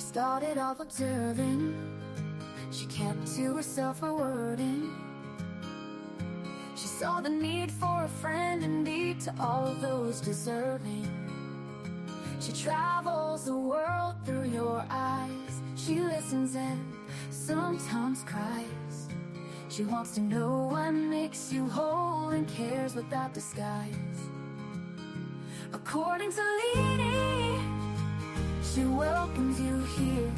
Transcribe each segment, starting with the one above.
started off observing. She kept to herself her wording. She saw the need for a friend indeed to all of those deserving. She travels the world through your eyes. She listens and sometimes cries. She wants to know what makes you whole and cares without disguise. According to Leanie, she welcomes you here.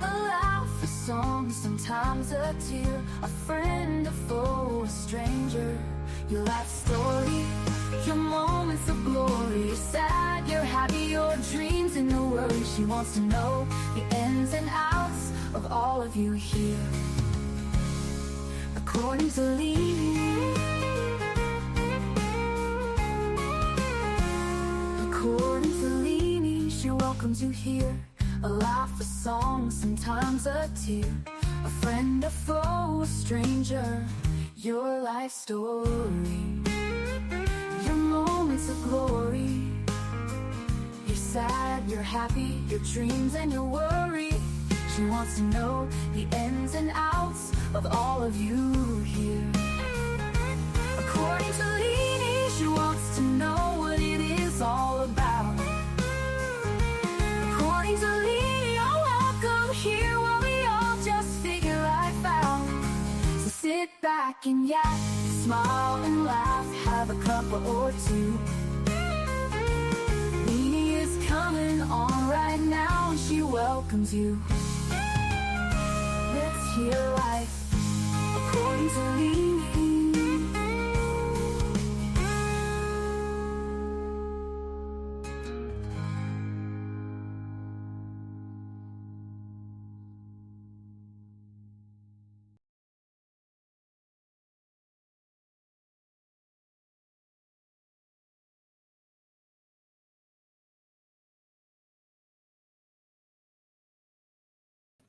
A laugh, a song, sometimes a tear. A friend, a foe, a stranger. Your life story, your moments of glory. You're sad, you're happy, your dreams and your worries. She wants to know the ins and outs of all of you here. According to Leanie, according to Leanie, she welcomes you here. A laugh, a song, sometimes a tear. A friend, a foe, a stranger. Your life story, your moments of glory. You're sad, you're happy, your dreams and your worry. She wants to know the ins and outs of all of you here. According to Leanie, she wants to know what it is all about. According to Leanie, you're welcome here while we all just figure life out. So sit back and yak, smile and laugh, have a cup or two. Leanie is coming on right now and she welcomes you. Let's hear life according to Leanie.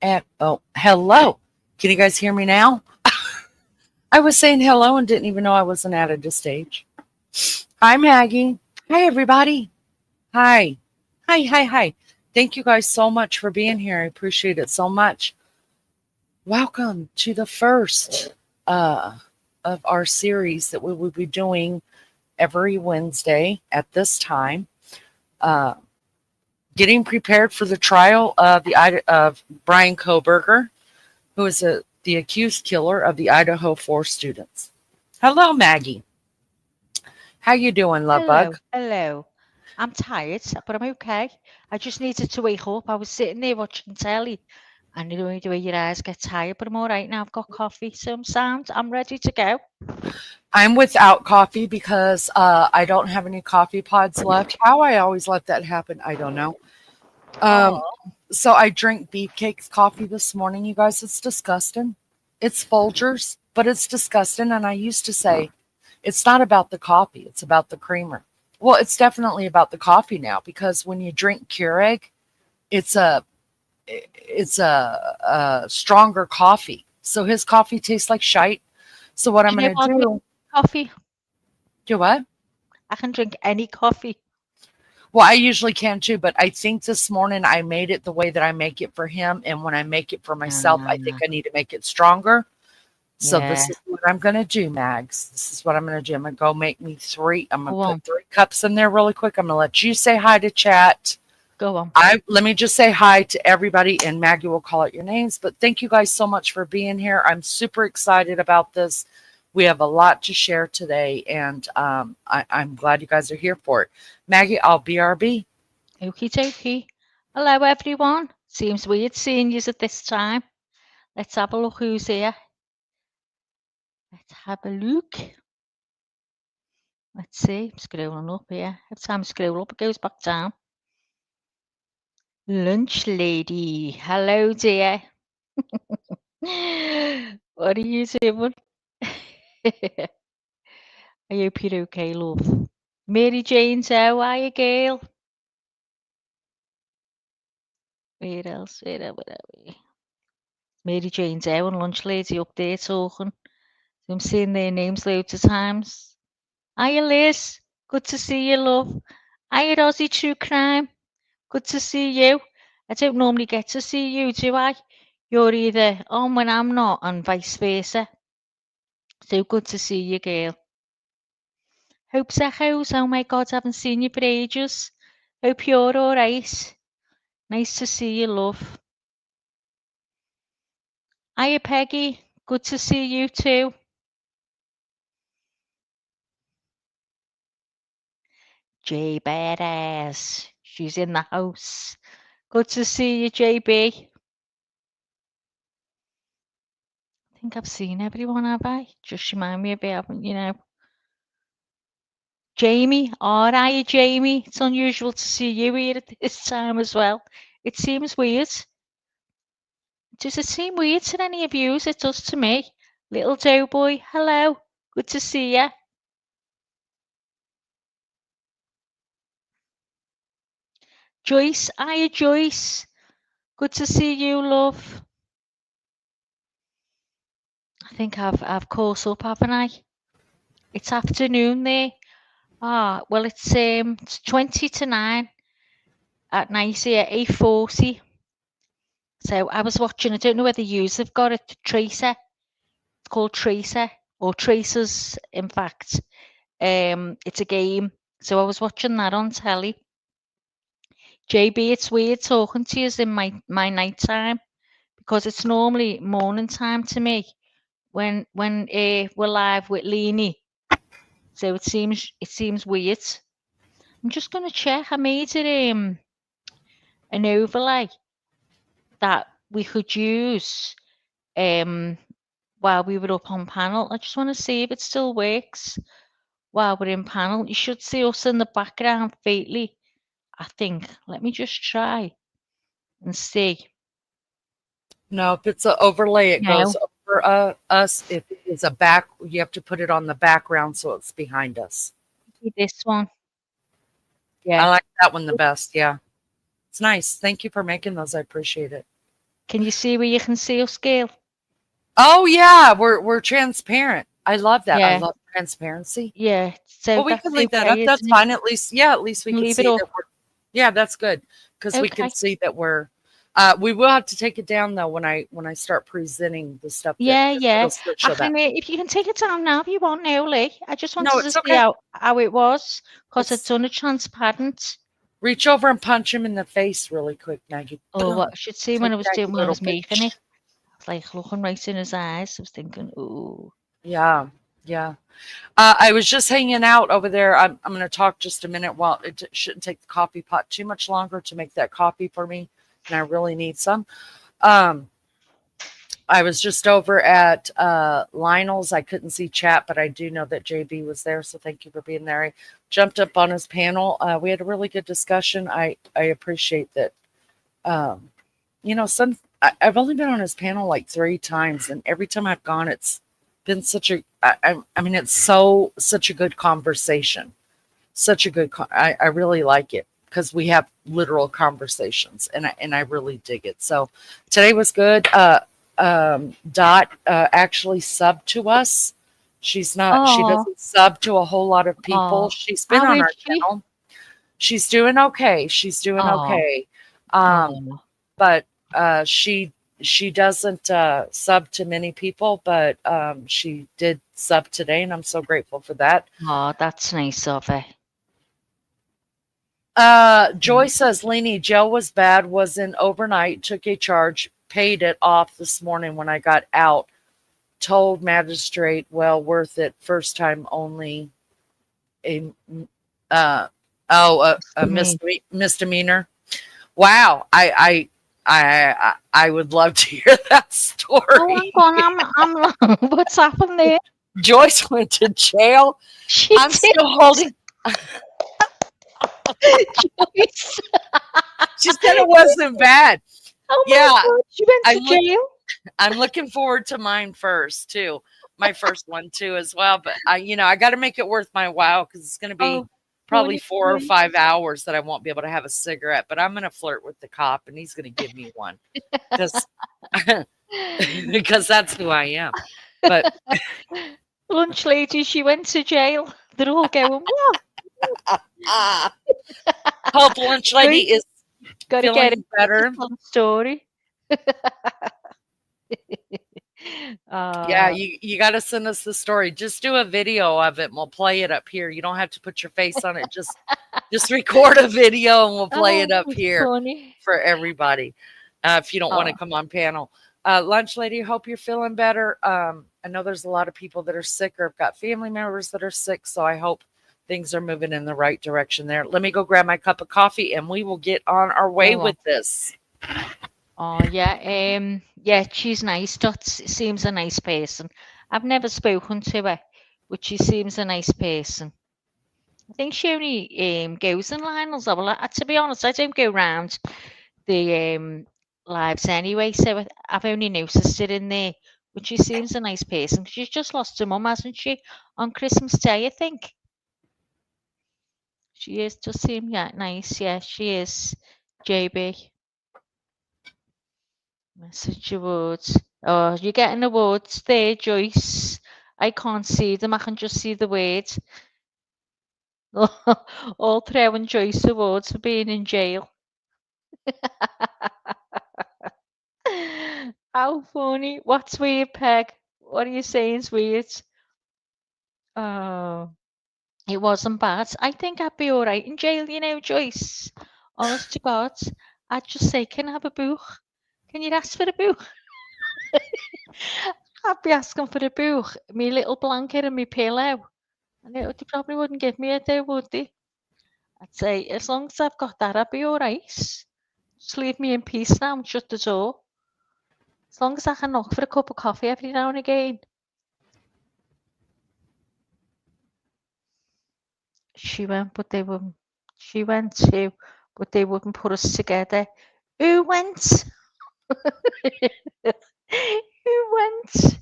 And hello. Can you guys hear me now? I was saying hello and didn't even know I wasn't added to stage. Hi, Maggie. Hi, everybody. Hi. Hi. Thank you guys so much for being here. I appreciate it so much. Welcome to the first of our series that we will be doing every Wednesday at this time. Getting prepared for the trial of Bryan Kohberger, who is the accused killer of the Idaho 4 students. Hello, Maggie. How you doing, love bug? Hello. I'm tired, but I'm okay. I just needed to wake up. I was sitting there watching telly, and you know the way your eyes get tired, but I'm all right now. I've got coffee, so I'm sound. I'm ready to go. I'm without coffee because I don't have any coffee pods left. How I always let that happen, I don't know. So I drank Beefcake's coffee this morning, you guys. It's disgusting. It's Folgers, but it's disgusting. And I used to say, it's not about the coffee, it's about the creamer. Well, it's definitely about the coffee now because when you drink Keurig, it's a stronger coffee. So his coffee tastes like shite. So what I'm going to do? Coffee. Do what? I can drink any coffee. Well, I usually can too, but I think this morning I made it the way that I make it for him. And when I make it for myself, I think I need to make it stronger. So this is what I'm going to do, Mags. This is what I'm going to do. I'm going to go make me 3. I'm going to put 3 cups in there really quick. I'm going to let you say hi to chat. Go on. Let me just say hi to everybody, and Maggie will call out your names. But thank you guys so much for being here. I'm super excited about this. We have a lot to share today, and I'm glad you guys are here for it. Maggie, I'll BRB. Okie dokie. Hello, everyone. Seems weird seeing you at this time. Let's have a look who's here. Let's have a look. Let's see. I'm scrolling up here. Every time I scroll up, it goes back down. Lunch lady. Hello, dear. What are you doing? I hope you're okay, love. Mary Jane, how are you, girl? Where else? Where are we? Mary Jane's out and lunch lady up there talking. I'm seeing their names loads of times. Hiya, Liz. Good to see you, love. Hiya, Aussie True Crime. Good to see you. I don't normally get to see you, do I? You're either on when I'm not, and vice versa. So good to see you, girl. Hope's Echoes. Oh my God, I haven't seen you for ages. Hope you're all right. Nice to see you, love. Hiya, Peggy. Good to see you too. J Badass. She's in the house. Good to see you, JB. I think I've seen everyone, have I? Just remind me a bit, haven't you know? Jamie, hiya, Jamie. It's unusual to see you here at this time as well. It seems weird. Does it seem weird to any of you? It does to me. Little Doughboy, hello. Good to see you. Joyce, hiya, Joyce. Good to see you, love. I think I've caught up, haven't I? It's afternoon there. Well, it's 20 to 9 at night here, 8:40. So I was watching, I don't know whether yous have got it, Tracer. It's called Tracer, or Tracers, in fact. It's a game. So I was watching that on telly. JB, it's weird talking to you in my night time, because it's normally morning time to me when we're live with Leanie. So it seems weird. I'm just gonna check. I made it an overlay that we could use while we were up on panel. I just want to see if it still works while we're in panel. You should see us in the background faintly, I think. Let me just try and see. No, if it's an overlay, it No. goes over us. If it's a back, you have to put it on the background so it's behind us. This one. I Yeah. like that one the best. Yeah. It's nice. Thank you for making those. I appreciate it. Can you see where you can see us, Gail? Oh yeah, we're transparent. I love that. I Yeah. love transparency. Yeah. So Well, we that's can leave that okay, up. That's isn't it? fine. At least we can Leave see it that up. we're. Yeah, that's good because we can Okay. see that we're. We will have to take it down though when I start presenting the stuff. Yeah, That yeah. it'll still show that. If you can take it down now if you want now, Lee. I just No, wanted to it's see okay. how it was, because I'd It's, done it transparent. reach over and punch him in the face really quick, Maggie. Oh, Boom. what I should see when Take I was that, doing you when I little was making bitch. it. I was like looking right in his eyes. I was thinking, ooh. Yeah, yeah. I was just hanging out over there. I'm going to talk just a minute. While it shouldn't take the coffee pot too much longer to make that coffee for me, and I really need some. I was just over at Lionel's. I couldn't see chat, but I do know that JB was there, so thank you for being there. I jumped up on his panel. We had a really good discussion. I appreciate that. I've only been on his panel like 3 times, and every time I've gone, it's been such a. I mean, it's such a good conversation. Such a good. I really like it because we have literal conversations, and I really dig it. So today was good. Dot actually subbed to us. She doesn't sub to a whole lot of people. She's been on our channel. She's doing okay. But she doesn't sub to many people, but she did sub today, and I'm so grateful for that. Oh, that's nice of her. Joy says, Leanie, jail was bad, was in overnight, took a charge, paid it off this morning when I got out. Told magistrate, well, worth it. First time only. A misdemeanor. Wow. I would love to hear that story. Oh, I'm what's happened there? Joyce went to jail. I'm still holding. Joyce. She said it wasn't bad. Oh my Yeah, God, she went to jail. I'm looking forward to mine first too. My first one too as well. But I got to make it worth my while because it's going to be probably 4 or 5 hours that I won't be able to have a cigarette. But I'm going to flirt with the cop, and he's going to give me one because that's who I am. But lunch lady, she went to jail. They're all going, what? Hope lunch lady Gotta get it. Feeling better? Tell the story. Yeah, Uh, you got to send us the story. Just do a video of it and we'll play it up here. You don't have to put your face on it. Just record a video and we'll play it up here funny. for everybody. If you don't want to Oh, come on panel. Lunch lady, hope you're feeling better. I know there's a lot of people that are sick or have got family members that are sick, so I hope things are moving in the right direction there. Let me go grab my cup of coffee and we will get on our way oh, with this. oh, yeah. Yeah, she's nice. Dot seems a nice person. I've never spoken to her, but she seems a nice person. I think she only goes in Lionel's. Well, to be honest, I don't go round the lives anyway, so I've only noticed it in there. But she seems a nice person. She's just lost her mum, hasn't she? On Christmas Day, I think. She is. Does seem nice. Yeah, she is. JB. Message awards. Oh, you're getting awards there, Joyce. I can't see them. I can just see the words. All throwing Joyce awards for being in jail. How funny. What's weird, Peg? What are you saying's weird? Oh, it wasn't bad. I think I'd be all right in jail, Joyce. Honest to God. I'd just say, can I have a book? Can you ask for a book? I'd be asking for a book, me little blanket and me pillow. And they probably wouldn't give me it, though, would they? I'd say, as long as I've got that, I'd be all right. Just leave me in peace now and shut the door. As long as I can knock for a cup of coffee every now and again. She went, but they wouldn't. She went too, but they wouldn't put us together. Who went? Who went?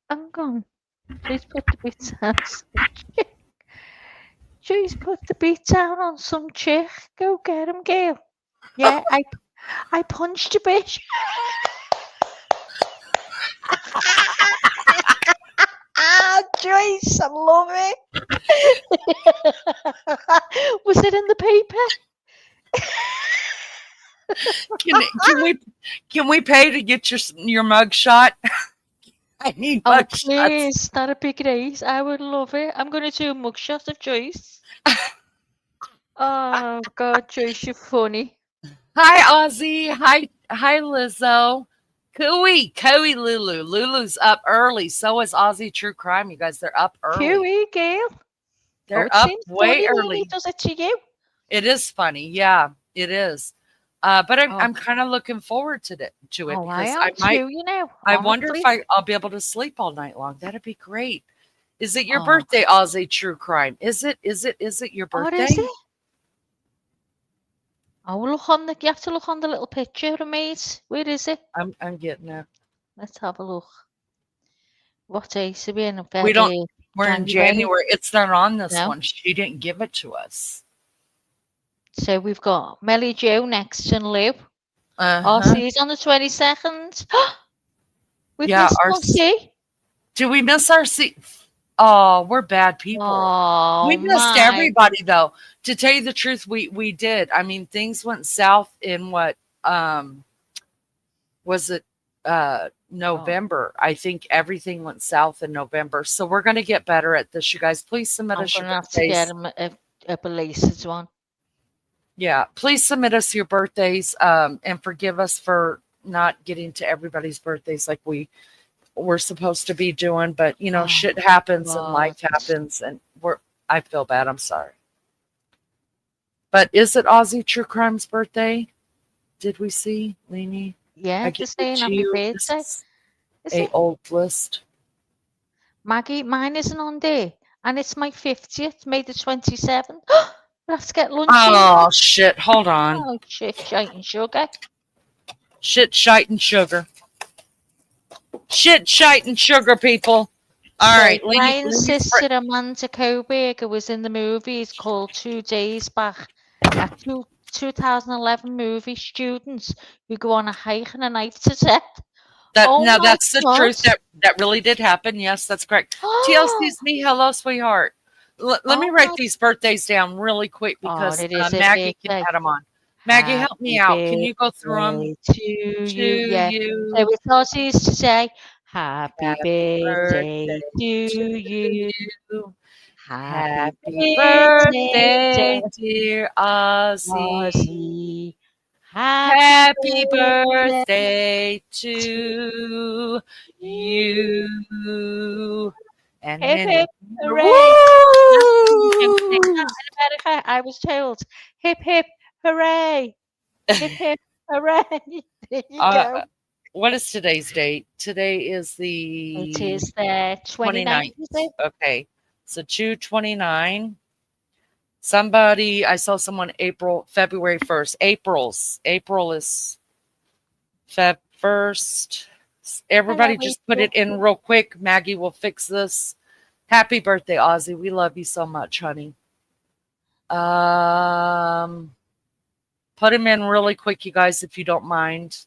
I'm gone. Please put the beat down. Please put the beat down on some chick. Go get him, girl. Yeah, I punched a bitch. Joyce, I love it. Was it in the paper? Can we pay to get your mug shot? I need Oh, mug shots. please, that'd be great. I would love it. I'm going to do a mugshot of Joyce. Oh, God, Joyce, you're funny. Hi, Ozzy. Hi, Lizzo. Cooey, Lulu. Lulu's up early. So is Ozzy True Crime. You guys, they're up early. Cooey, girl. They're it up seems way funny when early. he does it to you. It is funny. Yeah, it is. But Oh. I'm kind of looking forward to it Oh, I because am I might. too, I wonder honestly. if I'll be able to sleep all night long. That'd be great. Is it your Oh. birthday, Ozzy True Crime? Is it your birthday? What is it? Oh, you have to look on the little picture of me. Where is it? I'm getting it. Let's have a look. What day is it in? We don't. We're in January. January. It's not on this No. one. She didn't give it to us. So we've got Melly Jo next and Lou. Uh-huh. RC's on the 22nd. We've missed RC. Do we miss RC? Oh, we're bad people. Oh, we missed everybody though. To tell you the truth, we did. I mean, things went south in what was it November. I think everything went south in November. So we're going to get better at this, you guys. Please submit us your birthdays. I'm going to have to get a belated one. Yeah, please submit us your birthdays and forgive us for not getting to everybody's birthdays like we're supposed to be doing. But, shit happens and life happens. And I feel bad. I'm sorry. But is it Ozzy True Crime's birthday? Did we see, Leanie? Yeah, just saying happy birthday. Is old list. Maggie, mine isn't on there. And it's my 50th, May the 27th. We'll have to get lunch. Oh, shit. Hold on. Oh, shit, shite and sugar. Shit, shite and sugar. Shit, shite and sugar, people. All right. Brian's sister, Amanda Kohberger, was in the movies called 2 Days back. A 2011 movie, students who go on a hike and a knife to death. That's the truth. That really did happen. Yes, that's correct. TLC's me. Hello, sweetheart. Let me write these birthdays down really quick because Maggie can add them on. Maggie, help me out. Can you go through them? birthday to To you. Yeah. So you. it's Aussies to say, happy Happy birthday birthday to to you. you. Happy Happy birthday, birthday, dear dear Ozzy. Ozzy. Happy Happy birthday birthday to to you. you. And Hip many hip more. hooray. That's how you don't sing Woo! that in America. I was told. Hip hip hooray. Hip hip hooray. There you uh, go. what is today's date? Today is It the is the 29th, 29th. is it? Okay. So 2/29. Somebody, I saw someone February 1st. April is Feb 1st. Hello, Everybody just put April. it in real quick. Maggie will fix this. Happy birthday, Ozzy. We love you so much, honey. Put him in really quick, you guys, if you don't mind.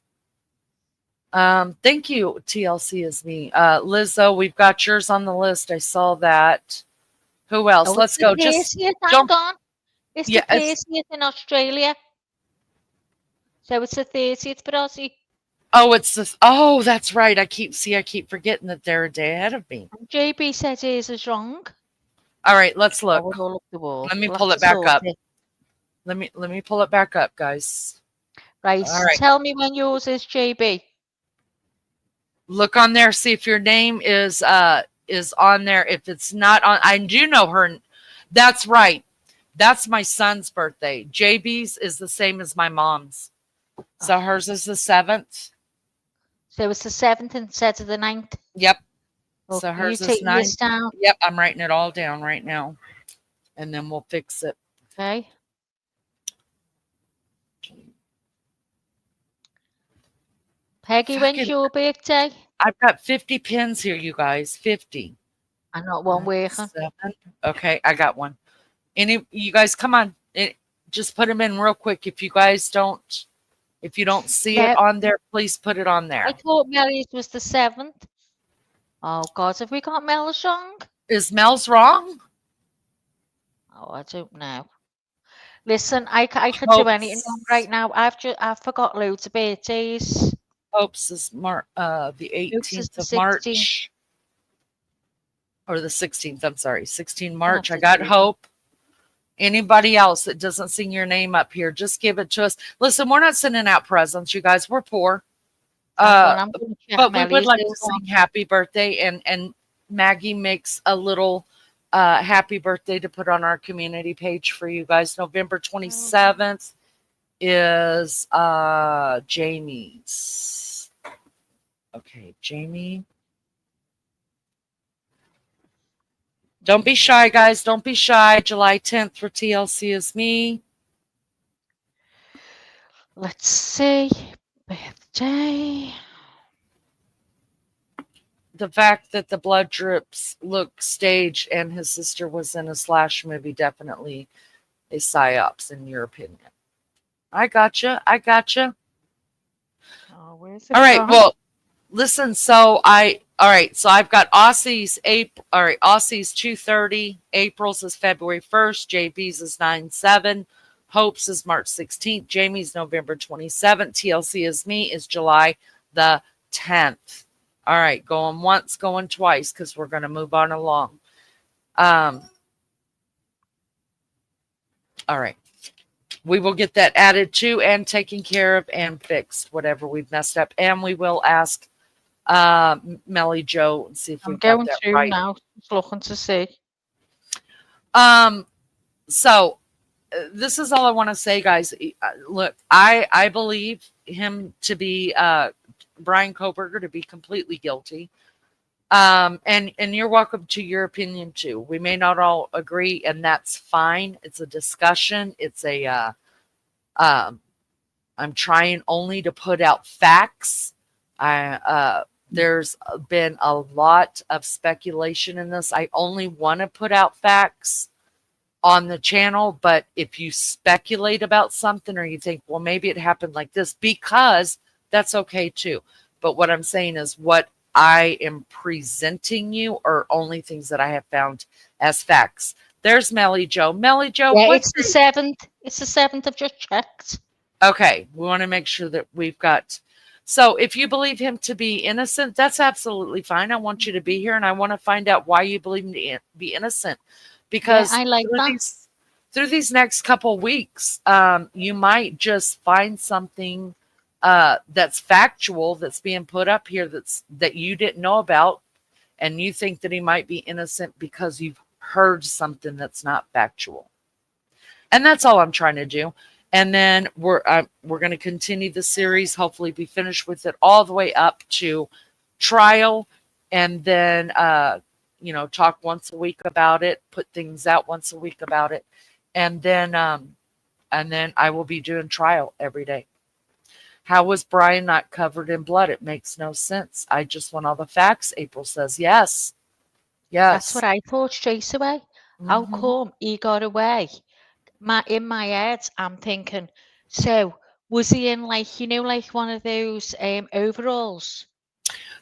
Thank you, TLC is me. Lizzo, we've got yours on the list. I saw that. Who else? Oh, it's Let's the go. Just 30th. Hang don't. on. It's the Yeah, it's 30th in Australia. So it's the 30th for Aussie. it's this. Oh, that's right. I keep forgetting that they're a day ahead of me. And JB said his is wrong. All right, let's Oh, look. we'll all look the wall. Let me We'll pull have it to back sort up. it. Let me pull it back up, guys. Right. All right. Tell me when yours is, JB. Look on there, see if your name is on there. If it's not on, I do know her. That's right. That's my son's birthday. JB's is the same as my mom's. So hers is the 7th. So it's the 7th instead of the 9th. Yep. Oh, So you hers is taking 9. this down? Yep, I'm writing it all down right now. And then we'll fix it. Okay. Peggy, when's your birthday? I've got 50 pins here, you guys. 50. I'm not one working. 7. Okay, I got one. You guys, come on. Just put them in real quick. If you don't see it on there, please put it on there. I thought Melly's was the 7th. Oh, God, have we got Mel's wrong? Is Mel's wrong? Oh, I don't know. Listen, I could do anything wrong right now. I've forgot loads of birthdays. Hope's is the 18th of March. Or the 16th, I'm sorry. 16 March. I got Hope. Anybody else that doesn't sing your name up here, just give it to us. Listen, we're not sending out presents, you guys. We're poor. But we would like to sing happy birthday, and Maggie makes a little happy birthday to put on our community page for you guys. November 27th is Jamie's. Okay, Jamie. Don't be shy, guys. Don't be shy. July 10th for TLC is me. Let's see. Birthday. The fact that the blood drips look staged and his sister was in a slash movie definitely is psyops, in your opinion. I gotcha. Oh, where's it all right. from? Well, listen. So I've got Aussie's Aussie's 2:30. April's is February 1st. JB's is 9/7. Hope's is March 16th. Jamie's November 27th. TLC is me is July the 10th. All right, going once, going twice, because we're going to move on along. All right. We will get that added to and taken care of and fixed, whatever we've messed up. And we will ask Melly Joe and see if we've got that right. Now, just looking to see. So this is all I want to say, guys. Look, I believe him to be Bryan Kohberger to be completely guilty. And you're welcome to your opinion too. We may not all agree, and that's fine. It's a discussion. It's I'm trying only to put out facts. There's been a lot of speculation in this. I only want to put out facts on the channel, but if you speculate about something or you think, well, maybe it happened like this, because that's okay too. But what I'm saying is what I am presenting you are only things that I have found as facts. There's Melly Joe. Melly Joe, yeah, it's the 7th. It's the 7th. I've just checked. Okay, we want to make sure that we've got. So if you believe him to be innocent, that's absolutely fine. I want you to be here, and I want to find out why you believe him to be innocent, Yeah, because I like that. through these next couple weeks, you might just find something that's factual that's being put up here that you didn't know about, and you think that he might be innocent because you've heard something that's not factual. And that's all I'm trying to do. And then we're going to continue the series, hopefully be finished with it all the way up to trial, and then talk once a week about it, put things out once a week about it, and then I will be doing trial every day. How was Bryan not covered in blood? It makes no sense. I just want all the facts. April says yes. That's Yes. what I thought straight away. How Mhm. come he got away? In my head, I'm thinking, so was he in like one of those overalls?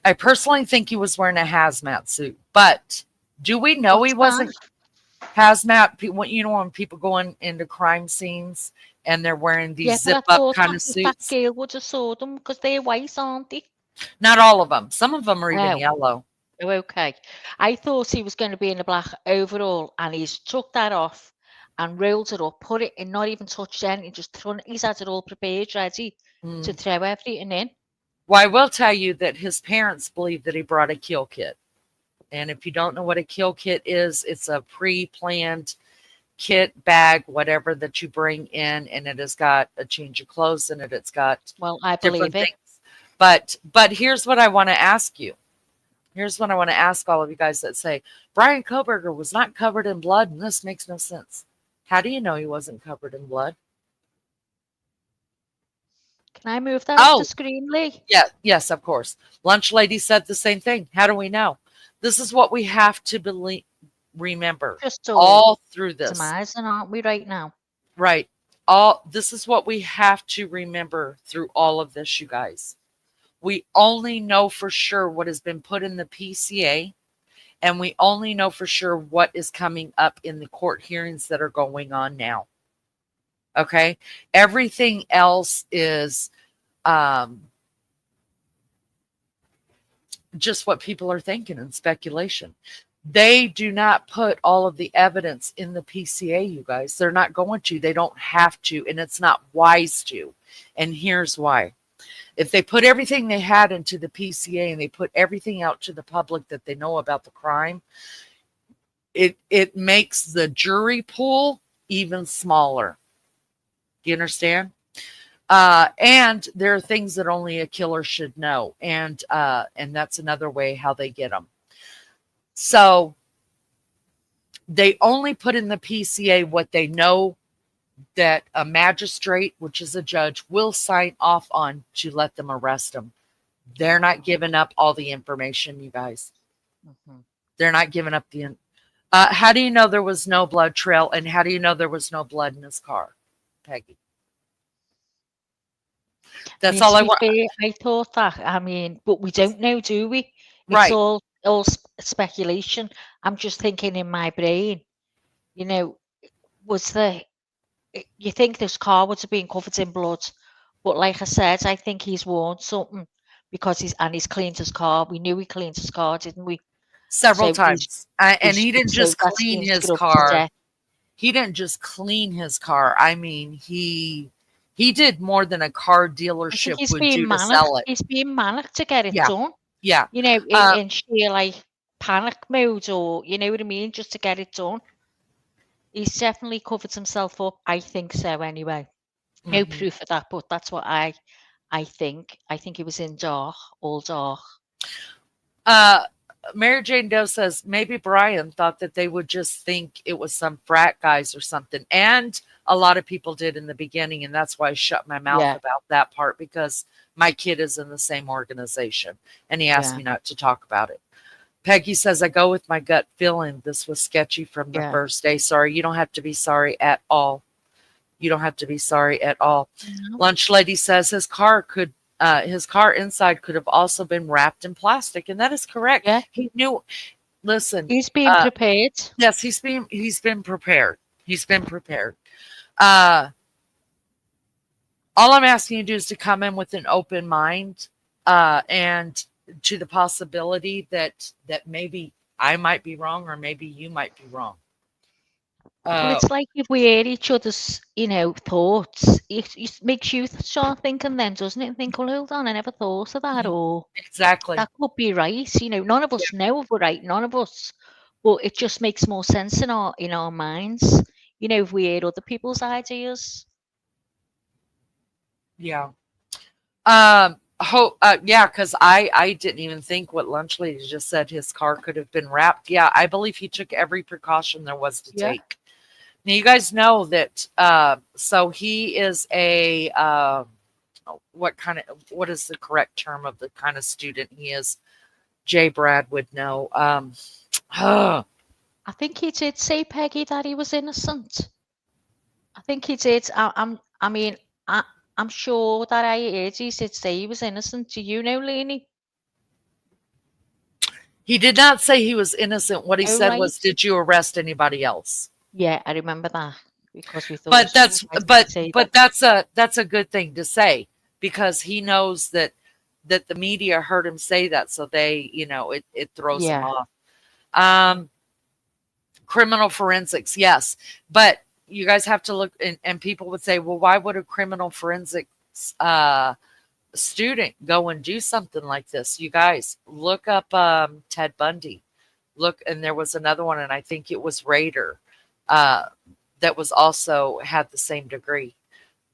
I personally think he was wearing a hazmat suit, but do we know he What's that? wasn't hazmat? When people go into crime scenes and they're wearing Yeah, these but zip I up thought kind of that suits? girl would have saw them because they're white, aren't they? Not all of them. Some of them are even Oh, yellow. oh, okay. I thought he was going to be in a black overall, and he's took that off and rolled it up, put it in, not even touched anything, just thrown it. He's had it all prepared, ready to Mm. throw everything in. Well, I will tell you that his parents believe that he brought a kill kit. And if you don't know what a kill kit is, it's a pre-planned kit, bag, whatever that you bring in, and it has got a change of clothes in it. It's got Well, I different believe it. things. But here's what I want to ask you. Here's what I want to ask all of you guys that say Bryan Kohberger was not covered in blood, and this makes no sense. How do you know he wasn't covered in blood? Can I move that off the Oh, screen, Lee? yeah, yes, of course. Lunch Lady said the same thing. How do we know? This is what we have to remember Just all all through this. surmising, aren't we, right now? Right. This is what we have to remember through all of this, you guys. We only know for sure what has been put in the PCA, and we only know for sure what is coming up in the court hearings that are going on now. Okay? Everything else is just what people are thinking and speculation. They do not put all of the evidence in the PCA, you guys. They're not going to. They don't have to, and it's not wise to. And here's why. If they put everything they had into the PCA and they put everything out to the public that they know about the crime, it makes the jury pool even smaller. Do you understand? And there are things that only a killer should know, and that's another way how they get them. So they only put in the PCA what they know that a magistrate, which is a judge, will sign off on to let them arrest them. They're not giving up all the information, you guys. Mm-hmm. They're not giving up the. How do you know there was no blood trail, and how do you know there was no blood in his car, Peggy? That's all I want. Fair, I thought that. I mean, but we don't know, do we? It's Right. all speculation. I'm just thinking in my brain, you know, you think this car would have been covered in blood, but like I said, I think he's worn something because he's cleaned his car. We knew he cleaned his car, didn't we? Several So times. And he didn't so just that's clean been his scrubbed to car. death. He didn't just clean his car. I mean, he did more than a car I think dealership he's would being do to manic. sell it. He's being manic to get it Yeah. done. Yeah. You know, in sheer like panic mode, or you know what I mean, just to get it done. He's definitely covered himself up. I think so anyway. No Mhm. proof of that, but that's what I think. I think he was in dark, all dark. Mary Jane Doe says maybe Bryan thought that they would just think it was some frat guys or something. And a lot of people did in the beginning. And that's why I shut my mouth Yeah, about that part, because my kid is in the same organization and he asked yeah, me not to talk about it. Peggy says, I go with my gut feeling. This was sketchy from the yeah. first day. Sorry. You don't have to be sorry at all. You don't have to be sorry at all. No. Lunch Lady says his car inside could have also been wrapped in plastic, and that is correct. Yeah, He knew. Listen, he's being prepared. yes, he's been prepared. He's been prepared. Uh, All I'm asking you to do is to come in with an open mind, and to the possibility that maybe I might be wrong or maybe you might be wrong. Well, it's like if we hear each other's, thoughts, it makes you start thinking then, doesn't it? And think, well, hold on, I never thought of that, or Exactly. that could be right. None of us know if we're right, none of us, but it just makes more sense in our minds. If we hear other people's ideas. Yeah. Yeah, because I didn't even think what Lunch Lady just said. His car could have been wrapped. Yeah, I believe he took every precaution there was to Yeah. take. Now you guys know that. So he is a what is the correct term of the kind of student he is? Jay Brad would know. I think he did say, Peggy, that he was innocent. I think he did. I mean, I'm sure that I heard he did say he was innocent. Do you know, Lainey? He did not say he was innocent. What he Oh, said right. was, "Did you arrest anybody else?" Yeah, I remember that because we thought. But that's but say but that's a good thing to say, because he knows that the media heard him say that, so they, it throws him off. Criminal forensics, yes, but you guys have to look, and people would say, well, why would a criminal forensics student go and do something like this? You guys look up Ted Bundy. Look, and there was another one, and I think it was Raider, that was also had the same degree.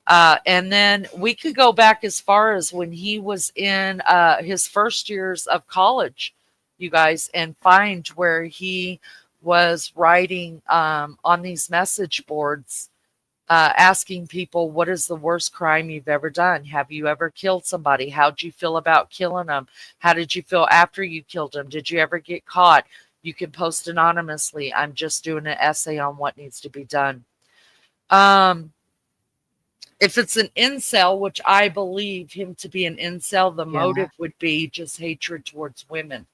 And then we could go back as far as when he was in his first years of college, you guys, and find where he was writing on these message boards, asking people, what is the worst crime you've ever done? Have you ever killed somebody? How'd you feel about killing them? How did you feel after you killed them? Did you ever get caught? You can post anonymously. I'm just doing an essay on what needs to be done. If it's an incel, which I believe him to be an incel, the motive would be just hatred towards women.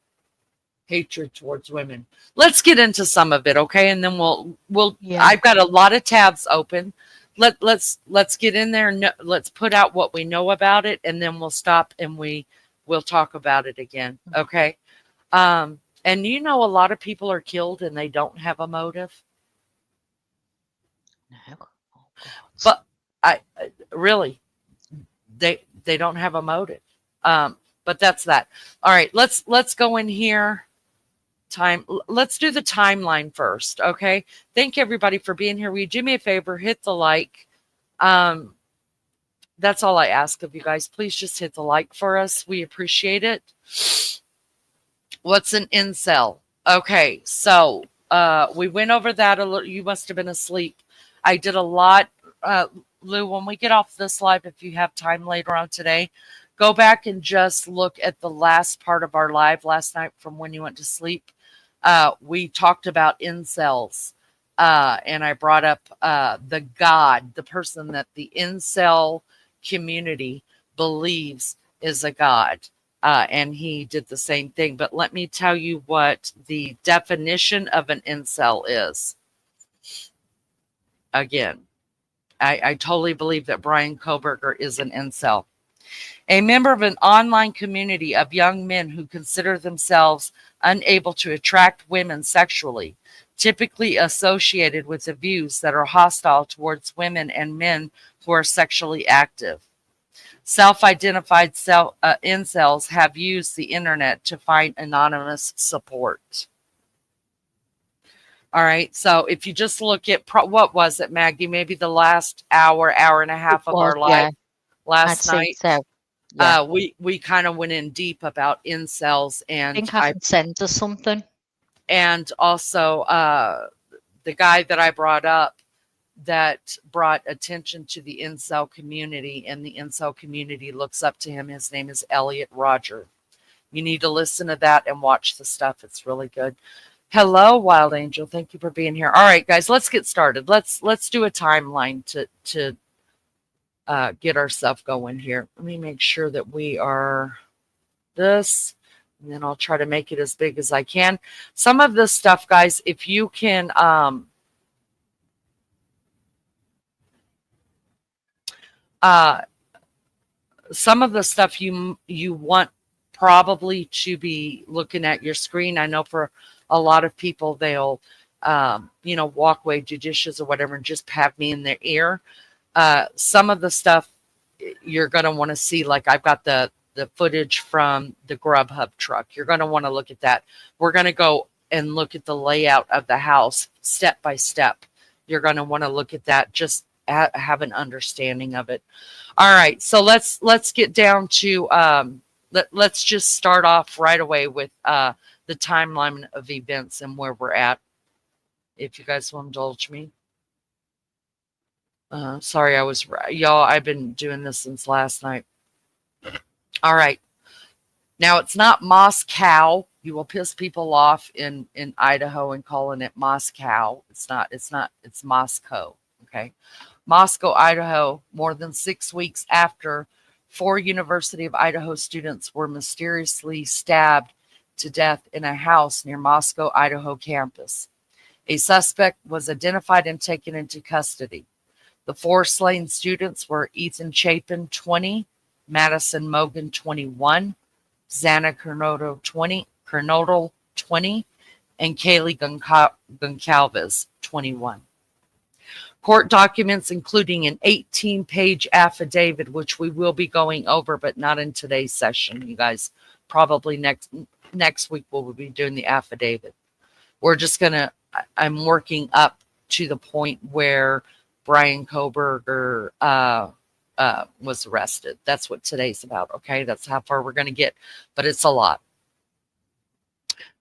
Hatred towards women. Let's get into some of it, okay? And then we'll I've got a lot of tabs open. Let's get in there and let's put out what we know about it, and then we'll stop and we'll talk about it again, okay? And a lot of people are killed and they don't have a motive. No. Oh, but I really, they don't have a motive. But that's that. All right, let's go in here. Let's do the timeline first, okay? Thank everybody for being here. Will you do me a favor? Hit the like. That's all I ask of you guys. Please just hit the like for us. We appreciate it. What's an incel? Okay, so we went over that a little. You must have been asleep. I did a lot. Lou, when we get off this live, if you have time later on today, go back and just look at the last part of our live last night from when you went to sleep. We talked about incels, and I brought up the person that the incel community believes is a god, and he did the same thing. But let me tell you what the definition of an incel is. Again, I totally believe that Bryan Kohberger is an incel. A member of an online community of young men who consider themselves unable to attract women sexually, typically associated with the views that are hostile towards women and men who are sexually active. Self-identified incels have used the internet to find anonymous support. All right, so if you just look at what was it, Maggie? Maybe the last hour and a half of our live last night. So. Yeah. We kind of went in deep about incels, and I think I can send us something. And also the guy that I brought up that brought attention to the incel community, and the incel community looks up to him. His name is Elliot Roger. You need to listen to that and watch the stuff. It's really good. Hello, Wild Angel. Thank you for being here. All right, guys, let's get started. Let's do a timeline to get ourselves going here. Let me make sure that we are this, and then I'll try to make it as big as I can. Some of this stuff, guys, if you can some of the stuff you want probably to be looking at your screen. I know for a lot of people, they'll, walk away judicious or whatever and just have me in their ear. Some of the stuff you're going to want to see, like I've got the footage from the Grubhub truck. You're going to want to look at that. We're going to go and look at the layout of the house step by step. You're going to want to look at that, just have an understanding of it. All right, so let's get down to let's just start off right away with the timeline of events and where we're at, if you guys will indulge me. Sorry, y'all, I've been doing this since last night. All right. Now, it's not Moscow. You will piss people off in Idaho and calling it Moscow. It's not. It's Moscow. Okay. Moscow, Idaho, more than 6 weeks after 4 University of Idaho students were mysteriously stabbed to death in a house near Moscow, Idaho campus. A suspect was identified and taken into custody. The 4 slain students were Ethan Chapin, 20, Madison Mogan, 21, Xana Kernodle, 20, and Kaylee Goncalves, 21. Court documents, including an 18-page affidavit, which we will be going over, but not in today's session. You guys, probably next week we'll be doing the affidavit. We're just I'm working up to the point where Bryan Kohberger was arrested. That's what today's about, okay? That's how far we're going to get, but it's a lot.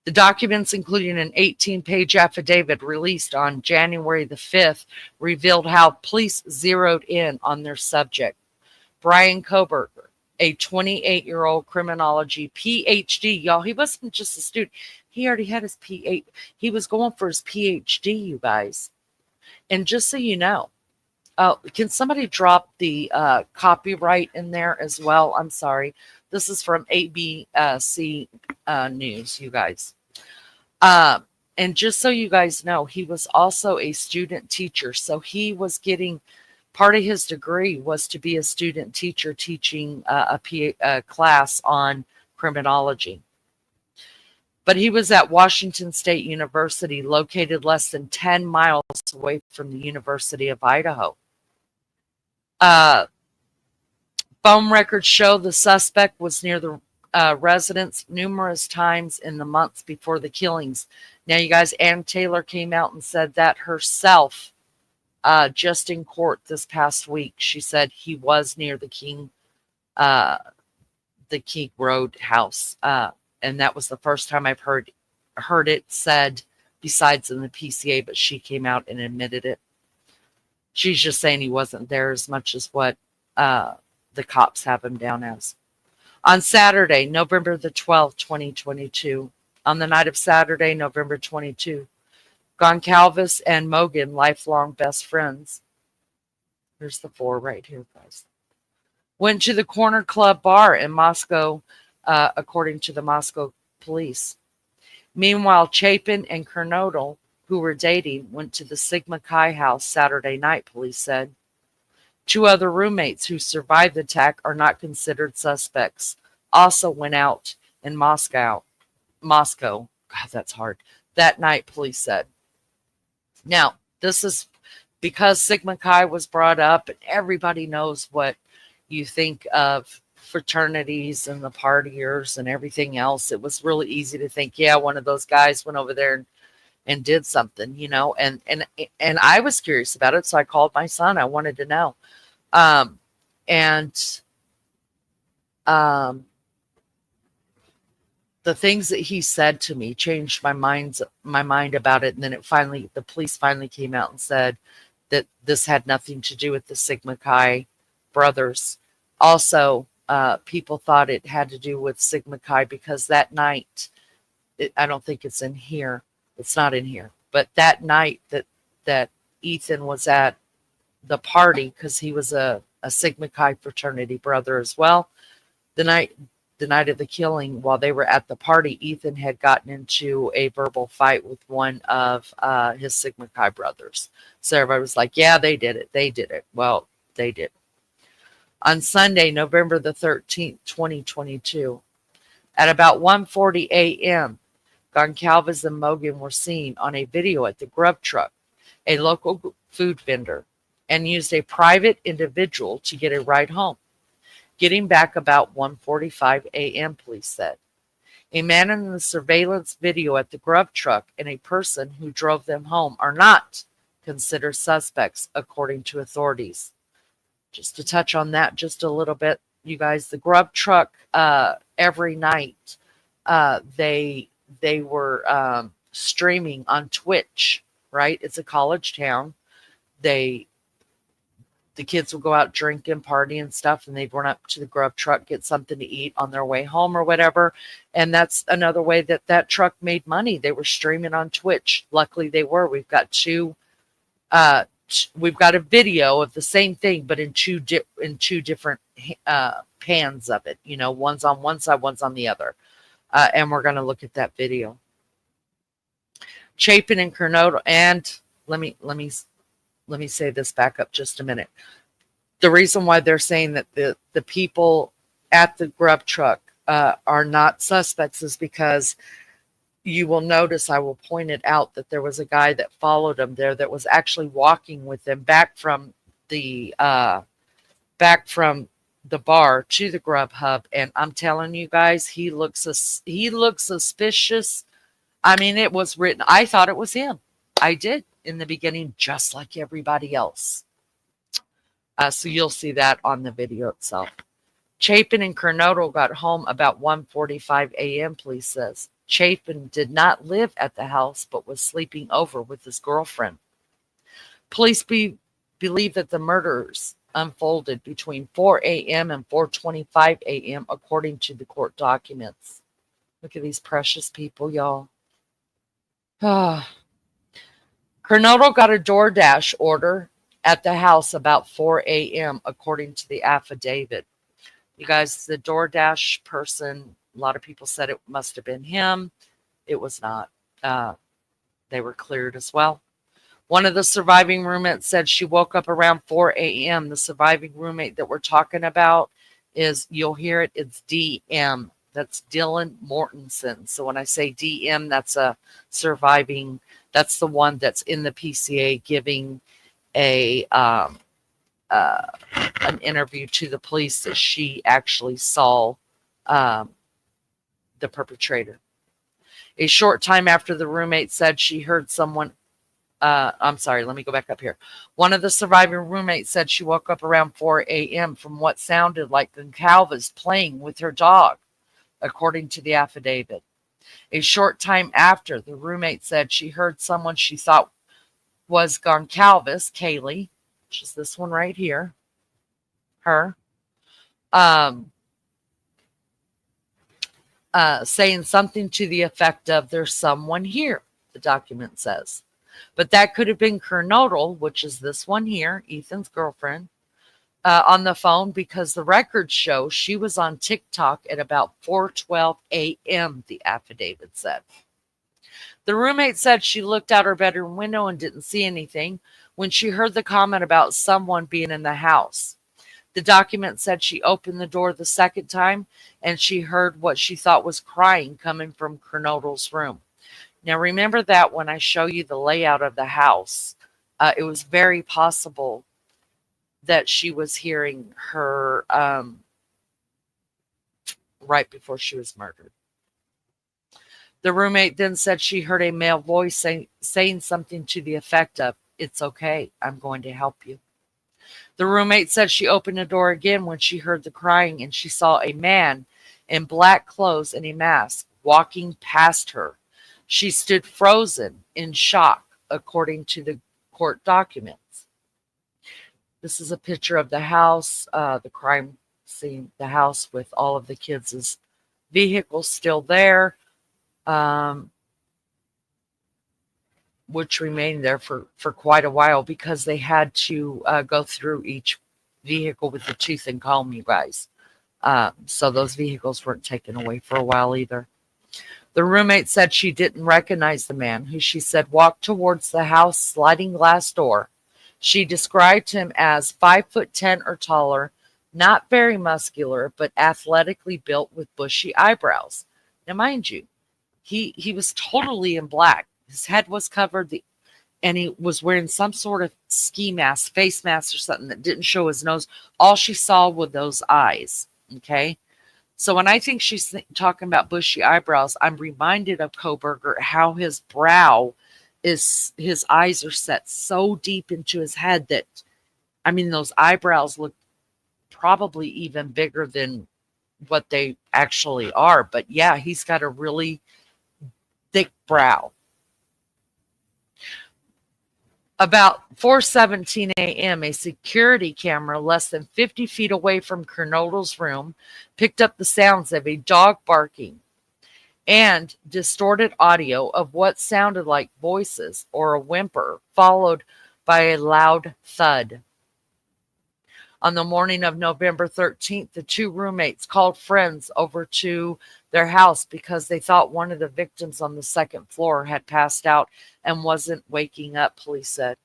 The documents, including an 18-page affidavit released on January the 5th, revealed how police zeroed in on their subject. Bryan Kohberger, a 28-year-old criminology PhD. Y'all, he wasn't just a student. He already had his PhD. He was going for his PhD, you guys. And just so you know, can somebody drop the copyright in there as well? I'm sorry. This is from ABC News, you guys. And just so you guys know, he was also a student teacher. So he was getting, part of his degree was to be a student teacher teaching a class on criminology. But he was at Washington State University, located less than 10 miles away from the University of Idaho. Phone records show the suspect was near the residence numerous times in the months before the killings. Now, you guys, Ann Taylor came out and said that herself just in court this past week. She said he was near the King Road house. And that was the first time I've heard it said, besides in the PCA, but she came out and admitted it. She's just saying he wasn't there as much as what the cops have him down as. On Saturday, November the 12th, 2022, on the night of Saturday, November 22, Goncalves and Mogan, lifelong best friends, here's the 4 right here, guys, went to the Corner Club bar in Moscow, according to the Moscow police. Meanwhile, Chapin and Kernodle, who were dating, went to the Sigma Chi house Saturday night, police said. 2 other roommates who survived the attack are not considered suspects. Also went out in Moscow. God, that's hard. That night, police said. Now, this is because Sigma Chi was brought up, and everybody knows what you think of fraternities and the partiers and everything else. It was really easy to think, yeah, one of those guys went over there and did something, and I was curious about it. So I called my son. I wanted to know. The things that he said to me changed my mind about it. And then the police finally came out and said that this had nothing to do with the Sigma Chi brothers. Also, people thought it had to do with Sigma Chi because that night, I don't think it's in here. It's not in here. But that night that Ethan was at the party, because he was a Sigma Chi fraternity brother as well, the night of the killing, while they were at the party, Ethan had gotten into a verbal fight with one of his Sigma Chi brothers. So everybody was like, yeah, they did it. They did it. Well, they did. On Sunday, November the 13th, 2022, at about 1:40 a.m., Goncalves and Mogan were seen on a video at the Grub Truck, a local food vendor, and used a private individual to get a ride home. Getting back about 1:45 a.m., police said. A man in the surveillance video at the Grub Truck and a person who drove them home are not considered suspects, according to authorities. Just to touch on that just a little bit, you guys, the Grub Truck, every night, they were streaming on Twitch, right? It's a college town. The kids would go out drinking, party and stuff, and they'd run up to the Grub Truck, get something to eat on their way home or whatever. And that's another way that truck made money. They were streaming on Twitch. Luckily they were. We've got a video of the same thing, but in two different pans of it. You know, one's on one side, one's on the other. And we're going to look at that video. Chapin and Coronado, and let me say this back up just a minute. The reason why they're saying that the people at the Grub Truck are not suspects is because you will notice, I will point it out, that there was a guy that followed them there that was actually walking with them back from the bar to the Grub Hub, and I'm telling you guys, he looks suspicious. I mean, it was written. I thought it was him. I did in the beginning, just like everybody else. So you'll see that on the video itself. Chapin and Coronado got home about 1:45 a.m., police says. Chapin did not live at the house, but was sleeping over with his girlfriend. Police believe that the murders unfolded between 4 a.m. and 4:25 a.m., according to the court documents. Look at these precious people, y'all. Coronado got a DoorDash order at the house about 4 a.m., according to the affidavit. You guys, the DoorDash person, a lot of people said it must have been him. It was not. They were cleared as well. One of the surviving roommates said she woke up around 4 a.m. The surviving roommate that we're talking about is, you'll hear it, it's DM. That's Dylan Mortensen. So when I say DM, that's a surviving, that's the one that's in the PCA giving an interview to the police that she actually saw the perpetrator. A short time after the roommate said she heard someone, I'm sorry, let me go back up here. One of the surviving roommates said she woke up around 4 a.m. from what sounded like Goncalves playing with her dog, according to the affidavit. A short time after, the roommate said she heard someone she thought was Goncalves, Kaylee, which is this one right here, her, saying something to the effect of, "There's someone here," the document says. But that could have been Coronado, which is this one here, Ethan's girlfriend, on the phone, because the records show she was on TikTok at about 4:12 a.m., the affidavit said. The roommate said she looked out her bedroom window and didn't see anything when she heard the comment about someone being in the house. The document said she opened the door the second time and she heard what she thought was crying coming from Coronado's room. Now remember that when I show you the layout of the house, it was very possible that she was hearing her right before she was murdered. The roommate then said she heard a male voice saying something to the effect of, "It's okay, I'm going to help you." The roommate said she opened the door again when she heard the crying and she saw a man in black clothes and a mask walking past her. She stood frozen in shock, according to the court documents. This is a picture of the house, the crime scene, the house with all of the kids' vehicles still there, which remained there for quite a while because they had to go through each vehicle with the tooth and comb, you guys. So those vehicles weren't taken away for a while either. The roommate said she didn't recognize the man, who she said walked towards the house sliding glass door. She described him as 5'10" or taller, not very muscular, but athletically built with bushy eyebrows. Now, mind you, he was totally in black. His head was covered, and he was wearing some sort of ski mask, face mask or something that didn't show his nose. All she saw were those eyes. Okay. So when I think she's talking about bushy eyebrows, I'm reminded of Kohberger, how his brow his eyes are set so deep into his head that, I mean, those eyebrows look probably even bigger than what they actually are. But yeah, he's got a really thick brow. About 4:17 a.m., a security camera less than 50 feet away from Kernodle's room picked up the sounds of a dog barking and distorted audio of what sounded like voices or a whimper, followed by a loud thud. On the morning of November 13th, the two roommates called friends over to their house because they thought one of the victims on the second floor had passed out and wasn't waking up, police said.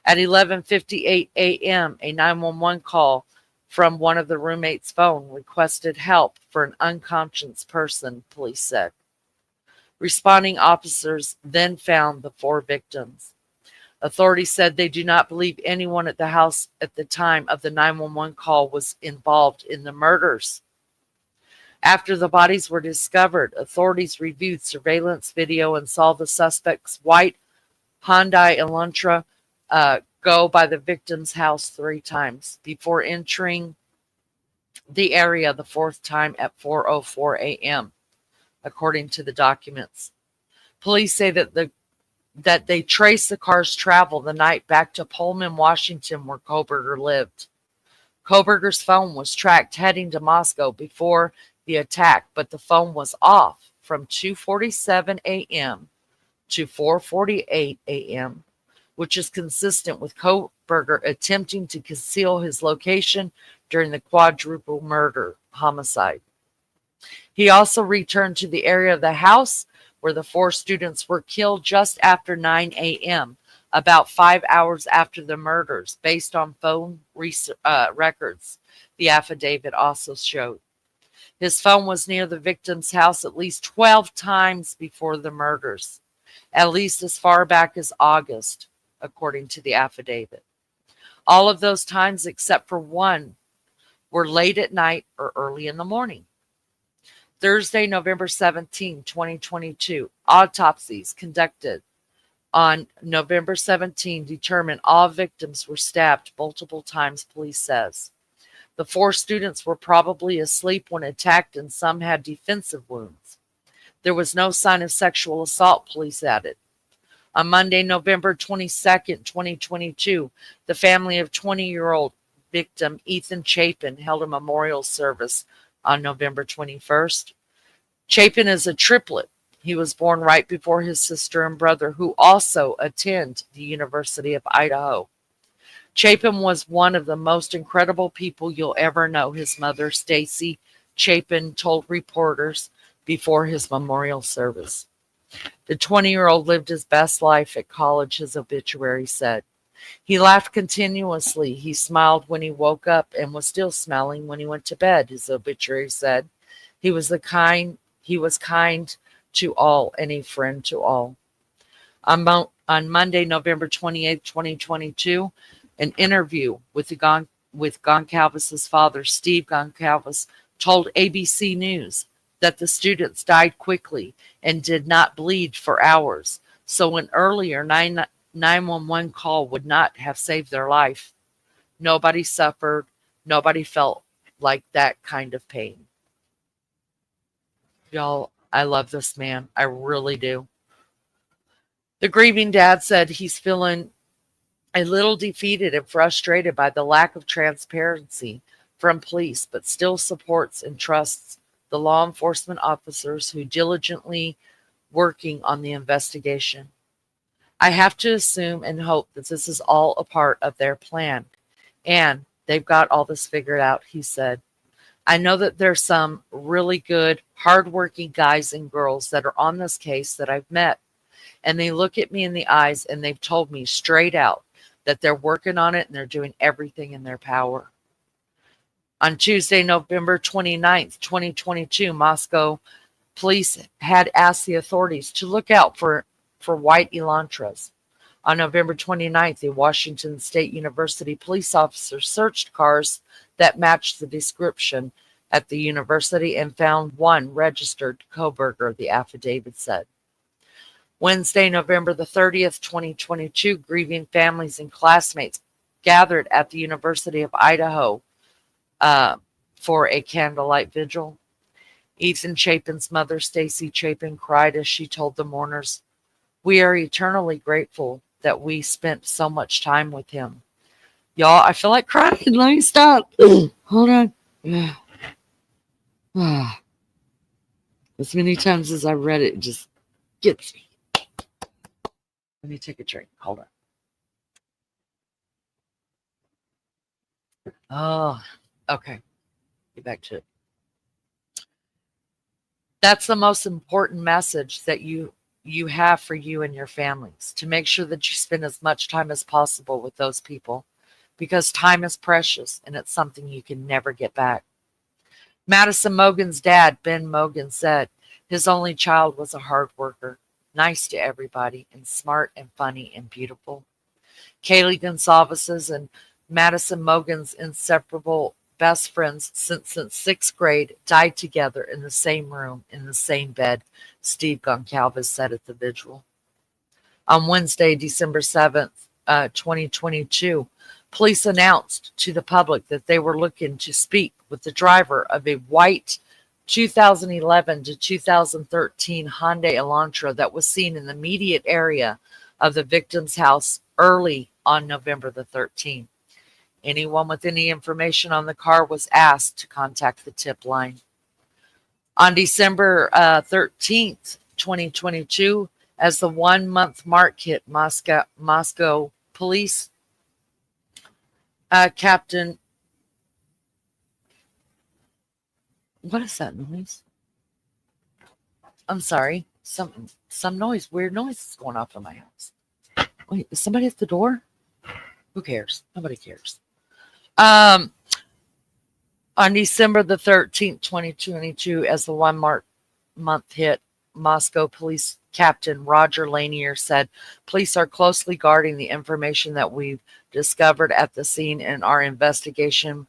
At 11:58 a.m., a 911 call from one of the roommates' phone requested help for an unconscious person, police said. Responding officers then found the four victims. Authorities said they do not believe anyone at the house at the time of the 911 call was involved in the murders. After the bodies were discovered, authorities reviewed surveillance video and saw the suspect's white Hyundai Elantra go by the victim's house 3 times before entering the area the 4th time at 4:04 a.m., according to the documents. Police say that they traced the car's travel the night back to Pullman, Washington, where Kohberger lived. Kohberger's phone was tracked heading to Moscow before the attack, but the phone was off from 2:47 a.m. to 4:48 a.m., which is consistent with Kohberger attempting to conceal his location during the quadruple murder homicide. He also returned to the area of the house where the 4 students were killed just after 9 a.m., about 5 hours after the murders, based on phone records, the affidavit also showed. His phone was near the victim's house at least 12 times before the murders, at least as far back as August, according to the affidavit. All of those times except for one were late at night or early in the morning. Thursday, November 17, 2022, autopsies conducted on November 17 determined all victims were stabbed multiple times, police says. The 4 students were probably asleep when attacked and some had defensive wounds. There was no sign of sexual assault, police added. On Monday, November 22, 2022, the family of 20-year-old victim Ethan Chapin held a memorial service on November 21st. Chapin is a triplet. He was born right before his sister and brother, who also attend the University of Idaho. Chapin was one of the most incredible people you'll ever know, his mother, Stacy Chapin, told reporters before his memorial service. The 20-year-old lived his best life at college, his obituary said. He laughed continuously. He smiled when he woke up and was still smiling when he went to bed, his obituary said. He was kind to all and a friend to all. On Monday, November 28, 2022, an interview with Goncalves' father, Steve Goncalves, told ABC News that the students died quickly and did not bleed for hours, so an earlier 911 call would not have saved their life. Nobody suffered. Nobody felt like that kind of pain. Y'all, I love this man. I really do. The grieving dad said he's feeling a little defeated and frustrated by the lack of transparency from police, but still supports and trusts the law enforcement officers who diligently working on the investigation. I have to assume and hope that this is all a part of their plan, and they've got all this figured out, he said. I know that there's some really good, hardworking guys and girls that are on this case that I've met, and they look at me in the eyes and they've told me straight out that they're working on it and they're doing everything in their power. On Tuesday, November 29th, 2022, Moscow police had asked the authorities to look out for white Elantras. On November 29th, a Washington State University police officer searched cars that matched the description at the university and found one registered Kohberger, the affidavit said. Wednesday, November the 30th, 2022, grieving families and classmates gathered at the University of Idaho for a candlelight vigil. Ethan Chapin's mother, Stacy Chapin, cried as she told the mourners, "We are eternally grateful that we spent so much time with him." Y'all, I feel like crying. Let me stop. Hold on. As many times as I read it, it just gets me. Let me take a drink. Hold on. Oh, okay. Get back to it. That's the most important message that you have for you and your families, to make sure that you spend as much time as possible with those people, because time is precious and it's something you can never get back. Madison Mogen's dad, Ben Mogen, said his only child was a hard worker, nice to everybody, and smart and funny and beautiful. Kaylee Gonsalves's and Madison Mogen's inseparable best friends since sixth grade died together in the same room, in the same bed, Steve Goncalves said at the vigil. On Wednesday, December 7th, 2022, police announced to the public that they were looking to speak with the driver of a white 2011 to 2013 Hyundai Elantra that was seen in the immediate area of the victim's house early on November the 13th. Anyone with any information on the car was asked to contact the tip line. On December 13th, 2022, as the 1 month mark hit, Moscow police Captain, what is that noise? I'm sorry. Some noise, weird noise is going off in my house. Wait, is somebody at the door? Who cares? Nobody cares. On December the 13th, 2022, as the 1 month hit, Moscow police Captain Roger Lanier said, "Police are closely guarding the information that we've discovered at the scene in our investigative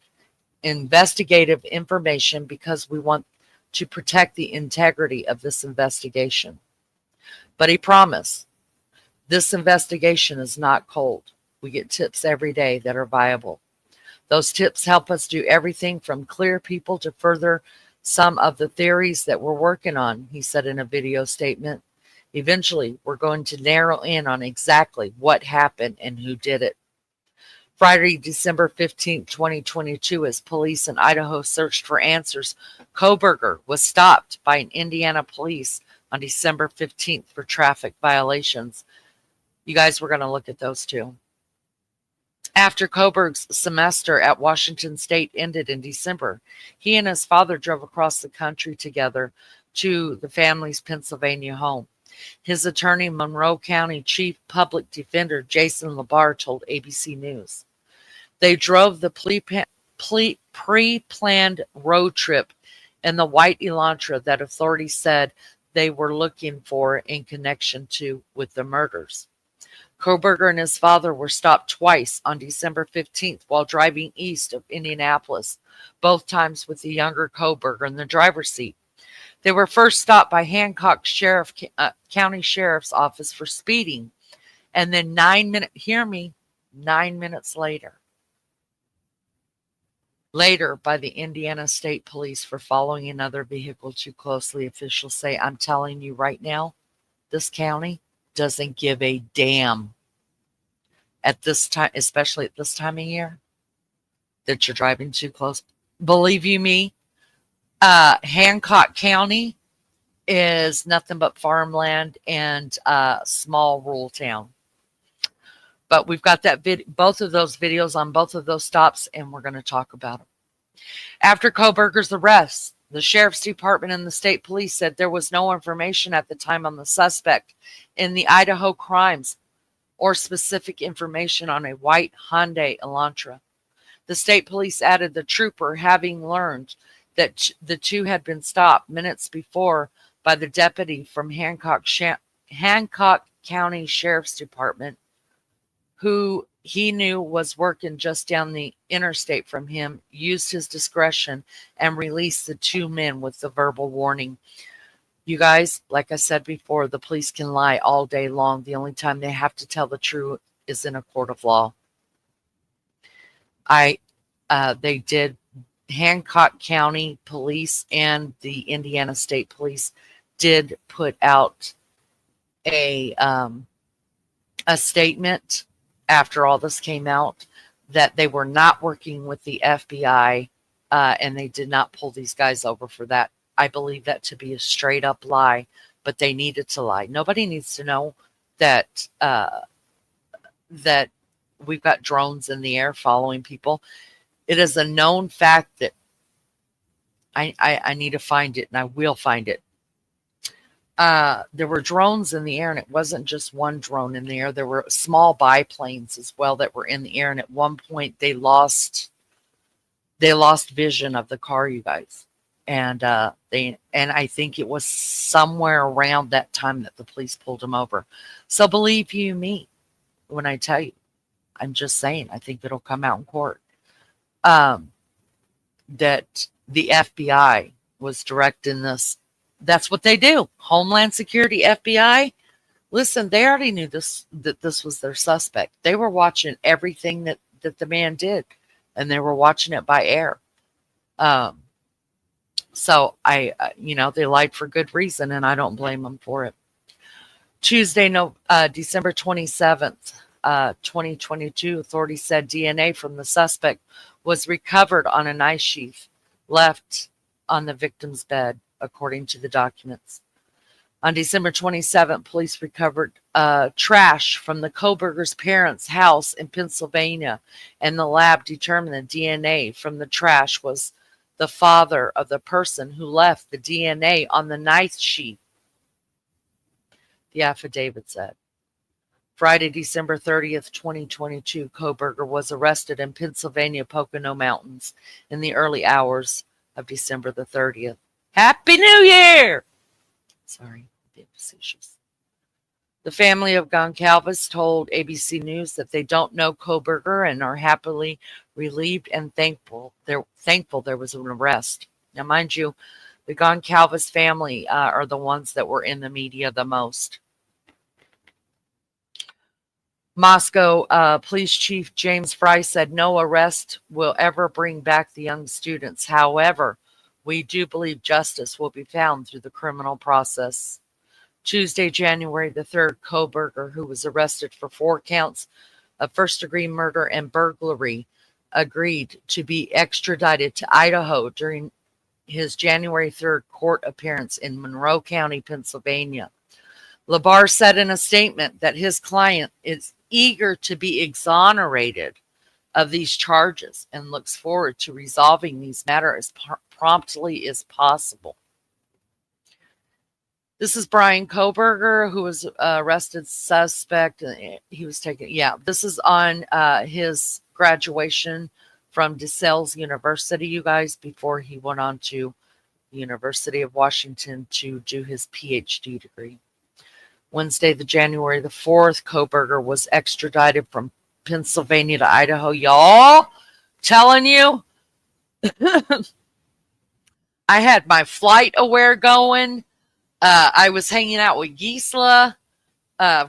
information because we want to protect the integrity of this investigation." But he promised, this investigation is not cold. We get tips every day that are viable. Those tips help us do everything from clear people to further some of the theories that we're working on, he said in a video statement. Eventually, we're going to narrow in on exactly what happened and who did it. Friday, December 15th, 2022, as police in Idaho searched for answers, Kohberger was stopped by an Indiana police on December 15th for traffic violations. You guys, we're going to look at those too. After Kohberger's semester at Washington State ended in December, he and his father drove across the country together to the family's Pennsylvania home. His attorney, Monroe County Chief Public Defender Jason Labar, told ABC News. They drove the pre-planned road trip in the white Elantra that authorities said they were looking for in connection with the murders. Kohberger and his father were stopped twice on December 15th while driving east of Indianapolis, both times with the younger Kohberger in the driver's seat. They were first stopped by Hancock County Sheriff's Office for speeding, and then 9 minutes later by the Indiana State Police for following another vehicle too closely. Officials say, "I'm telling you right now, this county doesn't give a damn at this time, especially at this time of year, that you're driving too close." Believe you me, Hancock County is nothing but farmland and a small rural town. But we've got that both of those videos on both of those stops, and we're going to talk about them. After Kohberger's arrest, the Sheriff's Department and the state police said there was no information at the time on the suspect in the Idaho crimes or specific information on a white Hyundai Elantra. The state police added the trooper having learned that the two had been stopped minutes before by the deputy from Hancock County Sheriff's Department, who he knew was working just down the interstate from him, used his discretion and released the two men with the verbal warning. You guys, like I said before, the police can lie all day long. The only time they have to tell the truth is in a court of law. They did. Hancock County Police and the Indiana State Police did put out a statement after all this came out that they were not working with the FBI, and they did not pull these guys over for that. I believe that to be a straight up lie, but they needed to lie. Nobody needs to know that that we've got drones in the air following people. It is a known fact that I need to find it, and I will find it. There were drones in the air, and it wasn't just one drone in the air. There were small biplanes as well that were in the air, and at one point they lost vision of the car, you guys. And I think it was somewhere around that time that the police pulled them over. So believe you me when I tell you, I'm just saying, I think it'll come out in court. That the FBI was directing this. That's what they do. Homeland Security, FBI. Listen, they already knew that this was their suspect. They were watching everything that the man did, and they were watching it by air. So they lied for good reason, and I don't blame them for it. Tuesday, December 27th, 2022, authorities said DNA from the suspect was recovered on a knife sheath left on the victim's bed, according to the documents. On December 27th, police recovered trash from the Kohberger's parents' house in Pennsylvania, and the lab determined the DNA from the trash was the father of the person who left the DNA on the knife sheath, the affidavit said. Friday, December 30th, 2022, Kohberger was arrested in Pennsylvania Pocono Mountains in the early hours of December the 30th. Happy New Year! Sorry, being facetious. The family of Goncalves told ABC News that they don't know Kohberger and are happily relieved and thankful. They're thankful there was an arrest. Now, mind you, the Goncalves family are the ones that were in the media the most. Moscow Police Chief James Fry said no arrest will ever bring back the young students. However, we do believe justice will be found through the criminal process. Tuesday, January the 3rd, Kohberger, who was arrested for 4 counts of first-degree murder and burglary, agreed to be extradited to Idaho during his January 3rd court appearance in Monroe County, Pennsylvania. Labar said in a statement that his client is eager to be exonerated of these charges and looks forward to resolving these matters as promptly as possible. This is Bryan Kohberger, who was arrested suspect. He was taken. Yeah, this is on his graduation from DeSales University, you guys, before he went on to the University of Washington to do his PhD degree. Wednesday, the January the 4th, Kohberger was extradited from Pennsylvania to Idaho. Y'all, telling you, I had my flight aware going. I was hanging out with Gisela,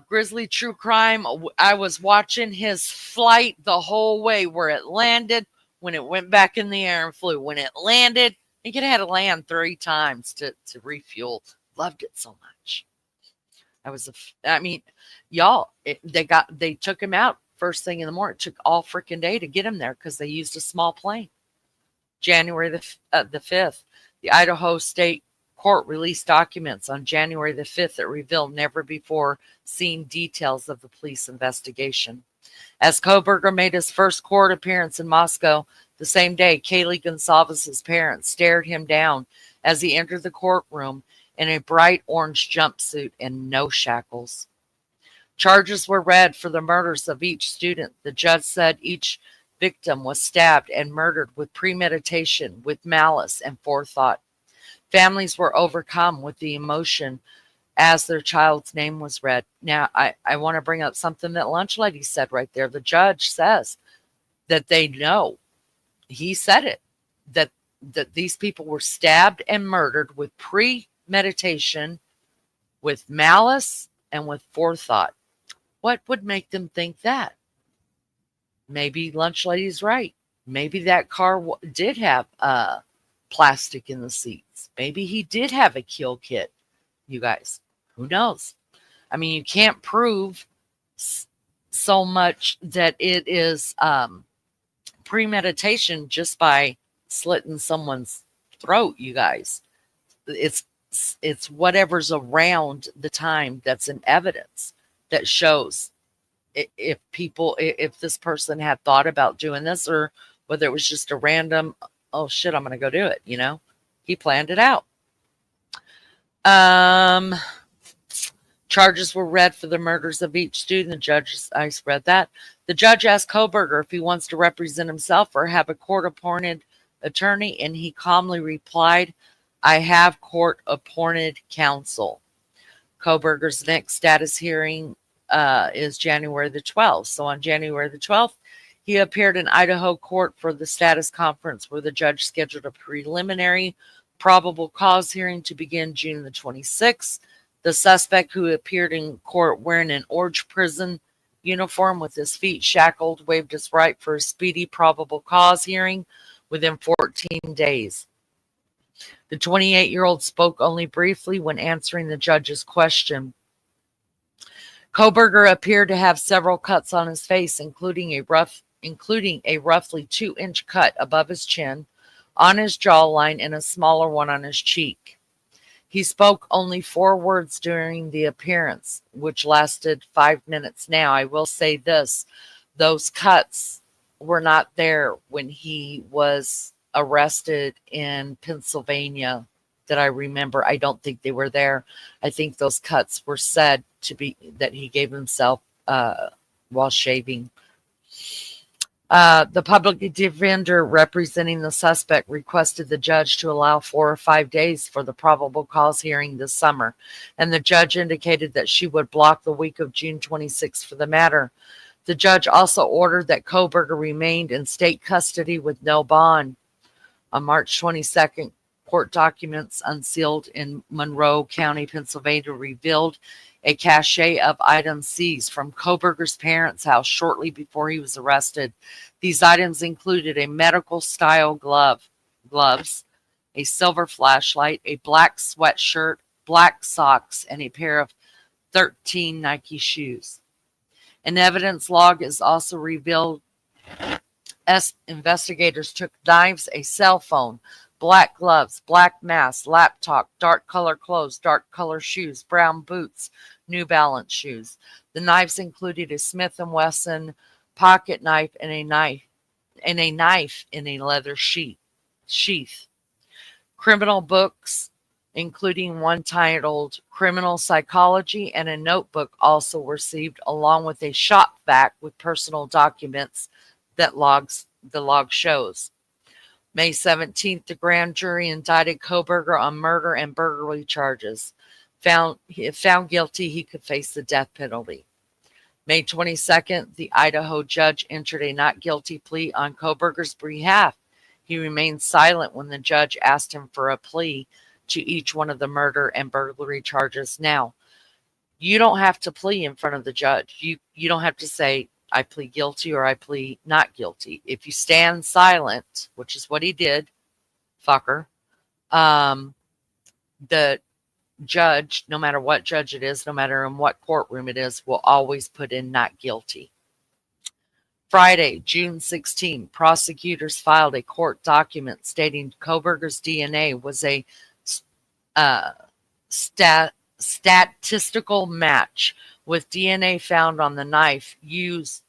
Grizzly True Crime. I was watching his flight the whole way, where it landed, when it went back in the air and flew. When it landed, I think it had to land 3 times to refuel. Loved it so much. Y'all, they took him out first thing in the morning. It took all freaking day to get him there because they used a small plane. January the 5th, the Idaho State Court released documents on January the 5th that revealed never before seen details of the police investigation. As Kohberger made his first court appearance in Moscow the same day, Kaylee Gonsalves' parents stared him down as he entered the courtroom in a bright orange jumpsuit and no shackles. Charges were read for the murders of each student. The judge said each victim was stabbed and murdered with premeditation, with malice and forethought. Families were overcome with the emotion as their child's name was read. Now, I want to bring up something that Lunch Lady said right there. The judge says that they know, he said it, that these people were stabbed and murdered with premeditation, with malice, and with forethought. What would make them think that? Maybe Lunch Lady's right. Maybe that car did have plastic in the seats. Maybe he did have a kill kit, you guys. Who knows? I mean, you can't prove so much that it is premeditation just by slitting someone's throat, you guys. It's whatever's around the time that's in evidence that shows if this person had thought about doing this, or whether it was just a random, oh shit, I'm going to go do it. He planned it out. Charges were read for the murders of each student. I read that. The judge asked Kohberger if he wants to represent himself or have a court-appointed attorney, and he calmly replied, I have court-appointed counsel. Kohberger's next status hearing is January the 12th. So on January the 12th, he appeared in Idaho court for the status conference, where the judge scheduled a preliminary probable cause hearing to begin June the 26th. The suspect, who appeared in court wearing an orange prison uniform with his feet shackled, waived his right for a speedy probable cause hearing within 14 days. The 28-year-old spoke only briefly when answering the judge's question. Kohberger appeared to have several cuts on his face, including a roughly 2-inch cut above his chin, on his jawline, and a smaller one on his cheek. He spoke only 4 words during the appearance, which lasted 5 minutes. Now, I will say this. Those cuts were not there when he was arrested in Pennsylvania that I remember. I don't think they were there. I think those cuts were said to be that he gave himself while shaving. The public defender representing the suspect requested the judge to allow 4 or 5 days for the probable cause hearing this summer, and the judge indicated that she would block the week of June 26th for the matter. The judge also ordered that Kohberger remained in state custody with no bond. On March 22nd, court documents unsealed in Monroe County, Pennsylvania, revealed a cache of items seized from Kohberger's parents' house shortly before he was arrested. These items included a medical-style gloves, a silver flashlight, a black sweatshirt, black socks, and a pair of 13 Nike shoes. An evidence log is also revealed as investigators took knives, a cell phone, black gloves, black mask, laptop, dark color clothes, dark color shoes, brown boots, New Balance shoes. The knives included a Smith & Wesson pocket knife and a knife in a leather sheath. Criminal books, including one titled Criminal Psychology, and a notebook also were received, along with a shop vac with personal documents that the log shows. May 17th, the grand jury indicted Kohberger on murder and burglary charges. If found guilty, he could face the death penalty. May 22nd, the Idaho judge entered a not guilty plea on Kohberger's behalf. He remained silent when the judge asked him for a plea to each one of the murder and burglary charges. Now, you don't have to plea in front of the judge. You don't have to say, I plead guilty or I plead not guilty. If you stand silent, which is what he did, fucker, the judge, no matter what judge it is, no matter in what courtroom it is, will always put in not guilty. Friday, June 16, prosecutors filed a court document stating Kohberger's DNA was a statistical match with DNA found on the knife used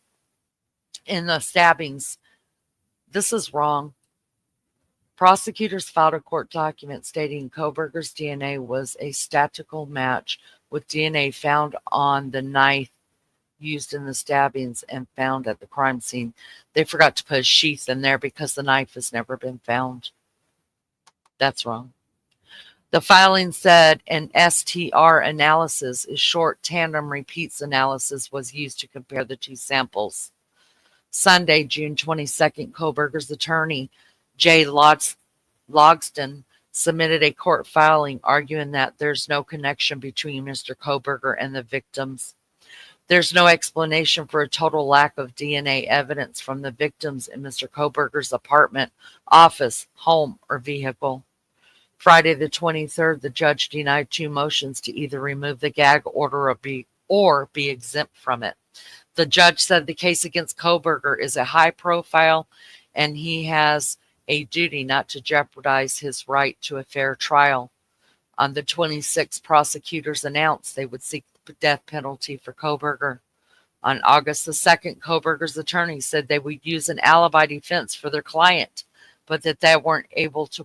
in the stabbings. This is wrong. Prosecutors filed a court document stating Kohberger's DNA was a statistical match with DNA found on the knife used in the stabbings and found at the crime scene. They forgot to put a sheath in there because the knife has never been found. That's wrong. The filing said an STR analysis, is short tandem repeats analysis, was used to compare the two samples. Sunday, June 22nd, Kohberger's attorney, Jay Logston, submitted a court filing arguing that there's no connection between Mr. Kohberger and the victims. There's no explanation for a total lack of DNA evidence from the victims in Mr. Kohberger's apartment, office, home, or vehicle. Friday the 23rd, the judge denied 2 motions to either remove the gag order or be exempt from it. The judge said the case against Kohberger is a high profile and he has a duty not to jeopardize his right to a fair trial. On the 26th, prosecutors announced they would seek the death penalty for Kohberger. On August the 2nd, Kohberger's attorney said they would use an alibi defense for their client, but that they weren't able to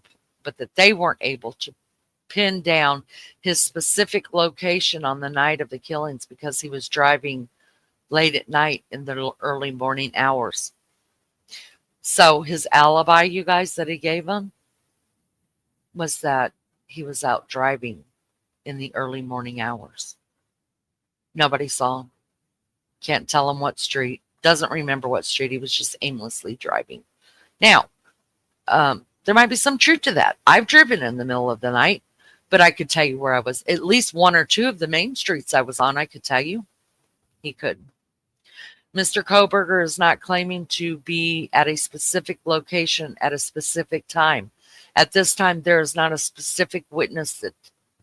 pin down his specific location on the night of the killings because he was driving late at night in the early morning hours. So his alibi, you guys, that he gave him was that he was out driving in the early morning hours. Nobody saw him. Can't tell him what street. Doesn't remember what street. He was just aimlessly driving. Now, there might be some truth to that. I've driven in the middle of the night, but I could tell you where I was. At least 1 or 2 of the main streets I was on, I could tell you. He couldn't. Mr. Kohberger is not claiming to be at a specific location at a specific time. At this time, there is not a specific witness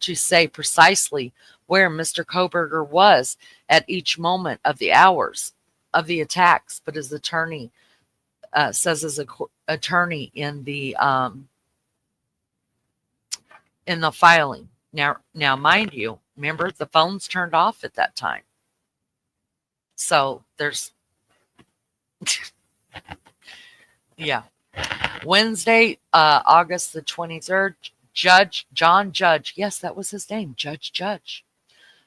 to say precisely where Mr. Kohberger was at each moment of the hours of the attacks, but his attorney says his attorney in the filing. Now, mind you, remember the phone's turned off at that time. So there's, yeah. Wednesday, August the 23rd, John Judge, yes, that was his name, Judge,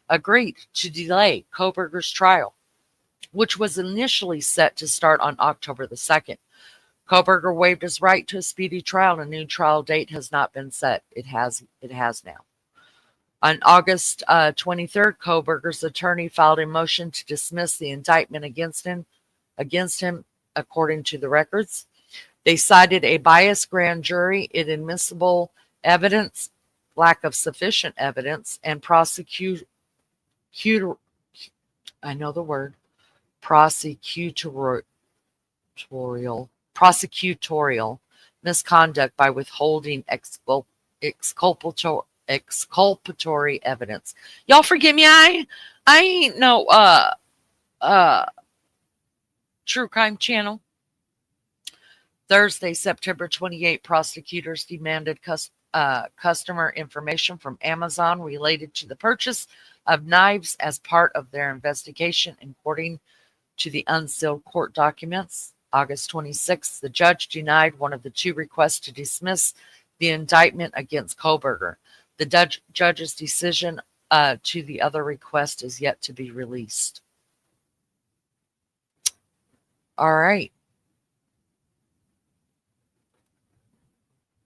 agreed to delay Kohberger's trial, which was initially set to start on October the 2nd. Kohberger waived his right to a speedy trial. A new trial date has not been set. It has now. On August 23rd, Kohberger's attorney filed a motion to dismiss the indictment against him, according to the records. They cited a biased grand jury, inadmissible evidence, lack of sufficient evidence, and prosecutorial misconduct by withholding exculpatory evidence. Y'all forgive me, I ain't no true crime channel. Thursday, September 28, prosecutors demanded customer information from Amazon related to the purchase of knives as part of their investigation, according to the unsealed court documents. August 26th, the judge denied one of the 2 requests to dismiss the indictment against Kohberger. The judge's decision to the other request is yet to be released. All right.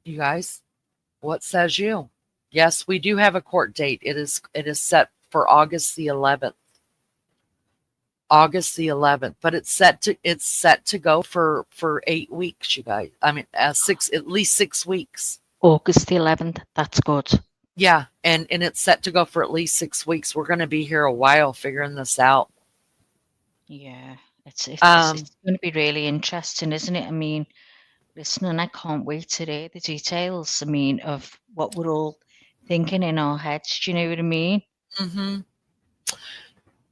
You guys, what says you? Yes, we do have a court date. It is set for August the 11th. August the 11th, but it's set to go for 8 weeks, you guys. I mean, at least 6 weeks. August the 11th. That's good. Yeah, and it's set to go for at least 6 weeks. We're going to be here a while figuring this out. Yeah, it's going to be really interesting, isn't it? I mean, listening, I can't wait to hear the details. I mean, of what we're all thinking in our heads. Do you know what I mean? Mm-hmm.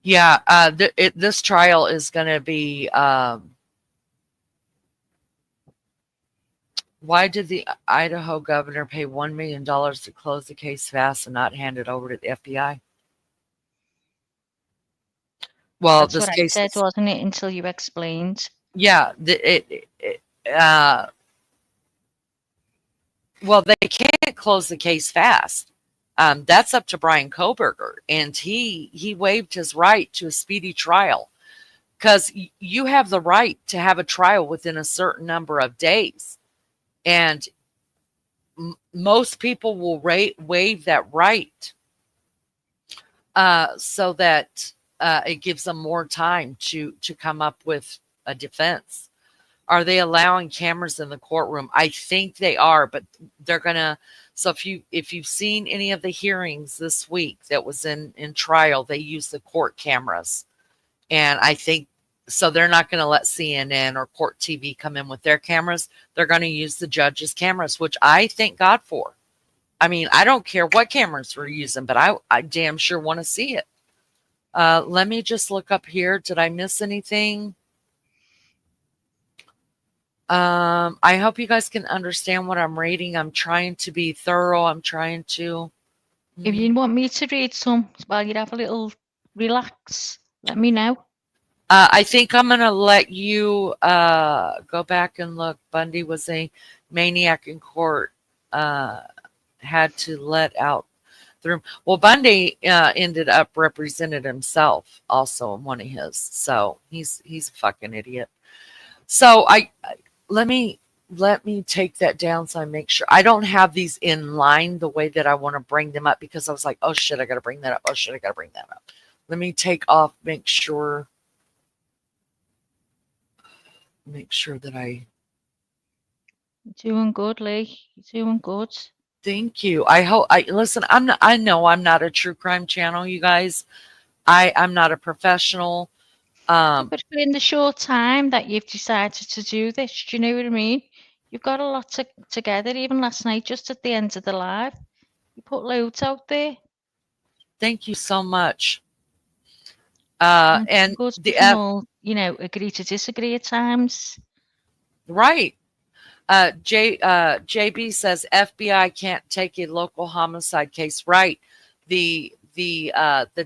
Yeah, this trial is going to be. Why did the Idaho governor pay $1 million to close the case fast and not hand it over to the FBI? Well, that's what I said, wasn't it? Until you explained. Yeah, well, they can't close the case fast. That's up to Bryan Kohberger, and he waived his right to a speedy trial. because you have the right to have a trial within a certain number of days. And most people will waive that right so that it gives them more time to come up with a defense. Are they allowing cameras in the courtroom? I think they are, but they're gonna. So if you've seen any of the hearings this week that was in trial, they use the court cameras, and I think so. They're not going to let CNN or Court TV come in with their cameras. They're going to use the judge's cameras, which I thank God for. I mean, I don't care what cameras we're using, but I damn sure want to see it. Let me just look up here. Did I miss anything? I hope you guys can understand what I'm reading. I'm trying to be thorough. I'm trying to. If you want me to read some while you have a little relax, let me know. I think I'm going to let you go back and look. Bundy was a maniac in court. Had to let out the room. Well, Bundy ended up represented himself also in one of his. So he's a fucking idiot. So let me take that down so I make sure I don't have these in line the way that I want to bring them up, because I was like, oh shit, I got to bring that up. Oh shit, I got to bring that up. Let me take off, make sure that I. You're doing good, Lee. You're doing good. Thank you. I hope listen, I know I'm not a true crime channel, you guys. I'm not a professional. But in the short time that you've decided to do this, do you know what I mean? You've got a lot together. Even last night, just at the end of the live, you put loads out there. Thank you so much. And good, the all, agree to disagree at times. Right. JB says FBI can't take a local homicide case. Right. The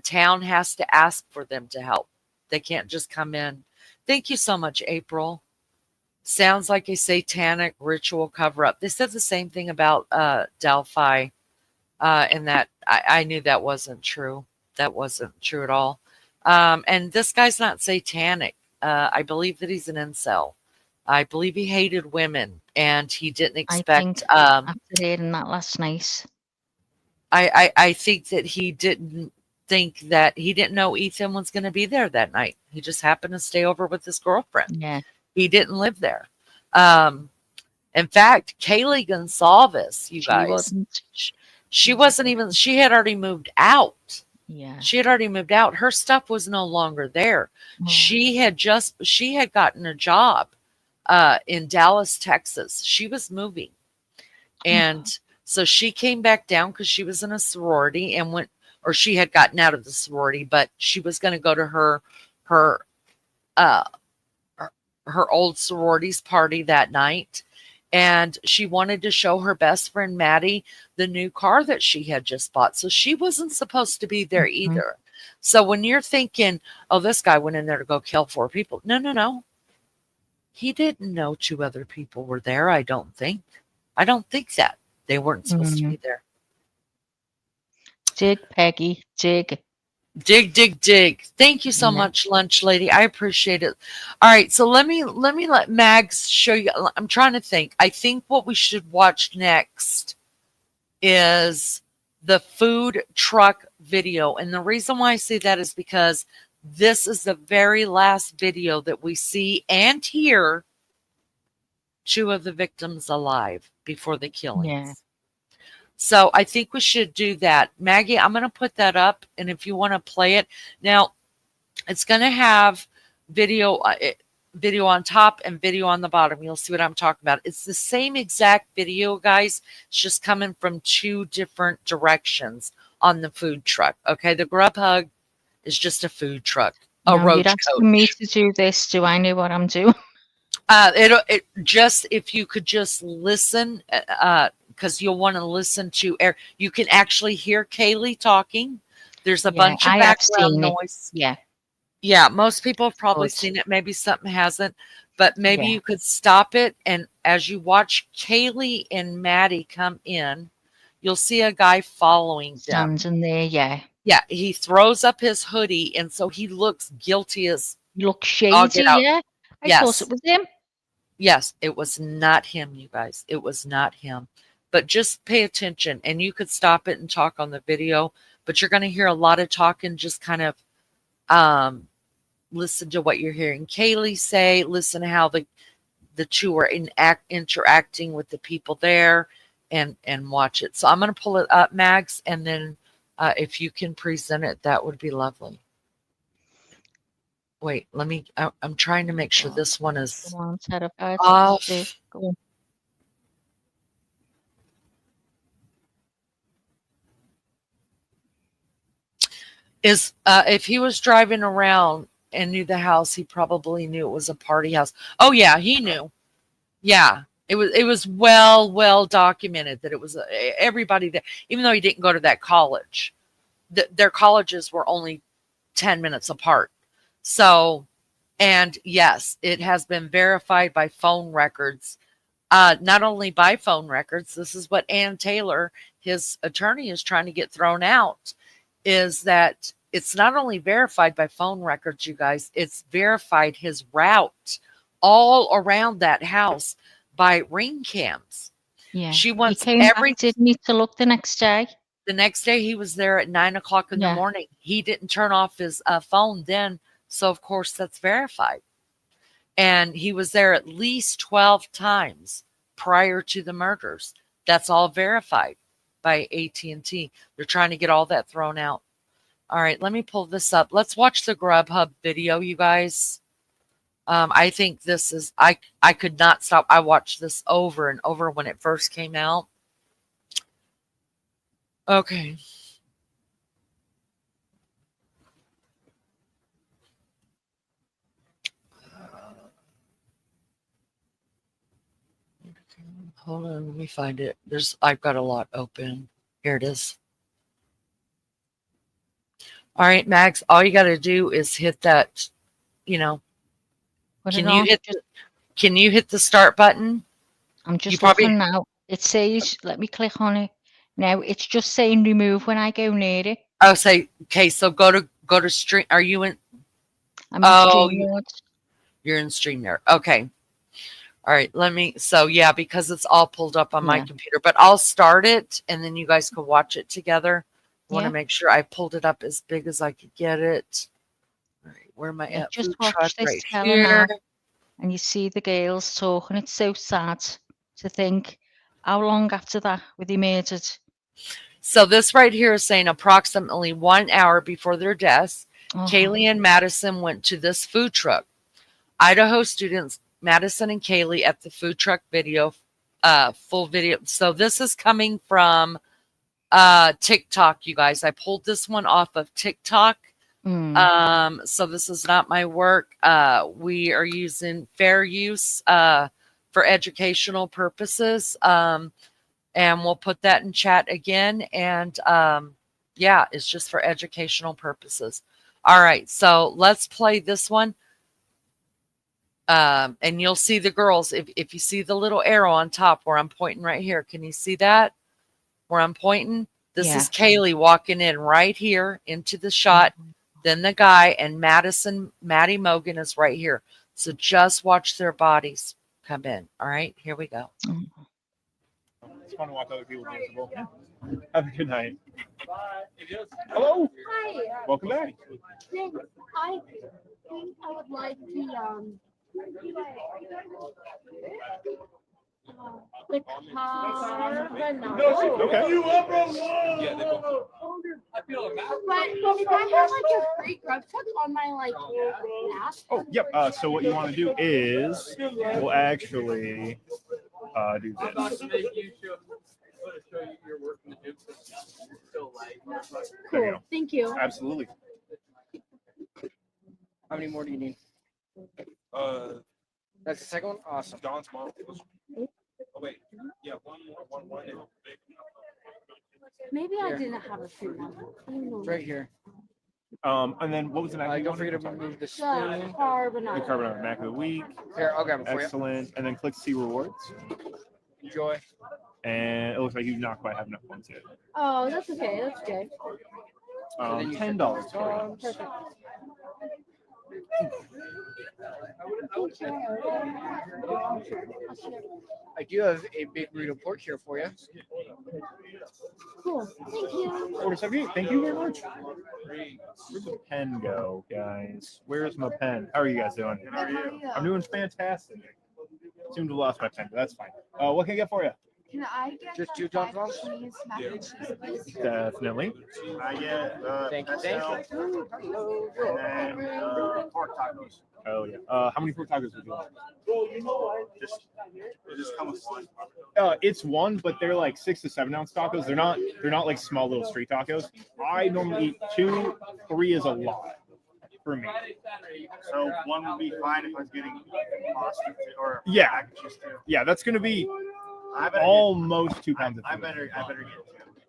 town has to ask for them to help. They can't just come in. Thank you so much, April. Sounds like a satanic ritual cover-up. They said the same thing about Delphi, and that I knew that wasn't true. That wasn't true at all. And this guy's not satanic. I believe that he's an incel. I believe he hated women, and he didn't expect. After hearing that last night, I think that he didn't know Ethan was going to be there that night. He just happened to stay over with his girlfriend. Yeah, he didn't live there. In fact, Kaylee Gonsalves, you guys, she wasn't even. She had already moved out. Yeah, she had already moved out. Her stuff was no longer there. Oh. She had gotten a job in Dallas, Texas. She was moving. And so she came back down because she was in a sorority and went, or she had gotten out of the sorority, but she was going to go to her old sorority's party that night. And she wanted to show her best friend, Maddie, the new car that she had just bought. So she wasn't supposed to be there either. So when you're thinking, oh, this guy went in there to go kill 4 people. No. He didn't know 2 other people were there, I don't think. I don't think that. They weren't supposed to be there. Dig, Peggy, dig. Dig. Thank you so much, Lunch Lady. I appreciate it. All right, so let me let Mags show you. I'm trying to think. I think what we should watch next is the food truck video. And the reason why I say that is because this is the very last video that we see and hear 2 of the victims alive before the killings. Yeah. So I think we should do that. Maggie, I'm going to put that up. And if you want to play it. Now, it's going to have video on top and video on the bottom. You'll see what I'm talking about. It's the same exact video, guys. It's just coming from 2 different directions on the food truck. Okay, the Grub Hug is just a food truck. A roach coach. You're asking me to do this. Do I know what I'm doing? It just, if you could just listen, because you'll want to listen to air. You can actually hear Kaylee talking. There's a bunch of background noise. Yeah. Most people have probably seen it. Maybe something hasn't, but maybe you could stop it. And as you watch Kaylee and Maddie come in, you'll see a guy following them. Standing there, Yeah, he throws up his hoodie, and so he looks guilty as You look I'll shady, get out. yeah. I thought Yes. it was him. Yes, it was not him, you guys. It was not him. But just pay attention, and you could stop it and talk on the video, but you're going to hear a lot of talking. Just kind of um, listen to what you're hearing Kaylee say. Listen to how the two are interacting with the people there, and watch it. So I'm going to pull it up, Mags, and then if you can present it, that would be lovely. Wait, let me. I'm trying to make sure this one is I'm terrified. off. Go on. Is if he was driving around and knew the house, he probably knew it was a party house. Oh yeah, he knew. Yeah, it was well documented that it was everybody that, even though he didn't go to that college, their colleges were only 10 minutes apart. So, and yes, it has been verified by phone records. Not only by phone records, this is what Ann Taylor, his attorney, is trying to get thrown out, is that it's not only verified by phone records, you guys, it's verified his route all around that house by ring cams. Yeah. She He wants came back, didn't he, to look the next day? The next day he was there at 9 o'clock in the morning. He didn't turn off his phone then. So of course that's verified. And he was there at least 12 times prior to the murders. That's all verified by AT&T. They're trying to get all that thrown out. All right, let me pull this up. Let's watch the Grubhub video, you guys. I think this is, I could not stop. I watched this over and over when it first came out. Okay. Hold on, let me find it. I've got a lot open. Here it is. All right, Max, all you got to do is hit that, can you hit the start button? I'm just looking now. It says, let me click on it. Now it's just saying remove when I go near it. Oh, say, okay, so go to stream. Are you in? I'm in StreamYard. You're in StreamYard. Okay. All right, so yeah, because it's all pulled up on my computer, but I'll start it and then you guys can watch it together. I want to make sure I pulled it up as big as I could get it. All right, where am I at? Just watch this here. And you see the girls talking. It's so sad to think how long after that were they murdered. So this right here is saying approximately 1 hour before their deaths, Kaylee and Madison went to this food truck. Idaho students Madison and Kaylee at the food truck video, full video. So this is coming from TikTok, you guys. I pulled this one off of TikTok. So this is not my work. We are using fair use for educational purposes. And we'll put that in chat again. And yeah, it's just for educational purposes. All right, so let's play this one. And you'll see the girls. If you see the little arrow on top where I'm pointing right here, can you see that? Where I'm pointing? This is Kaylee walking in right here into the shot. Then the guy, and Maddie Mogan is right here. So just watch their bodies come in. All right, here we go. It's fun to watch other people miserable. Yeah. Have a good night. Hello. Hi. Welcome back. Thanks. I think I would like the Okay. You up on But if I have like a free grub tug on my app. Oh, yep. So what you want to do is we'll actually do this. Cool. Thank you. Absolutely. How many more do you need? That's the second one? Awesome. Don's mom. Oh, wait. Yeah, one more. Maybe I didn't have a free one. It's right here. And then what was the next? Don't forget to remove the spoon. The carbonara Mac of the week. Here, I'll grab it for you. Excellent. And then click see rewards. Enjoy. And it looks like you not quite have enough ones yet. Oh, that's okay. That's okay. $10. Perfect. I do have a big burrito pork here for you. Cool. Thank you. Order 78. Thank you very much. Where'd the pen go, guys? Where's my pen? How are you guys doing? How are you? I'm doing fantastic. Seem to have lost my pen, but that's fine. What can I get for you? Can I get Just the 2 Don 5 Fons? cheese mac and cheese, please? Definitely. I get Thank you. Thank you. and then pork tacos. Oh yeah. How many pork tacos would you like? Just come with one. It's one, but they're like 6 to 7 ounce tacos. They're not like small little street tacos. I normally eat 2, 3 is a lot for me. So one would be fine if I was getting pasta or Yeah. mac and cheese too. Yeah, that's gonna be I better almost 2 pounds of I food. better get two.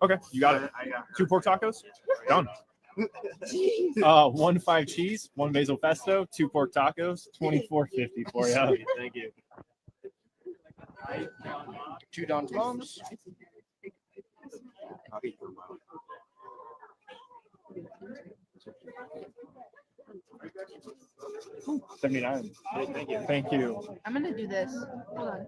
Okay, you got it. I got 2 pork tacos? Done. 1 5 cheese, 1 basil pesto, 2 pork tacos, $24.50 for you. Thank you. 2 Don Fons. $79. Thank you. Thank you. I'm gonna do this. Hold on.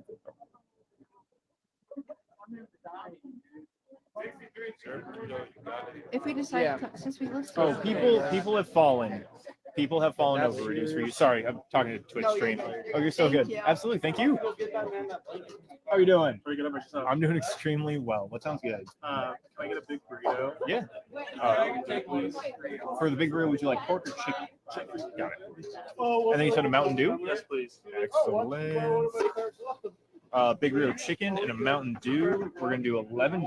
If we decide, Yeah. since we listed. Oh, people have fallen. People have fallen over burritos for you. Sorry, I'm talking to Twitch stream. Oh, you're so good. Thank you. Absolutely. Thank you. How are you doing? Pretty good about yourself. I'm doing extremely well. What sounds good? Can I get a big burrito? Yeah. For the big burrito, would you like pork or chicken? Chicken. Got it. And then you said a Mountain Dew? Yes, please. Excellent. Big burrito chicken and a Mountain Dew. We're going to do $11.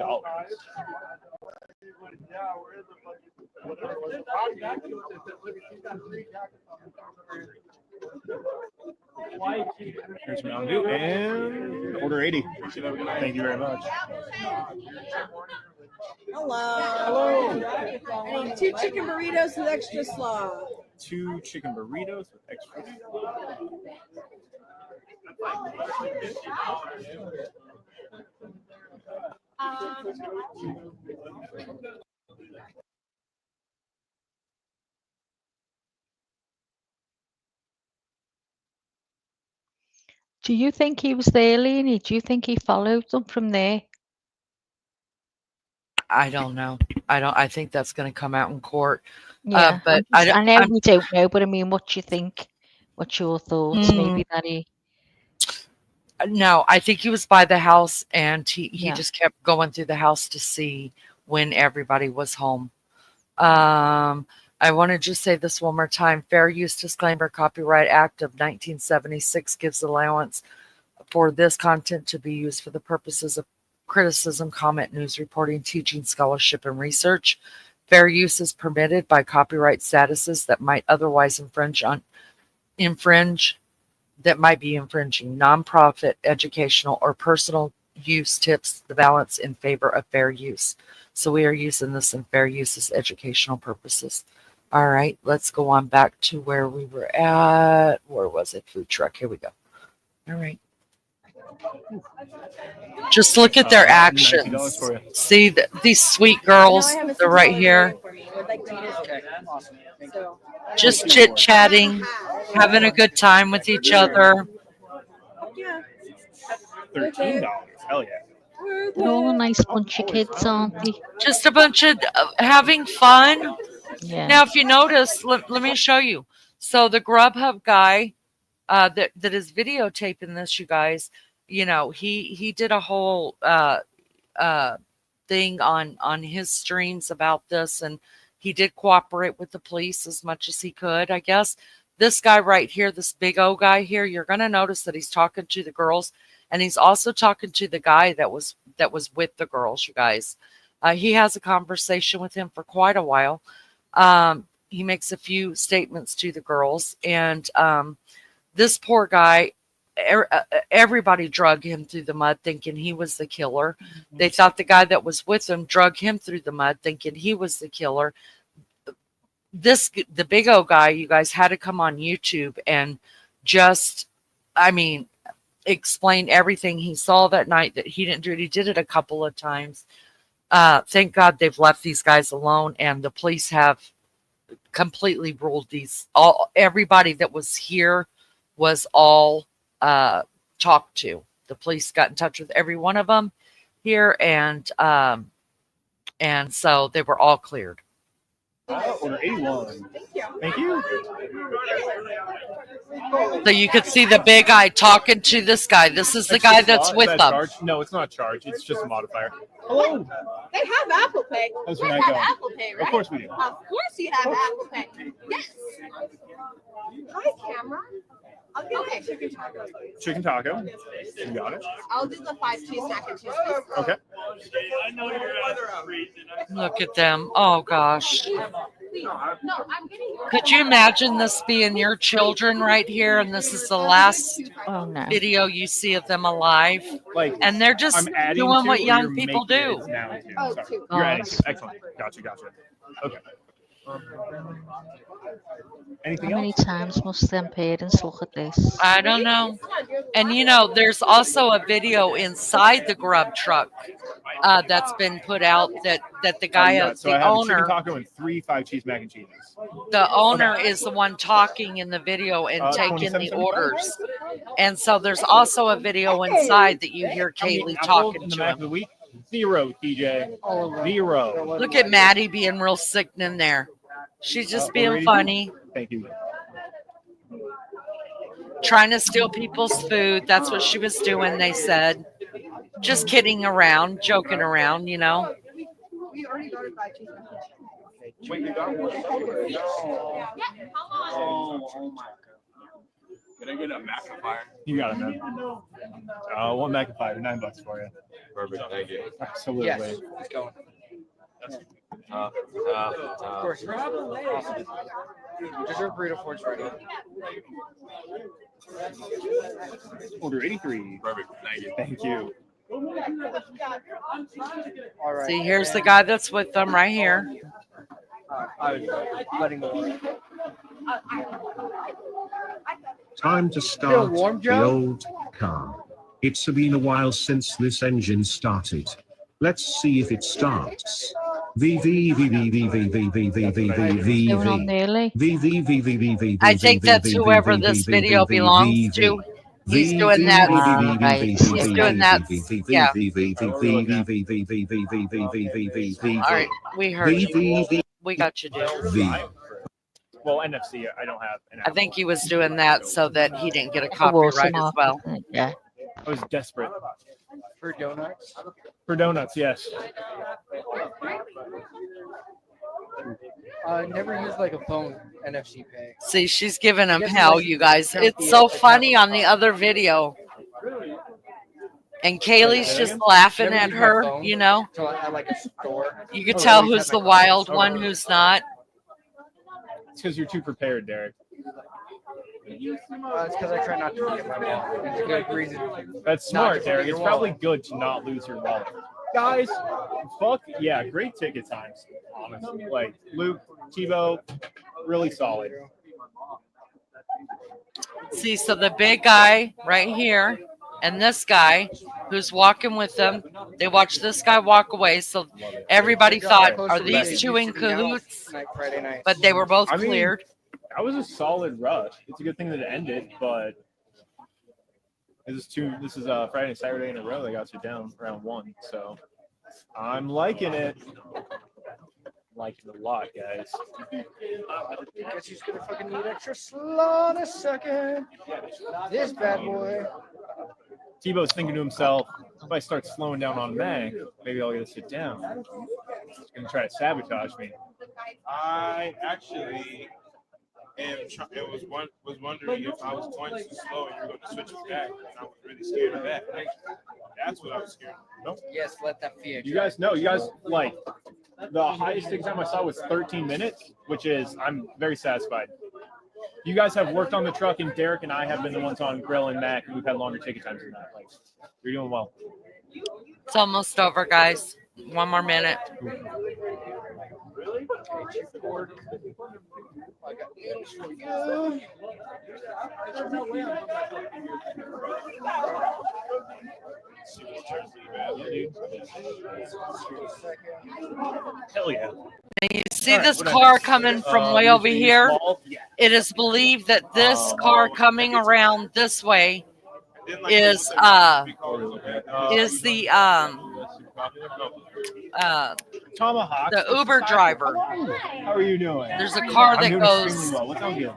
Here's Mountain Dew and order 80. Thank you very much. Hello. I need 2 chicken burritos with extra slaw. 2 chicken burritos with extra. Do you think he was there, Leonie? Do you think he followed them from there? I don't know. I think that's going to come out in court. Yeah, But I know I'm- we don't know, but I mean, what do you think? What's your thoughts? Maybe that he. No, I think he was by the house and he Yeah. just kept going through the house to see when everybody was home. I want to just say this one more time. Fair Use Disclaimer Copyright Act of 1976 gives allowance for this content to be used for the purposes of criticism, comment, news reporting, teaching, scholarship, and research. Fair use is permitted by copyright statuses that might otherwise infringing nonprofit, educational, or personal use tips the balance in favor of fair use. So we are using this in fair use as educational purposes. All right, let's go on back to where we were at. Where was it? Food truck. Here we go. All right. Just look at their actions. $90 for you. See these sweet girls. I have a They're right $6 here. for me. Would like to eat it. Okay, awesome. Thank you. So, Just chit chatting, having a good time with each other. yeah. $13. Hell yeah. They're all a nice bunch of kids, aren't they? Just a bunch of having fun. Yeah. Now, if you notice, let me show you. So the Grubhub guy that is videotaping this, you guys, you know, he did a whole thing on his streams about this, and he did cooperate with the police as much as he could, I guess. This guy right here, this big O guy here, you're going to notice that he's talking to the girls, and he's also talking to the guy that was with the girls, you guys. He has a conversation with him for quite a while. He makes a few statements to the girls, and this poor guy, everybody drug him through the mud thinking he was the killer. They thought the guy that was with him drug him through the mud thinking he was the killer. The big O guy, you guys, had to come on YouTube and just, I mean, explain everything he saw that night, that he didn't do it. He did it a couple of times. Thank God they've left these guys alone, and the police have completely ruled everybody that was here was all talked to. The police got in touch with every one of them here, and so they were all cleared. Order 81. Thank you. So you could see the big guy talking to this guy. This is the That's guy just that's is with that them. charge? No, it's not a charge. It's just a modifier. Hello. They have Apple Pay. That's You where guys I have go. Apple Pay, right? Of course we do. Of course you have Apple Pay. Yes. Hi, camera. Okay. Chicken taco. You got it. I'll do the 5 cheese mac and cheese. Okay. Look at them. Oh, gosh. Please. No, I'm getting. Could you imagine this being your children right here? And this is the last Oh no. video you see of them alive. Like, And they're just I'm adding doing to, what or young you're people making it do. it's now to? Oh, Sorry. two. You're adding Oh, to. Excellent. Gotcha. Okay. Anything How many else? times must them parents look at this? I don't know. And you know, there's also a video inside the grub truck that's been put out that the guy, You got it. So I the have a chicken owner, taco and 3 5 cheese mac and cheeses. the owner is the one talking in the video and taking the 27.75. orders. And so there's also a video inside that you hear Kaylee talking in the to Mac of him. the week. 0, TJ. 0. Look at Maddie being real sickening there. She's just Order being 82. funny, Thank you. trying to steal people's food. That's what she was doing, they said. Just kidding around, joking around, you know. We already got it 5 cheese mac and cheese. Wait, you got one? Oh my god. Can I get a magnifier? You got it, man. One Mac and 5, $9 for you. Perfect, thank you. Absolutely. Yes, it's going. Of course. Awesome. Dessert burrito for it's ready. Order 83. Perfect, thank you. Thank you. All right. See, here's the guy that's with them right here. I was letting go. Time to start warm, the Joe? old car. It's been a while since this engine started. Let's see if it starts. Going on nearly. I think that's whoever this video belongs to. He's doing that. He's doing that. Yeah. All right. We heard you. We got you, dude. Well, NFC, I don't have. I think he was doing that so that he didn't get a The copyright as watermark, well. I think, yeah. I was desperate. For donuts. For donuts, yes. Never use like a phone NFC pay. See, she's giving him hell, you guys. It's so funny on the other video. And Kaylee's just laughing at her, you know. So at like a store. You could Oh, tell really? who's the wild one, who's not. It's because you're too prepared, Derek. It's because I try not to forget my wallet. It's a good reason. That's Not smart, to Derek. forget It's your probably wallet. good to not lose your wallet. Guys, fuck yeah, great ticket times. Honestly, like Luke, Tebow, really solid. See, so the big guy right here and this guy who's walking with them, they watched this guy walk away. So everybody thought, are these two in cahoots? Friday night. But they were both I mean, cleared. That was a solid rush. It's a good thing that it ended, but this is Friday and Saturday in a row. They got you down round 1, so I'm liking it. Liking it a lot, guys. Guess who's gonna fucking need extra slow in a second? This bad boy. Tebow's thinking to himself, if I start slowing down on Meg, maybe I'll get to sit down. He's gonna try to sabotage me. I actually was wondering if I was going too slow and you were going to switch it back. And I was really scared of that. That's what I was scared of. Nope. Yes, let that fear. You guys know, like the highest exam I saw was 13 minutes, which is I'm very satisfied. You guys have worked on the truck, and Derek and I have been the ones on grill and Mac, and we've had longer ticket times than that. Like, you're doing well. It's almost over, guys. 1 more minute. Hell yeah. You see this car coming from way over here? It is believed that this car coming around this way is the Tomahawk. the Uber driver. How are you doing? There's a car I'm that doing goes extremely well. What's on you?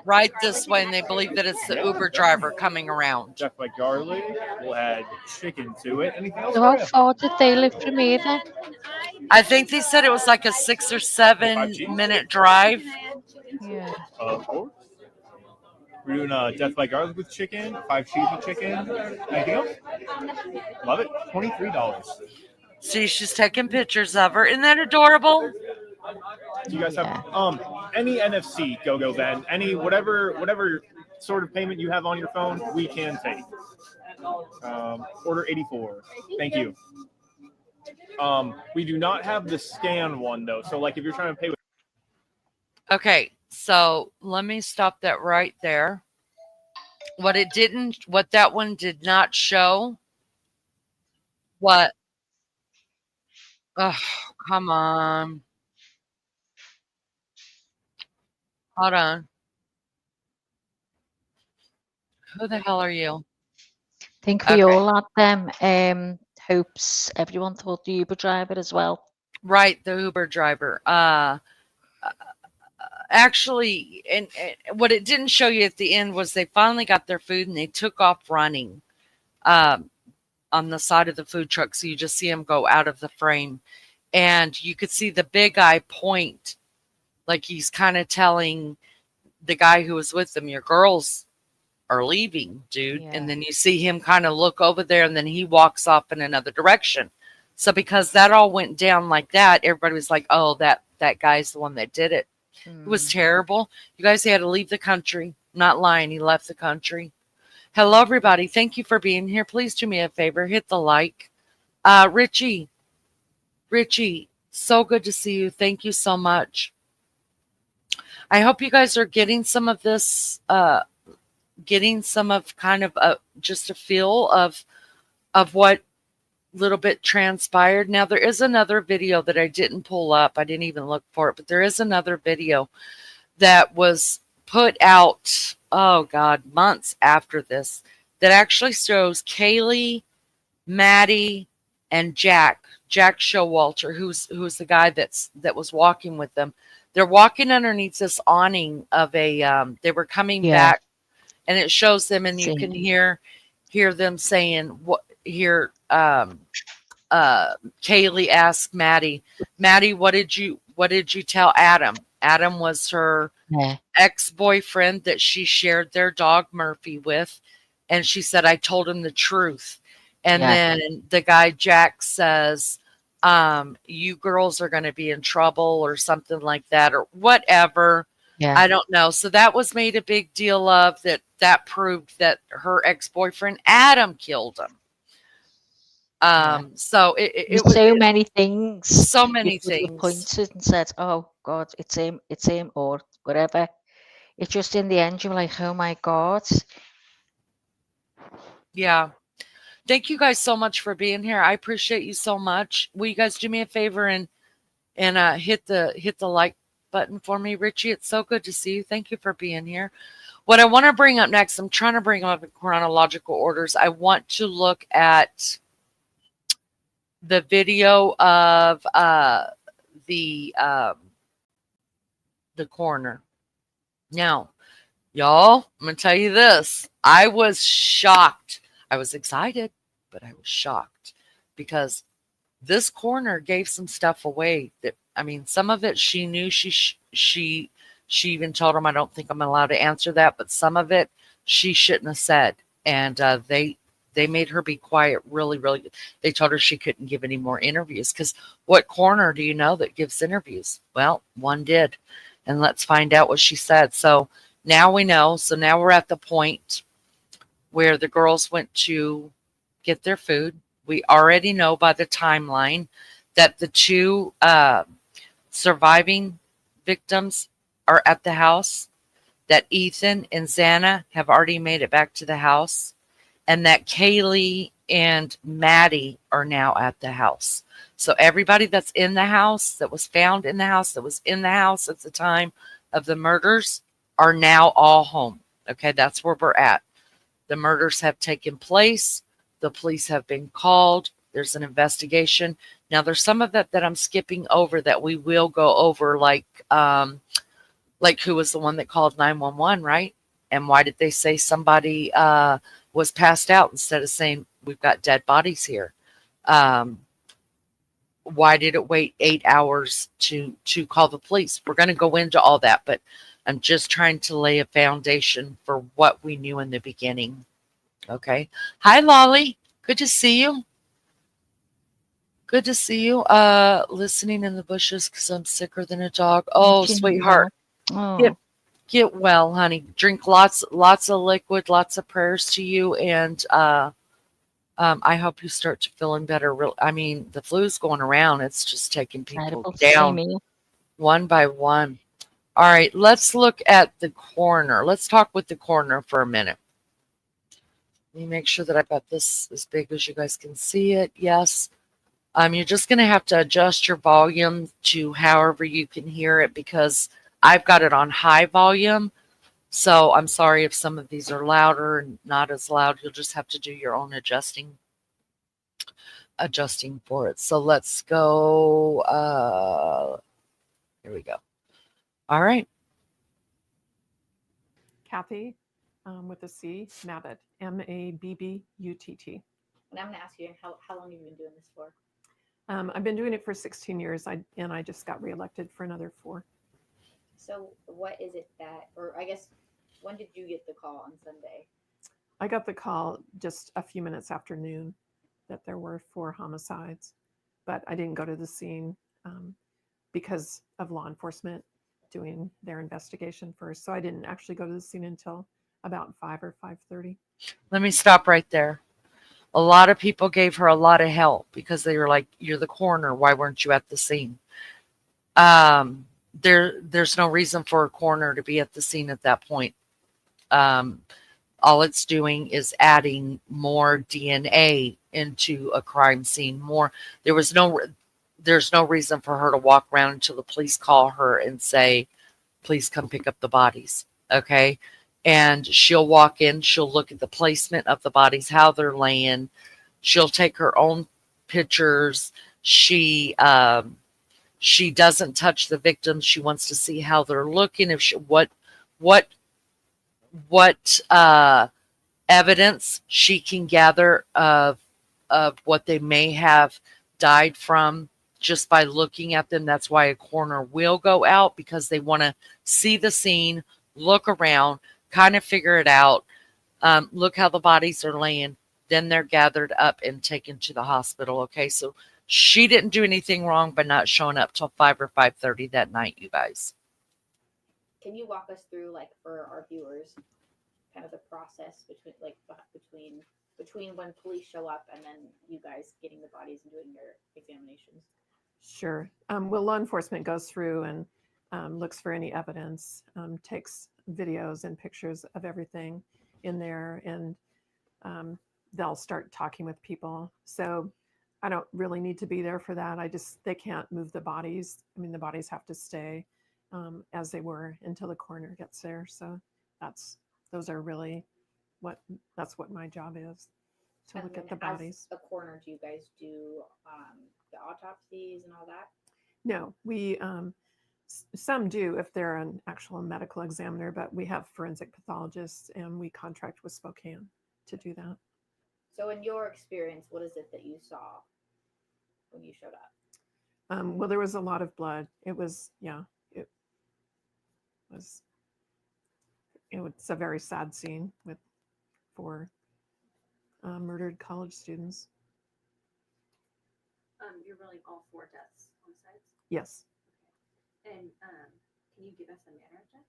right this way, and they believe that it's the Uber driver coming around. Death by garlic. We'll add chicken to it. Anything else? So how far did they live from here then? I think they said it was like a 6 or 7 minute drive. Yeah. Of course. We're doing death by garlic with chicken, 5 cheese with chicken. Anything else? Love it. $23. See, she's taking pictures of her. Isn't that adorable? Do you guys have any NFC go then? Any whatever sort of payment you have on your phone, we can take. Order 84. Thank you. We do not have the scan one though. So like if you're trying to pay with Okay, so let me stop that right there. What that one did not show. What? Oh, come on. Hold on. Who the hell are you? I think we Okay. all had them hopes. Everyone thought the Uber driver as well. Right, the Uber driver. Actually, and what it didn't show you at the end was they finally got their food and they took off running on the side of the food truck. So you just see them go out of the frame. And you could see the big guy point, like he's kind of telling the guy who was with them, your girls are leaving, dude. Yeah. And then you see him kind of look over there and then he walks off in another direction. So because that all went down like that, everybody was like, oh, that guy's the one that did it. It was terrible. You guys, he had to leave the country. Not lying. He left the country. Hello, everybody. Thank you for being here. Please do me a favor. Hit the like. Richie, so good to see you. Thank you so much. I hope you guys are getting some of this, getting some of kind of just a feel of what little bit transpired. Now, there is another video that I didn't pull up. I didn't even look for it, but there is another video that was put out, oh God, months after this, that actually shows Kaylee, Maddie, and Jack Showalter, who's the guy that was walking with them. They're walking underneath this awning of a, they were coming back, and it shows them, and you can hear them saying, what here, Kaylee asked Maddie, what did you tell Adam? Adam was her ex-boyfriend that she shared their dog Murphy with. And she said, I told him the truth. And then the guy Jack says, you girls are going to be in trouble or something like that or whatever. Yeah. I don't know. So that was made a big deal of that proved that her ex-boyfriend Adam killed him. So it was so many things. So many things. Pointed and said, "Oh God, it's him," or whatever. It's just in the end, you're like, "Oh my God." Yeah. Thank you guys so much for being here. I appreciate you so much. Will you guys do me a favor and hit the like button for me, Richie? It's so good to see you. Thank you for being here. What I want to bring up next, I'm trying to bring up in chronological orders. I want to look at the video of the coroner. Now, y'all, I'm going to tell you this. I was shocked. I was excited, but I was shocked because this coroner gave some stuff away that, I mean, some of it she knew she even told him, I don't think I'm allowed to answer that, but some of it she shouldn't have said. And they made her be quiet really, really. They told her she couldn't give any more interviews because what coroner do you know that gives interviews? Well, one did. And let's find out what she said. So now we know. So now we're at the point where the girls went to get their food. We already know by the timeline that the 2 surviving victims are at the house, that Ethan and Xana have already made it back to the house, and that Kaylee and Maddie are now at the house. So everybody that's in the house, that was found in the house, that was in the house at the time of the murders, are now all home. Okay, that's where we're at. The murders have taken place. The police have been called. There's an investigation. Now, there's some of that I'm skipping over that we will go over, like who was the one that called 911, right? And why did they say somebody was passed out instead of saying we've got dead bodies here? Why did it wait 8 hours to call the police? We're going to go into all that, but I'm just trying to lay a foundation for what we knew in the beginning. Okay. Hi, Lolly. Good to see you. Good to see you. Listening in the bushes because I'm sicker than a dog. Oh, sweetheart. Oh. Get well, honey. Drink lots of liquid, lots of prayers to you, and I hope you start to feeling better. I mean, the flu's going around. It's just taking people down one by one. All right, let's look at the coroner. Let's talk with the coroner for a minute. Let me make sure that I've got this as big as you guys can see it. Yes. You're just going to have to adjust your volume to however you can hear it because I've got it on high volume. So I'm sorry if some of these are louder and not as loud. You'll just have to do your own adjusting for it. So let's go. Here we go. All right. Kathy, with a C, Mabbutt, Mabbutt. And I'm going to ask you, how long have you been doing this for? I've been doing it for 16 years, and I just got reelected for another 4. So what is it that, or I guess, when did you get the call on Sunday? I got the call just a few minutes after noon that there were 4 homicides, but I didn't go to the scene because of law enforcement doing their investigation first. So I didn't actually go to the scene until about 5 or 5:30. Let me stop right there. A lot of people gave her a lot of help because they were like, you're the coroner. Why weren't you at the scene? There's no reason for a coroner to be at the scene at that point. All it's doing is adding more DNA into a crime scene. There's no reason for her to walk around until the police call her and say, please come pick up the bodies. Okay. And she'll walk in, she'll look at the placement of the bodies, how they're laying. She'll take her own pictures. She doesn't touch the victims. She wants to see how they're looking. What evidence she can gather of what they may have died from just by looking at them. That's why a coroner will go out, because they want to see the scene, look around, kind of figure it out, look how the bodies are laying. Then they're gathered up and taken to the hospital. Okay, so she didn't do anything wrong by not showing up till 5 or 5:30 that night, you guys. Can you walk us through, like, for our viewers, kind of the process between when police show up and then you guys getting the bodies and doing your examinations? Sure. Well, law enforcement goes through and looks for any evidence, takes videos and pictures of everything in there, and they'll start talking with people. So I don't really need to be there for that. They can't move the bodies. I mean, the bodies have to stay as they were until the coroner gets there. So that's what my job is, to look at the bodies. As a coroner, do you guys do the autopsies and all that? No, we some do if they're an actual medical examiner, but we have forensic pathologists and we contract with Spokane to do that. So in your experience, what is it that you saw when you showed up? Well, there was a lot of blood. It was a very sad scene with 4 murdered college students. You're rolling all 4 deaths on sites? Yes. And can you give us a manner of death?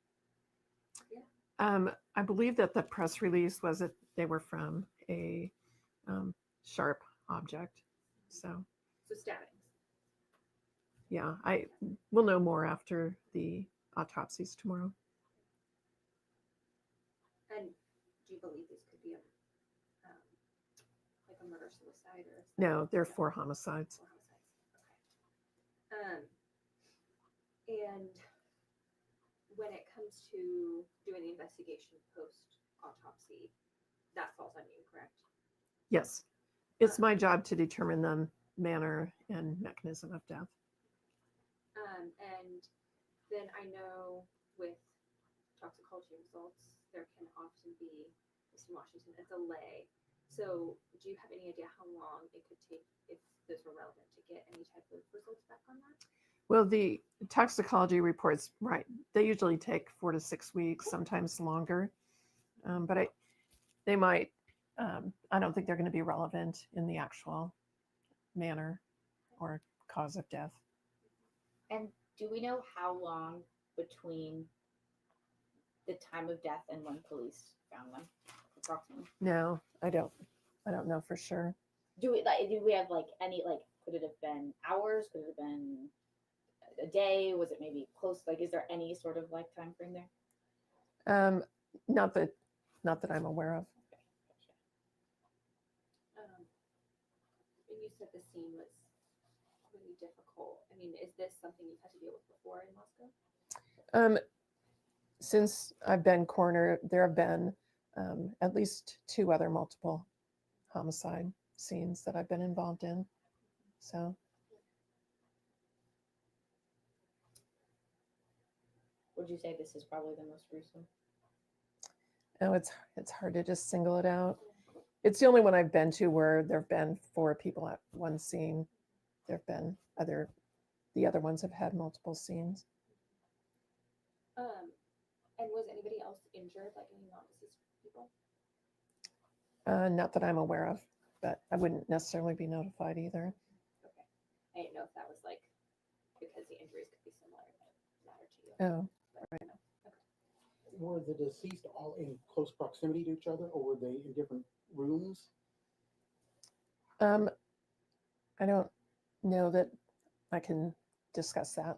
Yeah. I believe that the press release was that they were from a sharp object. So stabbings. Yeah, I will know more after the autopsies tomorrow. And do you believe this could be like a murder-suicide or? No, there are 4 homicides. 4 homicides. Okay. And when it comes to doing the investigation post autopsy, that falls on you, correct? Yes, it's my job to determine the manner and mechanism of death. And then I know with toxicology results, there can often be, at least in Washington, a delay. So do you have any idea how long it could take if those were relevant to get any type of results back on that? Well, the toxicology reports, right, they usually take 4 to 6 weeks, sometimes longer. But they might, I don't think they're going to be relevant in the actual manner or cause of death. And do we know how long between the time of death and when police found them, approximately? No, I don't know for sure. Do we have like any, like, could it have been hours? Could it have been a day? Was it maybe close? Like, is there any sort of like time frame there? Not that I'm aware of. And you said the scene was really difficult. I mean, is this something you've had to deal with before in Moscow? Since I've been coroner, there have been at least 2 other multiple homicide scenes that I've been involved in. So Would you say this is probably the most gruesome? no, it's hard to just single it out. It's the only one I've been to where there have been 4 people at one scene. There have been the other ones have had multiple scenes. And was anybody else injured, like any non-deceased people? Not that I'm aware of, but I wouldn't necessarily be notified either. Okay. I didn't know if that was like because the injuries could be similar, but matter to you. Oh, But, right. okay. Were the deceased all in close proximity to each other, or were they in different rooms? I don't know that I can discuss that.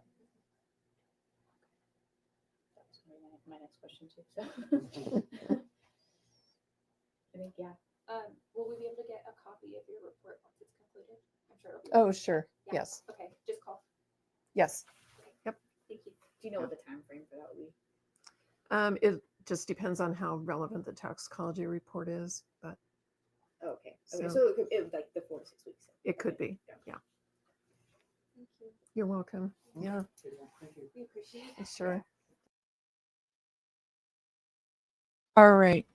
That was gonna be my next question too. So I think, yeah. Will we be able to get a copy of your report once it's concluded? I'm sure it'll be. Oh, sure. Yeah. Yes. Okay, just call. Yes. Thank you. Do you know what the time frame for that would be? It just depends on how relevant the toxicology report is, but Okay. So- Okay. So it was like the 4 to 6 weeks. it could be. Yeah. Thank you. You're welcome. Yeah, Thank you. We appreciate it. sure. All right.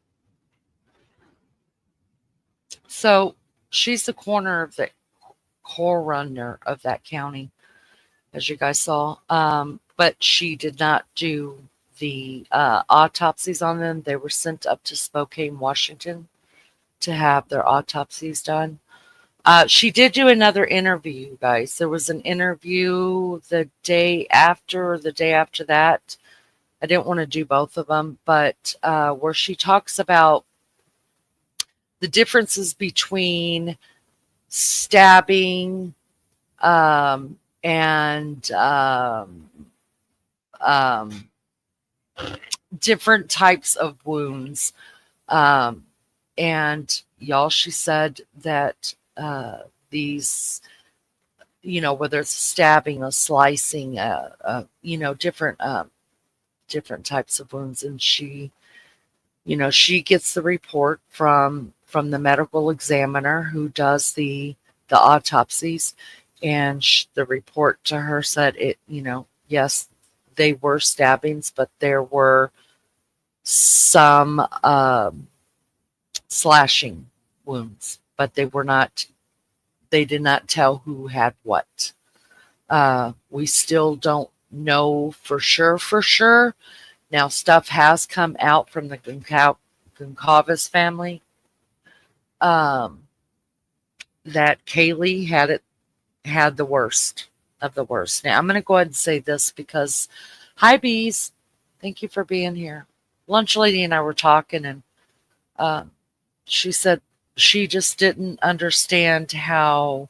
So she's the coroner of that county, as you guys saw. But she did not do the autopsies on them. They were sent up to Spokane, Washington to have their autopsies done. She did do another interview, guys. There was an interview the day after or the day after that. I didn't want to do both of them, but where she talks about the differences between stabbing and different types of wounds. And y'all, she said that these, whether it's stabbing or slicing, different types of wounds. And she gets the report from the medical examiner who does the autopsies. And the report to her said yes, they were stabbings, but there were some slashing wounds, but they did not tell who had what. We still don't know for sure. Now, stuff has come out from the Goncalves family that Kaylee had the worst of the worst. Now, I'm going to go ahead and say this because, hi, Bees. Thank you for being here. Lunch lady and I were talking, and she said she just didn't understand how,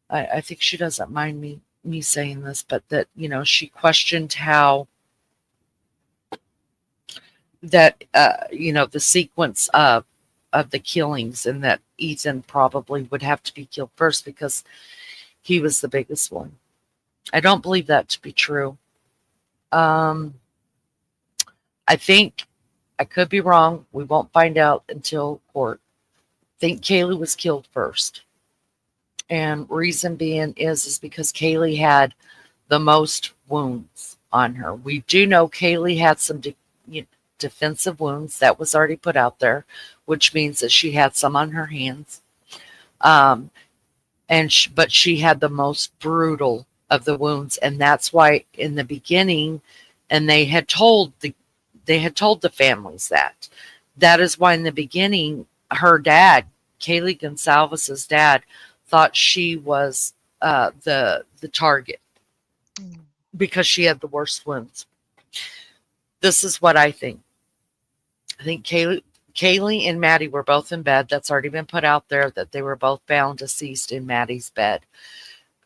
I think she doesn't mind me saying this, but that, she questioned how that, the sequence of the killings, and that Ethan probably would have to be killed first because he was the biggest one. I don't believe that to be true. I think, I could be wrong. We won't find out until court. I think Kaylee was killed first. And reason being is because Kaylee had the most wounds on her. We do know Kaylee had some defensive wounds that was already put out there, which means that she had some on her hands. But she had the most brutal of the wounds, and that's why in the beginning, and they had told the families that is why in the beginning her dad, Kaylee Gonsalves's dad, thought she was the target because she had the worst wounds. This is what I think. I think Kaylee and Maddie were both in bed. That's already been put out there that they were both found deceased in Maddie's bed.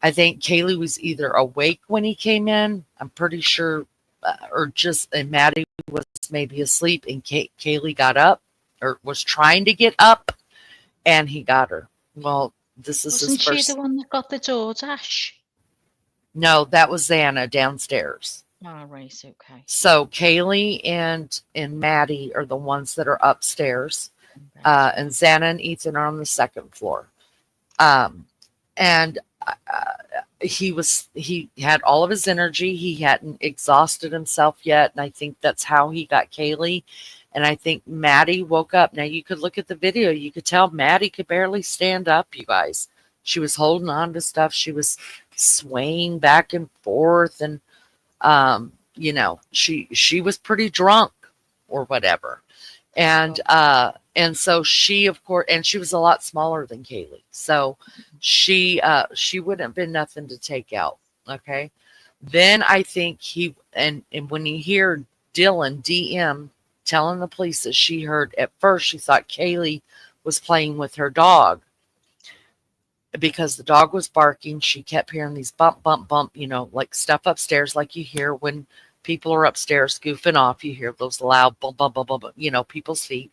I think Kaylee was either awake when he came in. I'm pretty sure, and Maddie was maybe asleep, and Kaylee got up or was trying to get up, and he got her. Well, this is Wasn't his first. she the one that got the DoorDash? No, that was Xana downstairs. Oh, right, okay. So Kaylee and Maddie are the ones that are upstairs, and Xana and Ethan are on the second floor. And he had all of his energy. He hadn't exhausted himself yet, and I think that's how he got Kaylee. And I think Maddie woke up. Now you could look at the video. You could tell Maddie could barely stand up, you guys. She was holding on to stuff. She was swaying back and forth, and she was pretty drunk or whatever. And so she, of course, and she was a lot smaller than Kaylee. So she wouldn't have been nothing to take out. Okay. Then I think and when you hear Dylan DM telling the police that she heard, at first she thought Kaylee was playing with her dog because the dog was barking. She kept hearing these bump, bump, bump, like stuff upstairs, like you hear when people are upstairs goofing off. You hear those loud bump, bump, bump, bump, people's feet.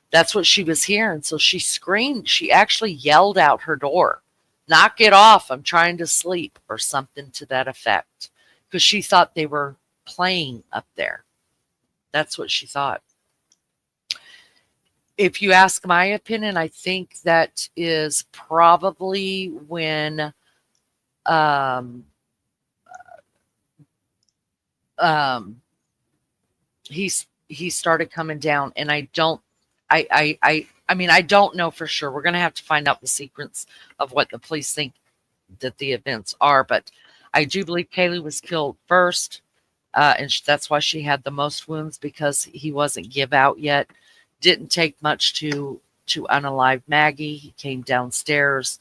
That's what she was hearing. So she screamed. She actually yelled out her door, "Knock it off. I'm trying to sleep," or something to that effect, because she thought they were playing up there. That's what she thought. If you ask my opinion, I think that is probably when he started coming down, and I don't know for sure. We're going to have to find out the sequence of what the police think that the events are, but I do believe Kaylee was killed first, and that's why she had the most wounds, because he wasn't give out yet. Didn't take much to unalive Maggie. He came downstairs.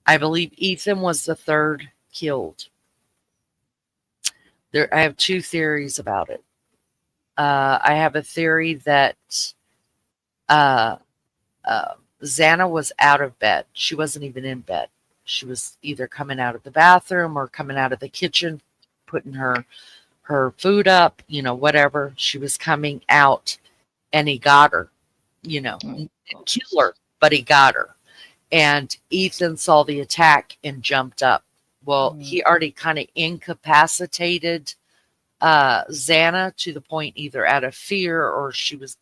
I believe Ethan was the third killed. I have two theories about it. I have a theory that Xana was out of bed. She wasn't even in bed. She was either coming out of the bathroom or coming out of the kitchen, putting her food up, whatever. She was coming out, and he got her, didn't kill her, but he got her. And Ethan saw the attack and jumped up. Well, he already kind of incapacitated Xana to the point either out of fear or she was,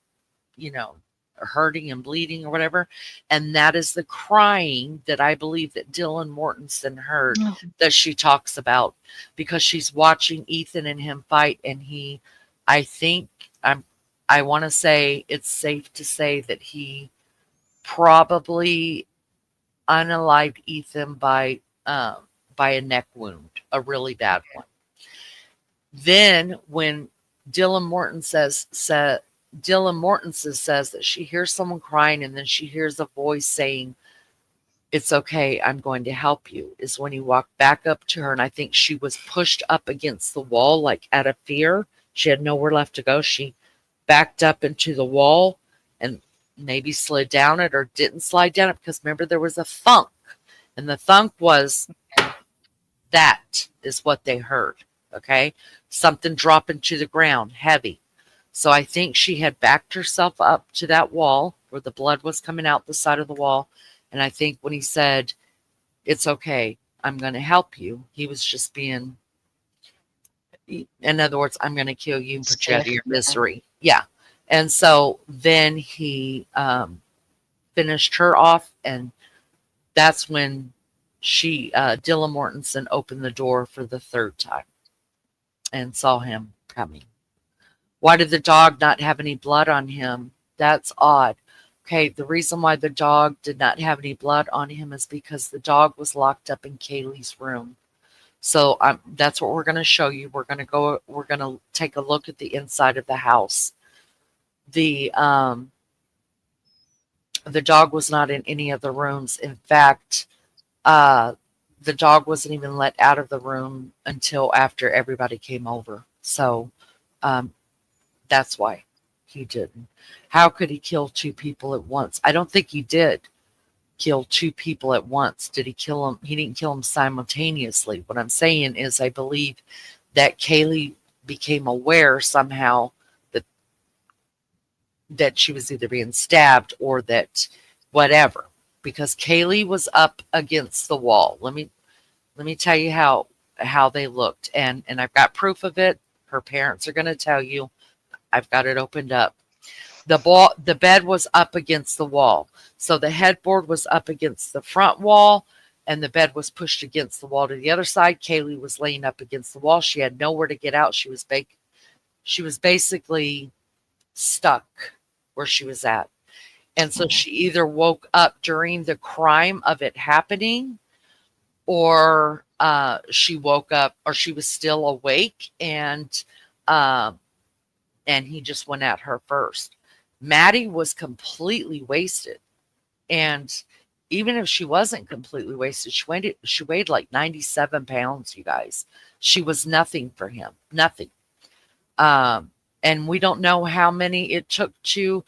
hurting and bleeding or whatever. And that is the crying that I believe that Dylan Mortensen heard that she talks about, because she's watching Ethan and him fight. And I want to say it's safe to say that he probably unalived Ethan by a neck wound, a really bad one. Then when Dylan Mortensen says that she hears someone crying, and then she hears a voice saying, "It's okay, I'm going to help you," is when he walked back up to her. And I think she was pushed up against the wall, like out of fear. She had nowhere left to go. She backed up into the wall and maybe slid down it, or didn't slide down it, because remember there was a thunk, and the thunk was, that is what they heard. Okay. Something dropping to the ground, heavy. So I think she had backed herself up to that wall where the blood was coming out the side of the wall. And I think when he said, "It's okay, I'm going to help you," he was just being, In other words, I'm going to kill you and put you out of Stiff, your yeah. misery. Yeah. And so then he finished her off, and that's when Dylan Mortensen opened the door for the third time and saw him coming. Why did the dog not have any blood on him? That's odd. Okay, the reason why the dog did not have any blood on him is because the dog was locked up in Kaylee's room. So that's what we're going to show you. We're going to take a look at the inside of the house. The dog was not in any of the rooms. In fact, the dog wasn't even let out of the room until after everybody came over. So that's why he didn't. How could he kill two people at once? I don't think he did kill two people at once. Did he kill them? He didn't kill them simultaneously. What I'm saying is I believe that Kaylee became aware somehow that she was either being stabbed or that whatever, because Kaylee was up against the wall. Let me tell you how they looked, and I've got proof of it. Her parents are going to tell you. I've got it opened up. The bed was up against the wall. So the headboard was up against the front wall, and the bed was pushed against the wall to the other side. Kaylee was laying up against the wall. She had nowhere to get out. She was basically stuck where she was at. And so she either woke up during the crime of it happening, or she woke up, or she was still awake, and he just went at her first. Maddie was completely wasted. And even if she wasn't completely wasted, she weighed like 97 pounds, you guys. She was nothing for him. Nothing. And we don't know how many it took to,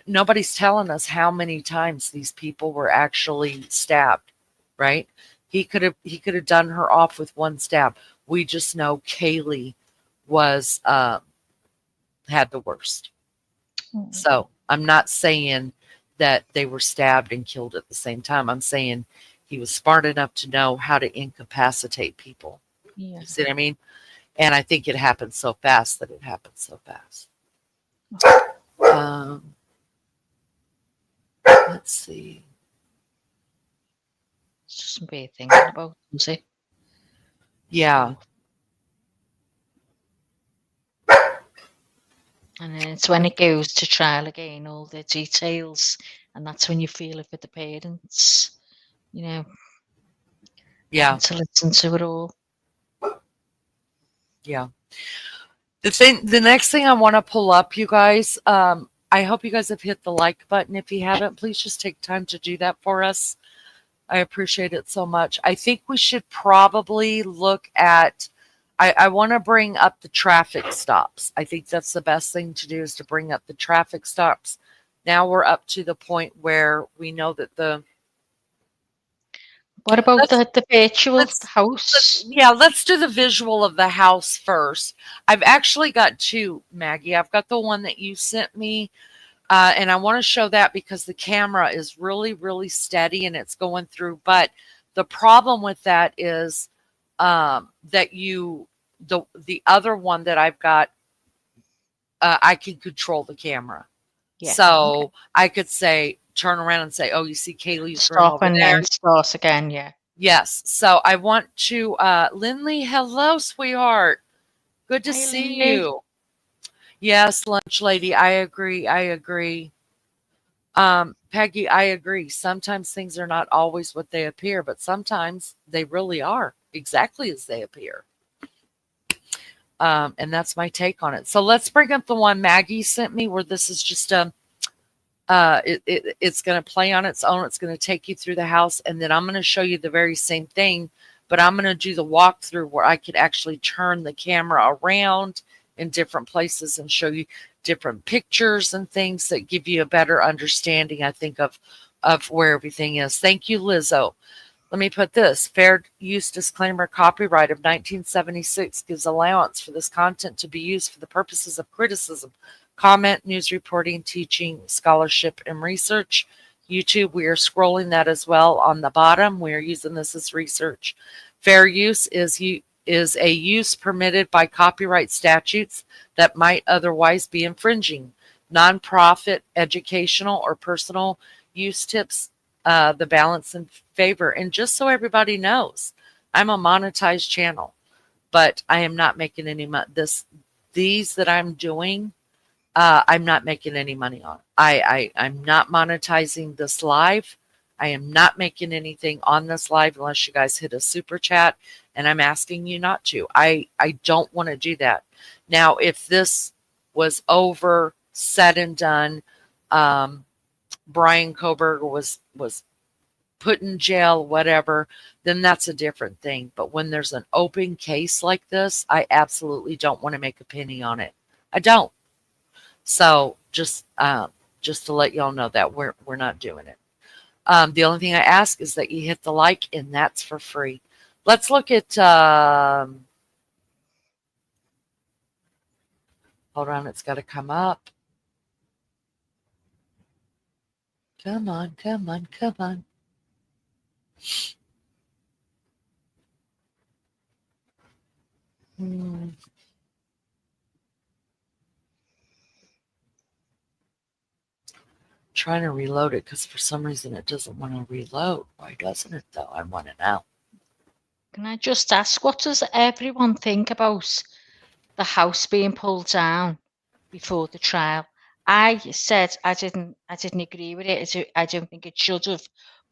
nobody's telling us how many times these people were actually stabbed, right? He could have done her off with one stab. We just know Kaylee was, had the worst. So I'm not saying that they were stabbed and killed at the same time. I'm saying he was smart enough to know how to incapacitate people. Yeah. You see what I mean? And I think it happened so fast that it happened so fast. Let's see. It's just something you're thinking about, isn't it? Yeah. And then it's when it goes to trial again, all the details, and that's when you feel it for the parents, Yeah. having to listen to it all. Yeah. The next thing I want to pull up, you guys, I hope you guys have hit the like button. If you haven't, please just take time to do that for us. I appreciate it so much. I think we should probably look at, I want to bring up the traffic stops. I think that's the best thing to do, is to bring up the traffic stops. Now we're up to the point where we know that What about the virtual house? Let's do the visual of the house first. I've actually got two, Maggie. I've got the one that you sent me, and I want to show that because the camera is really, really steady and it's going through. But the problem with that is that the other one that I've got, I can control the camera. Yeah, so okay. I could say, turn around and say, oh, you see Kaylee's room Stop over and there. then start again, yeah. Yes. So I want to, Lindley, hello, sweetheart. Good to Hi, see Lindley. you. Yes, lunch lady. I agree. Peggy, I agree. Sometimes things are not always what they appear, but sometimes they really are exactly as they appear. And that's my take on it. So let's bring up the one Maggie sent me, where this is just it's going to play on its own. It's going to take you through the house, and then I'm going to show you the very same thing, but I'm going to do the walkthrough where I could actually turn the camera around in different places and show you different pictures and things that give you a better understanding, I think, of where everything is. Thank you, Lizzo. Let me put this. Fair use disclaimer, copyright of 1976 gives allowance for this content to be used for the purposes of criticism, comment, news reporting, teaching, scholarship, and research. YouTube, we are scrolling that as well on the bottom. We are using this as research. Fair use is is a use permitted by copyright statutes that might otherwise be infringing. Nonprofit, educational, or personal use tips the balance in favor. And just so everybody knows, I'm a monetized channel, but I am not making any money. These that I'm doing, I'm not making any money on. I'm not monetizing this live. I am not making anything on this live unless you guys hit a super chat, and I'm asking you not to. I don't want to do that. Now, if this was over, said and done, Bryan Kohberger was put in jail, whatever, then that's a different thing. But when there's an open case like this, I absolutely don't want to make a penny on it. I don't. So just to let y'all know that we're not doing it. The only thing I ask is that you hit the like, and that's for free. Let's look at, hold on, it's got to come up. Come on, come on, come on. Trying to reload it because for some reason it doesn't want to reload. Why doesn't it though? I want to know. Can I just ask, what does everyone think about the house being pulled down before the trial? I said I didn't agree with it. I don't think it should have.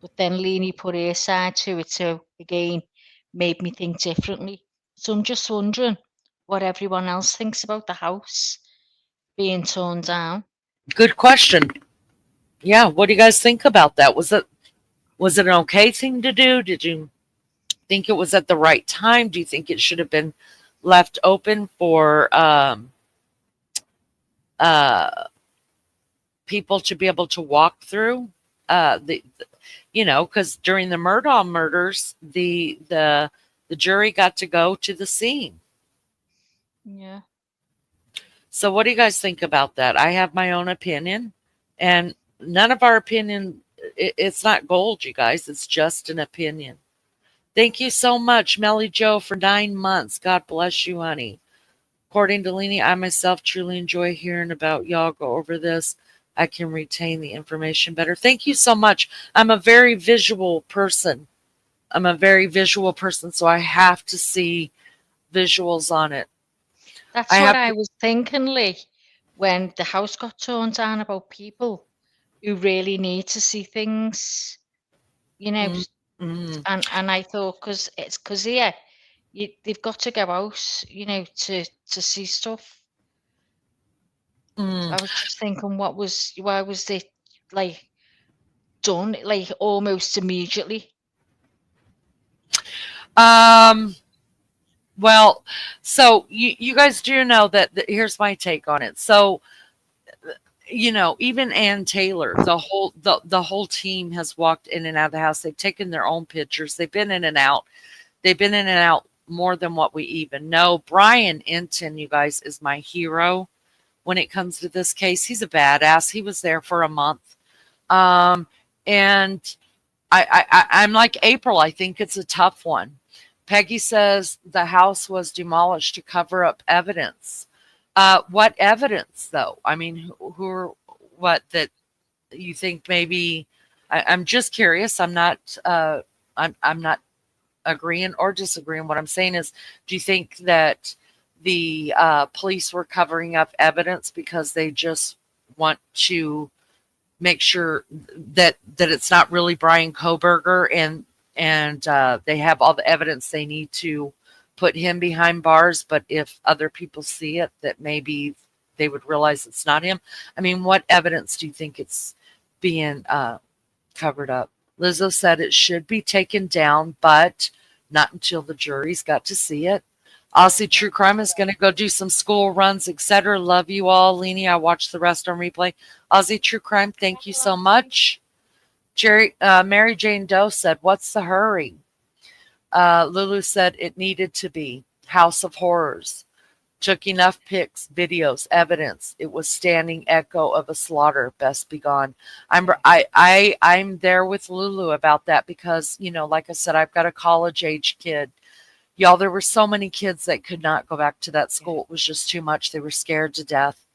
But then Leanie put her side to it, so again made me think differently. So I'm just wondering what everyone else thinks about the house being torn down. Good question. Yeah, what do you guys think about that? Was it an okay thing to do? Did you think it was at the right time? Do you think it should have been left open for people to be able to walk through? Because during the Murdaugh murders, the jury got to go to the scene. Yeah. So what do you guys think about that? I have my own opinion, and none of our opinion, it's not gold, you guys. It's just an opinion. Thank you so much, Melly Joe, for 9 months. God bless you, honey. According to Leanie, I myself truly enjoy hearing about y'all go over this. I can retain the information better. Thank you so much. I'm a very visual person. So I have to see visuals on it. That's what I was thinking, Lee, when the house got torn down, about people who really need to see things, and I thought, because here, they've got to go out, to see stuff. I was just thinking, why was it like done like almost immediately? Well, so you guys do know that here's my take on it. So, even Ann Taylor, the whole team has walked in and out of the house. They've taken their own pictures. They've been in and out. They've been in and out more than what we even know. Brian Enton, you guys, is my hero when it comes to this case. He's a badass. He was there for a month. And I'm like April. I think it's a tough one. Peggy says the house was demolished to cover up evidence. What evidence, though? I mean, that you think maybe? I'm just curious. I'm not agreeing or disagreeing. What I'm saying is, do you think that the police were covering up evidence because they just want to make sure that it's not really Bryan Kohberger, and they have all the evidence they need to put him behind bars, but if other people see it, that maybe they would realize it's not him? I mean, what evidence do you think it's being covered up? Lizzo said it should be taken down, but not until the jury's got to see it. Aussie True Crime is going to go do some school runs, etc. Love you all. Leanie, I watched the rest on replay. Aussie True Crime, thank you so much. Mary Jane Doe said, what's the hurry? Lulu said it needed to be. House of Horrors. Took enough pics, videos, evidence. It was standing echo of a slaughter. Best be gone. I'm there with Lulu about that because, like I said, I've got a college age kid Y'all, there were so many kids that could not go back to that school. It was just too much. They were scared to death.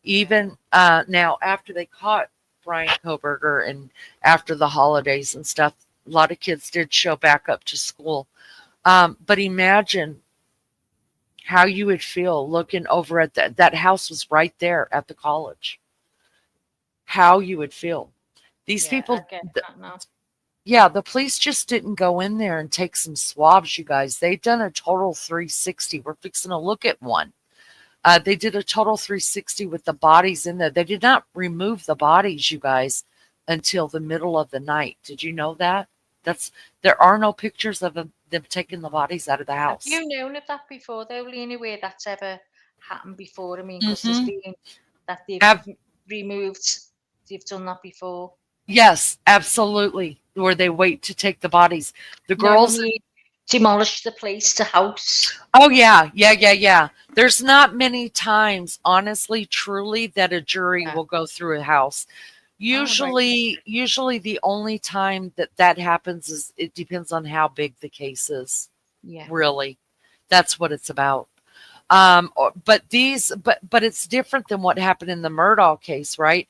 Even now, after they caught Bryan Kohberger and after the holidays and stuff, a lot of kids did show back up to school. But imagine how you would feel looking over at that house was right there at the college. How you would feel. These people, I get that now. yeah, the police just didn't go in there and take some swabs, you guys. They've done a total 360. We're fixing to look at one. They did a total 360 with the bodies in there. They did not remove the bodies, you guys, until the middle of the night. Did you know that? There are no pictures of them taking the bodies out of the house. Have you known of that before, though, Lena, where that's ever happened before? I mean, because there's been that they've removed, they've done that before. Yes, absolutely. Where they wait to take the bodies. The No, girls I mean, demolish the place, the house. Oh yeah. There's not many times, honestly, truly, that a jury will go through a house. Usually the only time that happens is it depends on how big the case is. Yeah. Really. That's what it's about. But it's different than what happened in the Murdaugh case, right?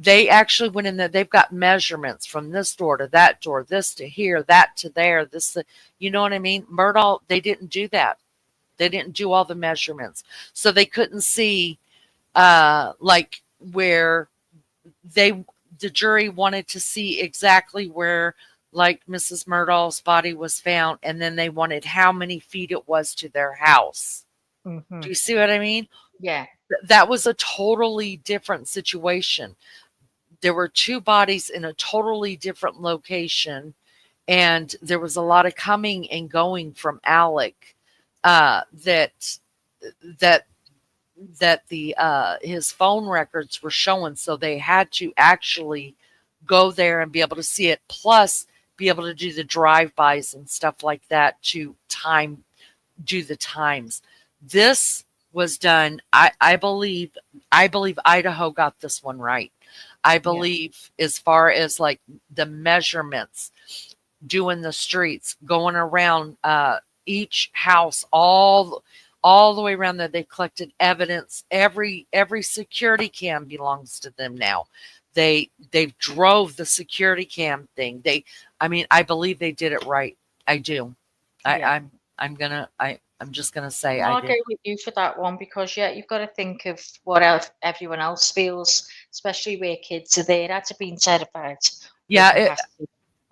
They actually went in there. They've got measurements from this door to that door, this to here, that to there, this, you know what I mean? Murdaugh, they didn't do that. They didn't do all the measurements. So they couldn't see like where the jury wanted to see exactly where like Mrs. Murdaugh's body was found. And then they wanted how many feet it was to their house. Mm-hmm. Do you see what I mean? Yeah. That was a totally different situation. There were two bodies in a totally different location, and there was a lot of coming and going from Alec that his phone records were showing. So they had to actually go there and be able to see it, plus be able to do the drive-bys and stuff like that to do the times. This was done. I believe Idaho got this one right. I believe as far as like the measurements, doing the streets, going around each house, all the way around there, they collected evidence. Every security cam belongs to them now. They drove the security cam thing. I believe they did it right. I do. Yeah. I'm just gonna say I'll go with you for that one, because you've got to think of what else everyone else feels, especially where kids are there. I'd have been terrified. Yeah,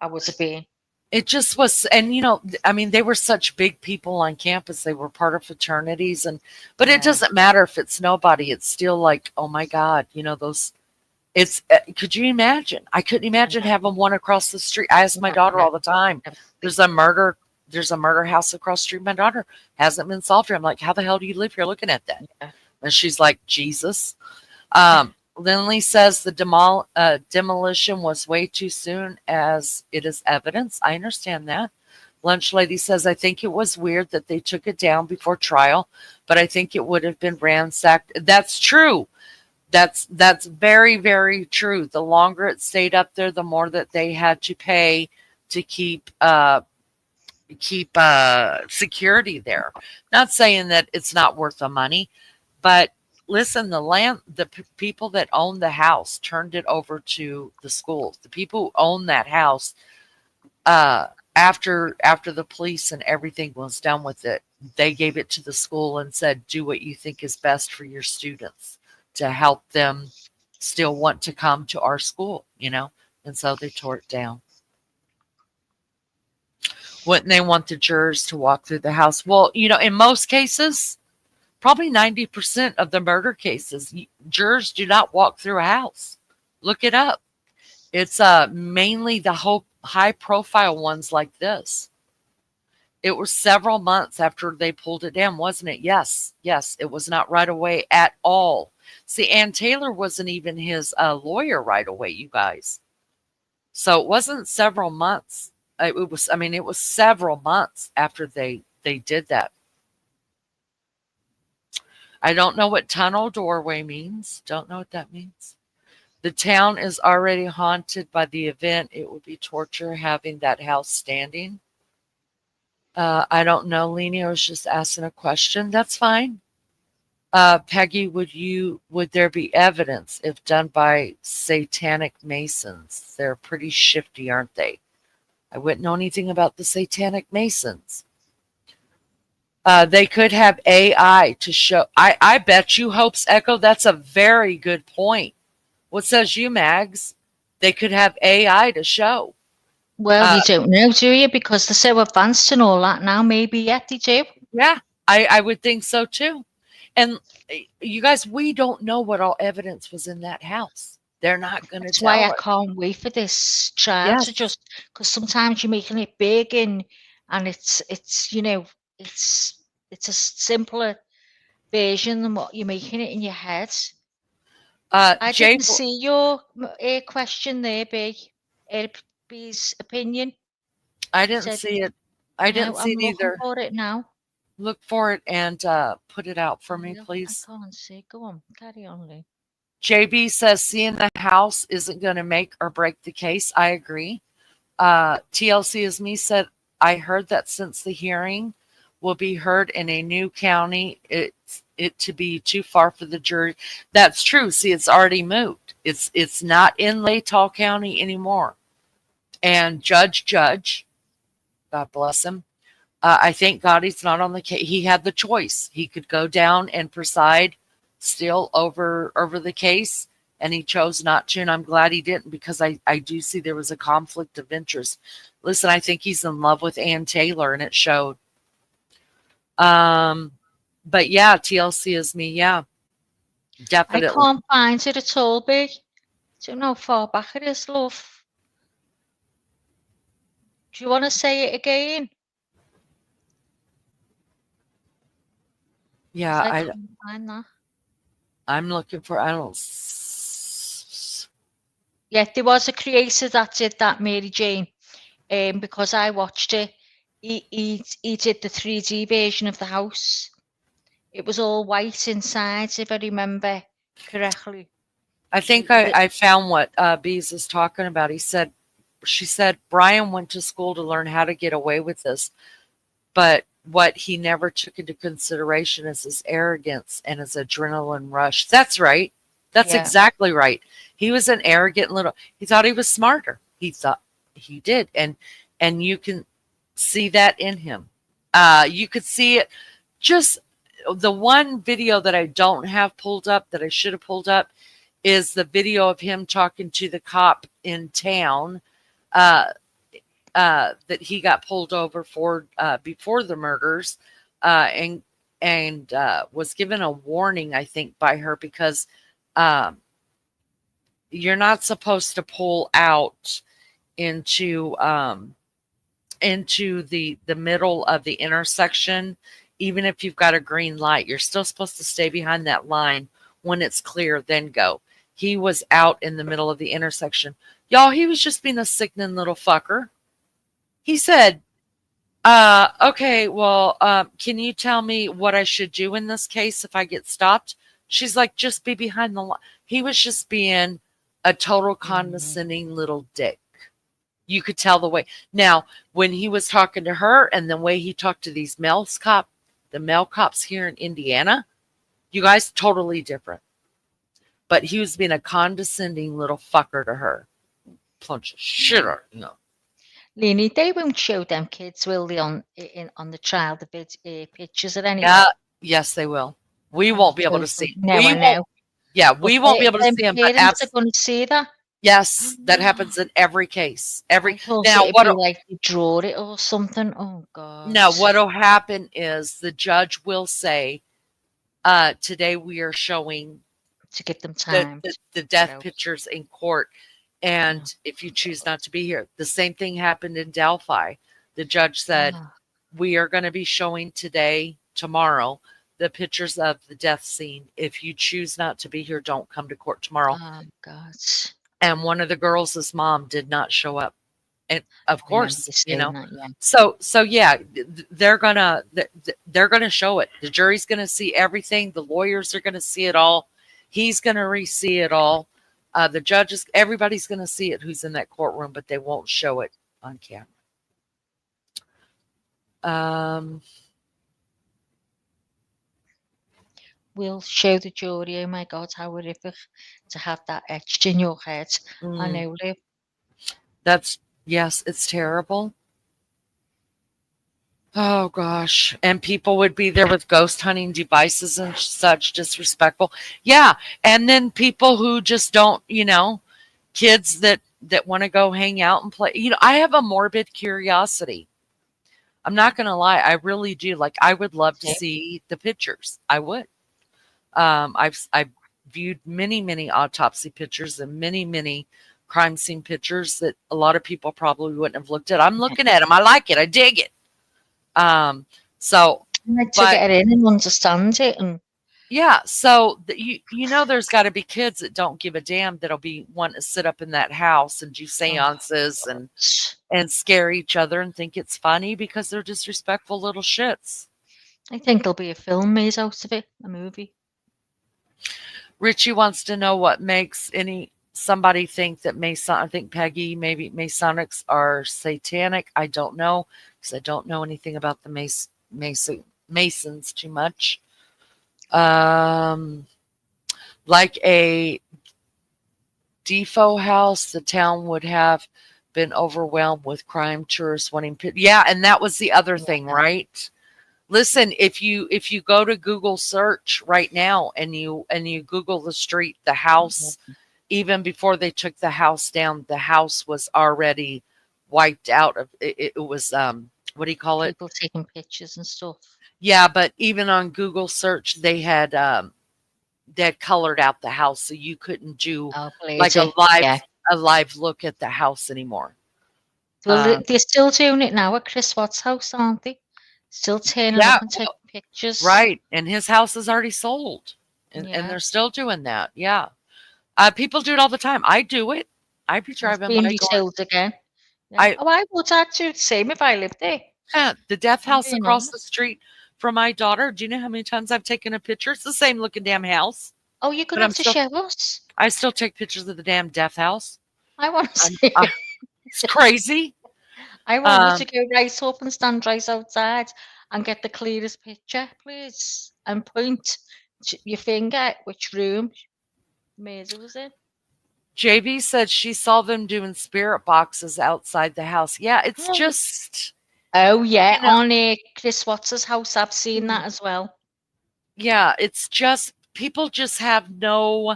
I would have been. It just was, and they were such big people on campus. They were part of fraternities, but it doesn't matter if it's nobody. It's still like, oh my God, those. It's. Could you imagine? I couldn't imagine having one across the street. I ask my daughter all the time. There's a murder house across the street. My daughter hasn't been solved here. I'm like, how the hell do you live here looking at that? Yeah. And she's like, Jesus. Lindley says the demolition was way too soon as it is evidence. I understand that. Lunch Lady says, I think it was weird that they took it down before trial, but I think it would have been ransacked. That's true. That's very, very true. The longer it stayed up there, the more that they had to pay to keep security there. Not saying that it's not worth the money, but listen, the people that owned the house turned it over to the schools. The people who owned that house, after the police and everything was done with it, they gave it to the school and said, do what you think is best for your students to help them still want to come to our school, and so they tore it down. Wouldn't they want the jurors to walk through the house? Well, in most cases, probably 90% of the murder cases, jurors do not walk through a house. Look it up. It's mainly the high-profile ones like this. It was several months after they pulled it down, wasn't it? Yes. It was not right away at all. See, Ann Taylor wasn't even his lawyer right away, you guys. So it wasn't several months. It was several months after they did that. I don't know what tunnel doorway means. Don't know what that means. The town is already haunted by the event. It would be torture having that house standing. I don't know, Leni. I was just asking a question. That's fine. Peggy, would there be evidence if done by satanic masons? They're pretty shifty, aren't they? I wouldn't know anything about the satanic masons. They could have AI to show. I bet you, Hope's Echo, that's a very good point. What says you, Mags? They could have AI to show. Well, you don't know, do you? Because they're so advanced and all that now. Maybe yet they do. Yeah, I would think so too. And you guys, we don't know what all evidence was in that house. They're not going to That's why tell I us. can't wait for this trial to Yes. just, because sometimes you're making it big and it's you know it's a simpler version than what you're making it in your head. I Jay, didn't see your question there, B's opinion. I You didn't said see it. I didn't no. see I'm it looking either. for it now. Look for it and put it out for me, Yeah, please. I can't see. Go on, carry on, Lee. JB says seeing the house isn't going to make or break the case. I agree. TLC is me said, I heard that since the hearing will be heard in a new county, it to be too far for the jury. That's true. See, it's already moved. It's not in Latah County anymore. And Judge, God bless him. I thank God he's not on the case. He had the choice. He could go down and preside still over the case, and he chose not to, and I'm glad he didn't, because I do see there was a conflict of interest. Listen, I think he's in love with Ann Taylor, and it showed. But yeah, TLC is me. Yeah, definitely. I can't find it at all, B. Don't know how far back it is, love. Do you want to say it again? Yeah, I can't find that. I'm looking for. I don't. Yeah, there was a creator that did that, Mary Jane. Because I watched it. He did the 3D version of the house. It was all white inside, if I remember correctly. I think I found what Bees is talking about. She said Bryan went to school to learn how to get away with this, but what he never took into consideration is his arrogance and his adrenaline rush. That's right. That's exactly right. He was an arrogant little. He thought he was smarter. He thought he did, and you can see that in him. You could see it. Just the one video that I don't have pulled up that I should have pulled up is the video of him talking to the cop in town that he got pulled over for before the murders, and was given a warning, I think, by her, because you're not supposed to pull out into the middle of the intersection, even if you've got a green light. You're still supposed to stay behind that line. When it's clear, then go. He was out in the middle of the intersection. Y'all, he was just being a sickening little fucker. He said, okay, well, can you tell me what I should do in this case if I get stopped? She's like, just be behind the line. He was just being a total condescending little dick. You could tell the way. Now, when he was talking to her and the way he talked to these the male cops here in Indiana, you guys, totally different. But he was being a condescending little fucker to her. Punch a shitter, no. Leni, they won't show them kids, will they, on the trial, the pictures or anything? Yeah, yes, they will. We won't be able to see. No, I know. Yeah, we won't be able to see them. But parents are going to see that. Yes, that happens in every case. Now, what it'd be like you draw it or something. Oh God. No, what'll happen is the judge will say, today we are showing to give them time the death pictures in court. And if you choose not to be here, the same thing happened in Delphi. The judge said, we are going to be showing tomorrow, the pictures of the death scene. If you choose not to be here, don't come to court tomorrow. Oh, God. And one of the girls' mom did not show up. And of course, that, so yeah, they're gonna show it. The jury's gonna see everything. The lawyers are gonna see it all. He's gonna re-see it all. The judges, everybody's gonna see it who's in that courtroom, but they won't show it on camera. Um, We'll show the jury, oh my God, how horrific to have that etched in your head. I mm, know, Liv. that's yes, it's terrible. Oh gosh. And people would be there with ghost hunting devices and such, disrespectful. Yeah. And then people who just don't, kids that want to go hang out and play. I have a morbid curiosity. I'm not going to lie. I really do. Like, I would love to Same. see the pictures. I would. I've viewed many, many autopsy pictures and many, many crime scene pictures that a lot of people probably wouldn't have looked at. I'm looking at them. I like it. I dig it. So, I like to but get in and understand it. And yeah, so there's got to be kids that don't give a damn that'll be wanting to sit up in that house and do seances and scare each other and think it's funny because they're disrespectful little shits. I think there'll be a film made out of it, a movie. Richie wants to know what makes somebody think that I think Peggy, maybe Masonics are satanic. I don't know because I don't know anything about the Masons too much. Like a Defo house, the town would have been overwhelmed with crime, tourists wanting yeah, and that was the other thing, right? Listen, if you go to Google search right now and you Google the street, the house, even before they took the house down, the house was already wiped out of it. It was what do you call it? People taking pictures and stuff. Yeah, but even on Google search, they had colored out the house, so you couldn't do like a live look at the house anymore. Well, they're still doing it now at Chris Watt's house, aren't they? Still turning up and taking pictures. Right, and his house is already sold, and they're still doing that. Yeah, people do it all the time. I do it. I'd be driving being by resold again. Yeah. I would actually do the same if I lived there. Yeah, the death house across the street from my daughter. Do you know how many times I've taken a picture? It's the same looking damn house. Oh, you're going to have to show us. I still take pictures of the damn death house. I want to see it. It's crazy. I want you to go right up and stand right outside and get the clearest picture, please. And point your finger at which room Maisie was in. JB said she saw them doing spirit boxes outside the house. Yeah, it's just... Oh, yeah, on Chris Watts' house. I've seen that as well. Yeah, it's just... People just have no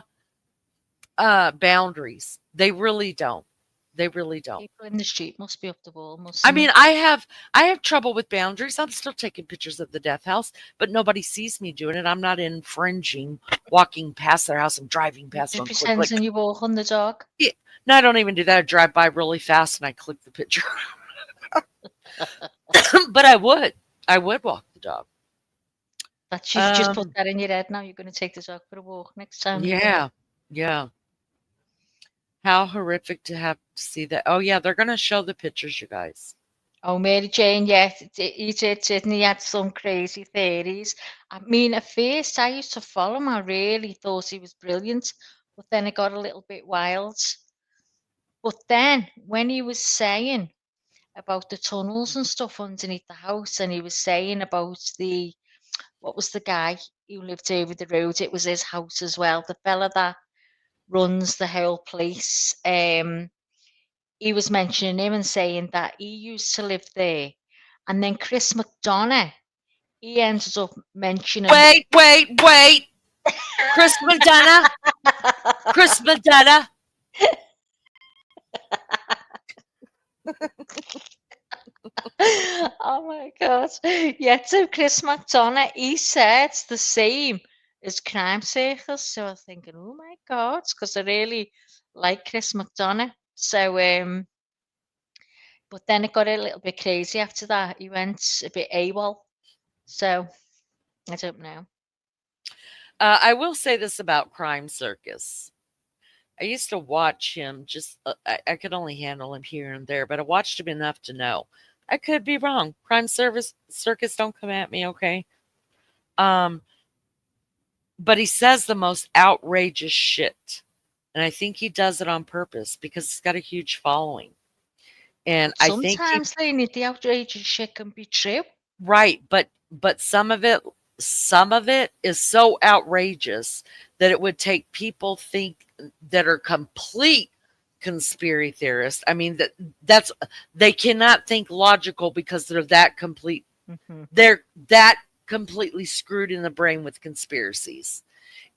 boundaries. They really don't. They really don't. People in the street must be up the wall. I mean, I have trouble with boundaries. I'm still taking pictures of the death house, but nobody sees me doing it. I'm not infringing, walking past their house and driving past them. Pretending you walk on the dog? Yeah. No, I don't even do that. I drive by really fast and I click the picture. But I would walk the dog. But you've just put that in your head now. You're going to take the dog for a walk next time. Yeah. Yeah. How horrific to have to see that. Oh, yeah, they're going to show the pictures, you guys. Oh, Mary Jane, yes, he did, didn't he? He had some crazy theories. I mean, at first, I used to follow him. I really thought he was brilliant, but then it got a little bit wild. But then, when he was saying about the tunnels and stuff underneath the house, and he was saying about what was the guy who lived over the road? It was his house as well, the fella that runs the whole place. He was mentioning him and saying that he used to live there. And then Chris McDonough, he ended up mentioning... Wait. Chris McDonough. Chris McDonough. Oh, my God. Yeah, so Chris McDonough, he said the same as Crime Circus. So I was thinking, oh, my God, because I really like Chris McDonough. So, but then it got a little bit crazy after that. He went a bit AWOL. So, I don't know. I will say this about Crime Circus. I used to watch him just, I could only handle him here and there, but I watched him enough to know. I could be wrong. Crime Circus, don't come at me, okay? But he says the most outrageous shit. And I think he does it on purpose because he's got a huge following. And sometimes, Lainey, the outrageous shit can be true. Right, but some of it is so outrageous that it would take people think that are complete conspiracy theorists. I mean that's they cannot think logical because they're that complete. Mhm. They're that completely screwed in the brain with conspiracies.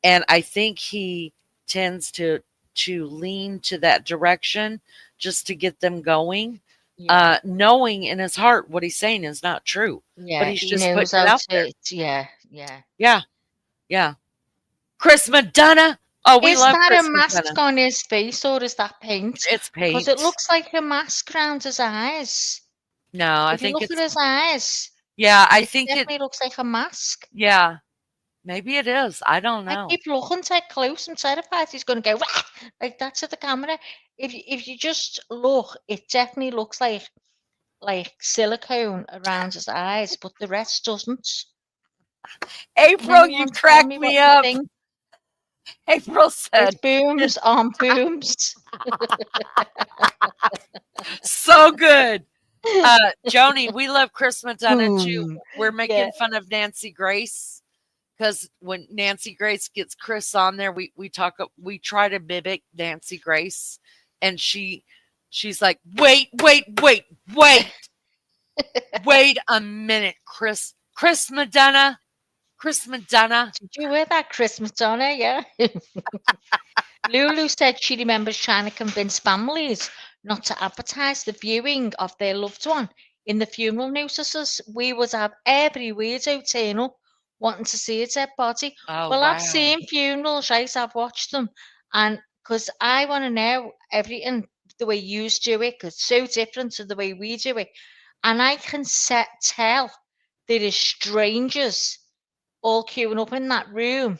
And I think he tends to lean to that direction just to get them going, Yeah. knowing in his heart what he's saying is not true, but Yeah. he's He just knows putting it how out there. to. Yeah. Yeah. Yeah, yeah. Chris Madonna. Oh, we Is love that a Chris mask Madonna. on his face or is that paint? It's Because it paint. looks like a mask around his eyes. No, I If you think look at it's his eyes, yeah. I it think it. definitely looks like a mask. Yeah, maybe it is. I don't I know. keep looking too close. I'm terrified he's going to go "Wah!" like that to the camera. If you just look, it definitely looks like silicone around his eyes, but the rest doesn't. Can April, you anyone tell cracked me what me you up. think? April It's said, booms on booms. so good. Joni, we love Chris Madonna too. Boom. We're Yeah. making fun of Nancy Grace because when Nancy Grace gets Chris on there, we try to mimic Nancy Grace, and she's like, wait a minute, Chris Madonna. Did you hear that, Chris Madonna? Yeah. Lulu said she remembers trying to convince families not to advertise the viewing of their loved one in the funeral notices. We would have every weirdo turn up wanting to see a dead body. Oh Well, wow. I've seen funerals, right? I've watched them. And because I want to know everything the way you do it, because it's so different to the way we do it. And I can tell there is strangers all queuing up in that room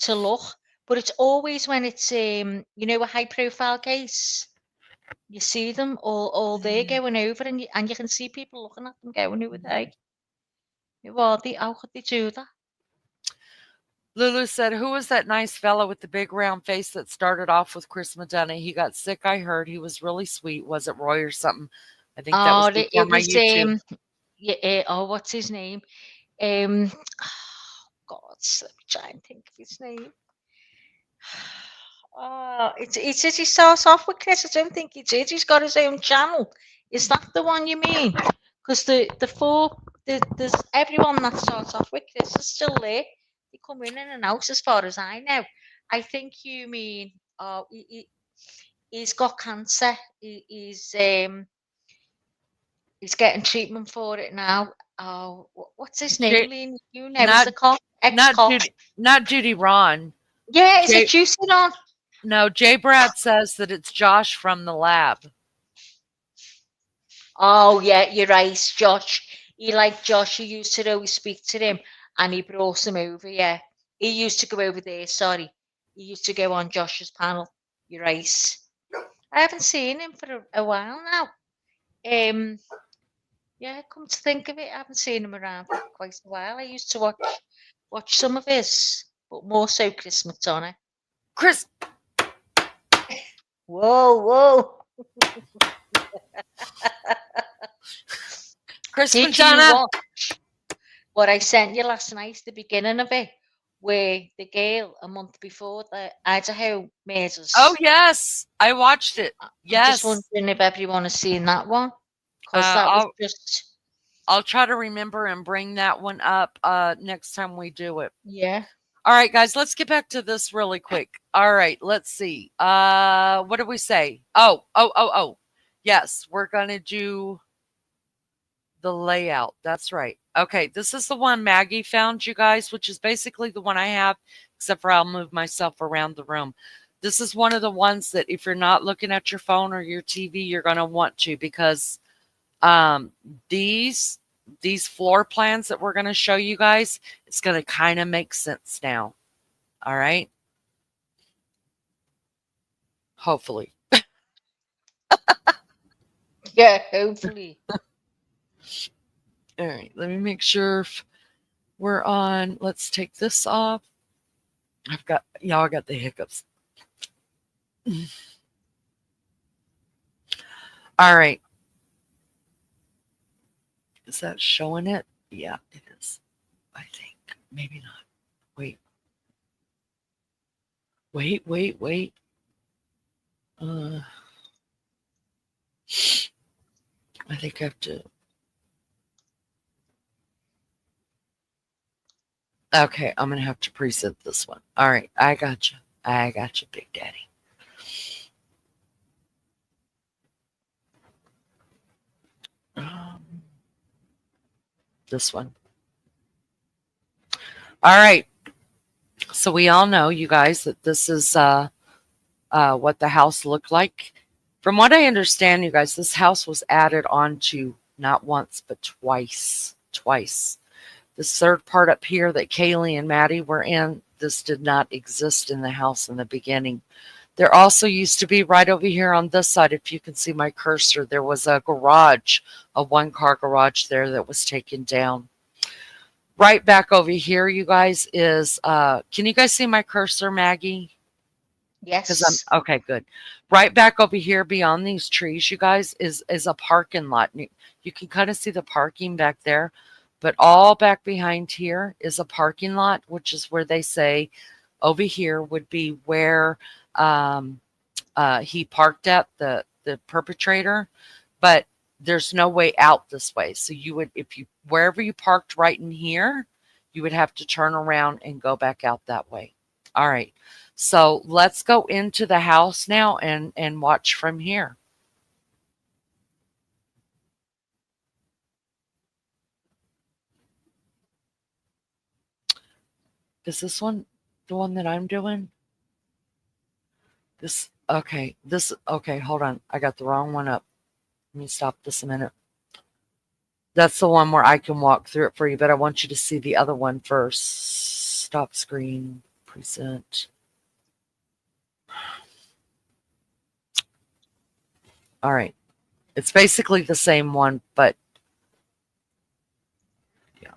to look, but it's always when it's a high profile case. You see them all there going over, and you can see people looking at them going, who are they? Who are they? How could they do that? Lulu said, who was that nice fellow with the big round face that started off with Chris Madonna? He got sick, I heard. He was really sweet. Was it Roy or something? I think that was Oh, before it my was YouTube. yeah. Oh, what's his name? Oh, God, let me try and think of his name. It says he starts off with Chris. I don't think he did. He's got his own channel. Is that the one you mean? Because there's everyone that starts off with Chris is still there. They come in and out as far as I know. I think you mean he's got cancer. He's getting treatment for it now. Oh, what's his name, Lean? You know, he's Not the cop, ex-cop. not Judy Ron. Yeah, is it Juicy on? No, Jay Brad says that it's Josh from the lab. Oh, yeah, you're right, Josh. He liked Josh. He used to always speak to him, and he brought him over, yeah. He used to go over there, sorry. He used to go on Josh's panel. You're right. I haven't seen him for a while now. Yeah, come to think of it, I haven't seen him around for quite a while. I used to watch some of his, but more so Chris Madonna. Chris. Whoa. Chris Did Madonna. you watch what I sent you last night, the beginning of it, where the girl a month before the Idaho murders? Oh, yes. I watched it. Yes. I'm just wondering if everyone has seen that one. Because that was just... I'll try to remember and bring that one up next time we do it. Yeah. All right, guys, let's get back to this really quick. All right, let's see. What did we say? Oh. Yes, we're going to do the layout. That's right. Okay, this is the one Maggie found, you guys, which is basically the one I have, except for I'll move myself around the room. This is one of the ones that if you're not looking at your phone or your TV, you're going to want to, because these floor plans that we're going to show you guys, it's going to kind of make sense now. All right. Hopefully. Yeah, hopefully. All right. Let me make sure if we're on. Let's take this off. I got the hiccups. All right. Is that showing it? Yeah, it is. I think. Maybe not. Wait. Wait. I think I have to. Okay, I'm going to have to preset this one. All right, I got you. Big Daddy. This one. All right. So we all know, you guys, that this is what the house looked like. From what I understand, you guys, this house was added on to not once, but twice. Twice. This third part up here that Kaylee and Maddie were in, this did not exist in the house in the beginning. There also used to be right over here on this side, if you can see my cursor, there was a garage, a one-car garage there that was taken down. Right back over here, you guys, is, can you guys see my cursor, Maggie? Yes. Okay, good. Right back over here beyond these trees, you guys, is a parking lot. You can kind of see the parking back there, but all back behind here is a parking lot, which is where they say over here would be where he parked at, the perpetrator, but there's no way out this way. So you would, if you, wherever you parked right in here, you would have to turn around and go back out that way. All right. So let's go into the house now and watch from here. Is this one the one that I'm doing? This, okay. Okay, hold on. I got the wrong one up. Let me stop this a minute. That's the one where I can walk through it for you, but I want you to see the other one first. Stop screen, present. All right. It's basically the same one, but yeah.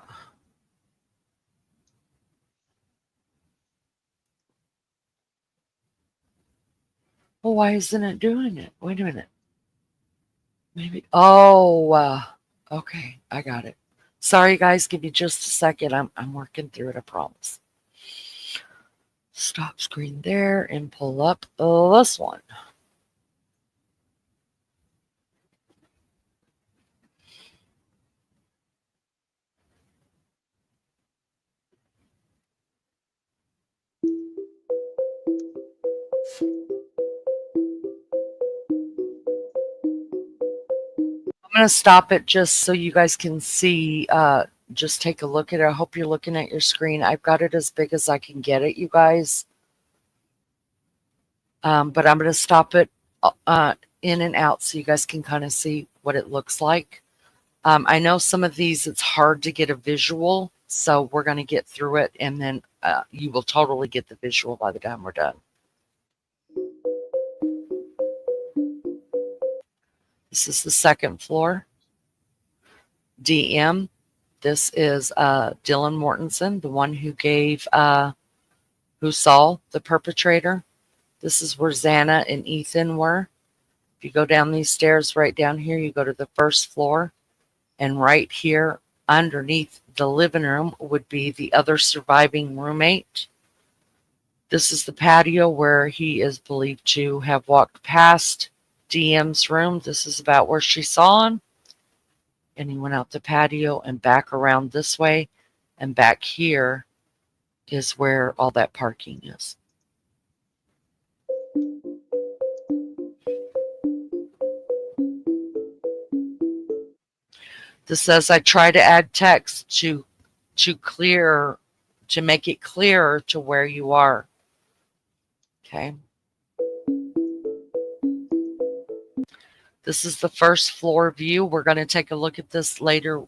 Well, why isn't it doing it? Wait a minute. Maybe. Oh, okay. I got it. Sorry, guys. Give me just a second. I'm working through it. I promise. Stop screen there and pull up this one. I'm going to stop it just so you guys can see. Just take a look at it. I hope you're looking at your screen. I've got it as big as I can get it, you guys. But I'm going to stop it in and out so you guys can kind of see what it looks like. I know some of these, it's hard to get a visual, so we're going to get through it, and then you will totally get the visual by the time we're done. This is the second floor. DM. This is Dylan Mortensen, the one who gave, who saw the perpetrator. This is where Xana and Ethan were. If you go down these stairs right down here, you go to the first floor. And right here underneath the living room would be the other surviving roommate. This is the patio where he is believed to have walked past DM's room. This is about where she saw him. And he went out the patio and back around this way. And back here is where all that parking is. This says, I try to add text to make it clearer to where you are. Okay. This is the first floor view. We're going to take a look at this later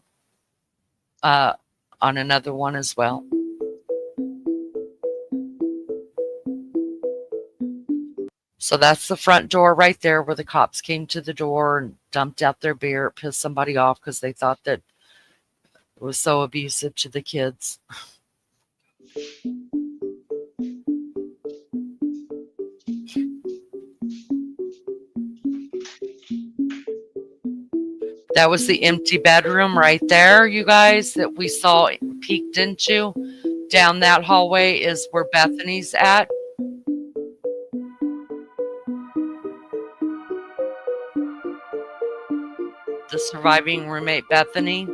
on another one as well. So that's the front door right there where the cops came to the door and dumped out their beer. It pissed somebody off because they thought that it was so abusive to the kids. That was the empty bedroom right there, you guys, that we saw peeked into. Down that hallway is where Bethany's at. The surviving roommate, Bethany.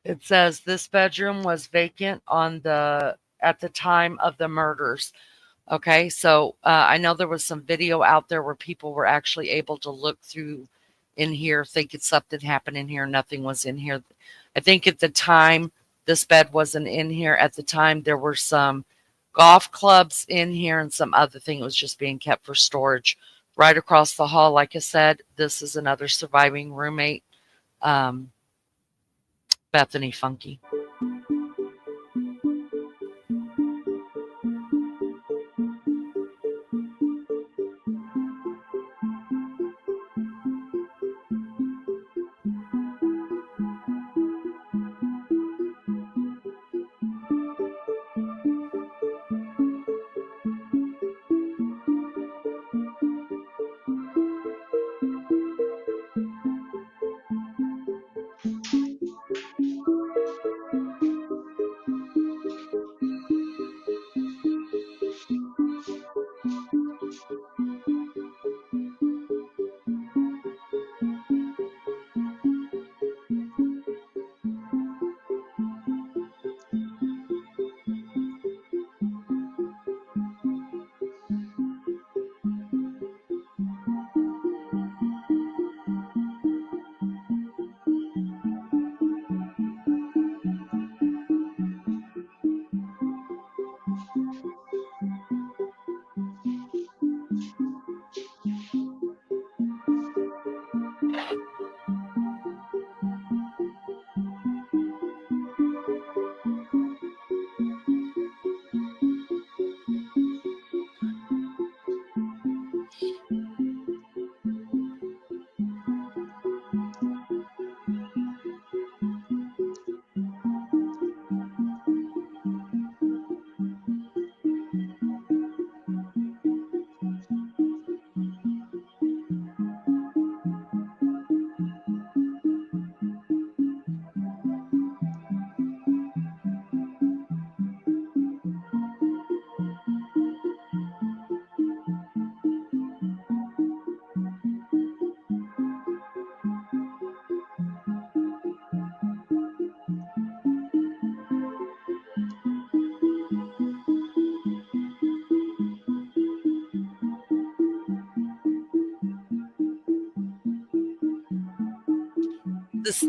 It says this bedroom was vacant at the time of the murders. Okay, so I know there was some video out there where people were actually able to look through in here, thinking something happened in here. Nothing was in here. I think at the time this bed wasn't in here. At the time there were some golf clubs in here and some other thing. It was just being kept for storage. Right across the hall, like I said, this is another surviving roommate, Bethany Funky.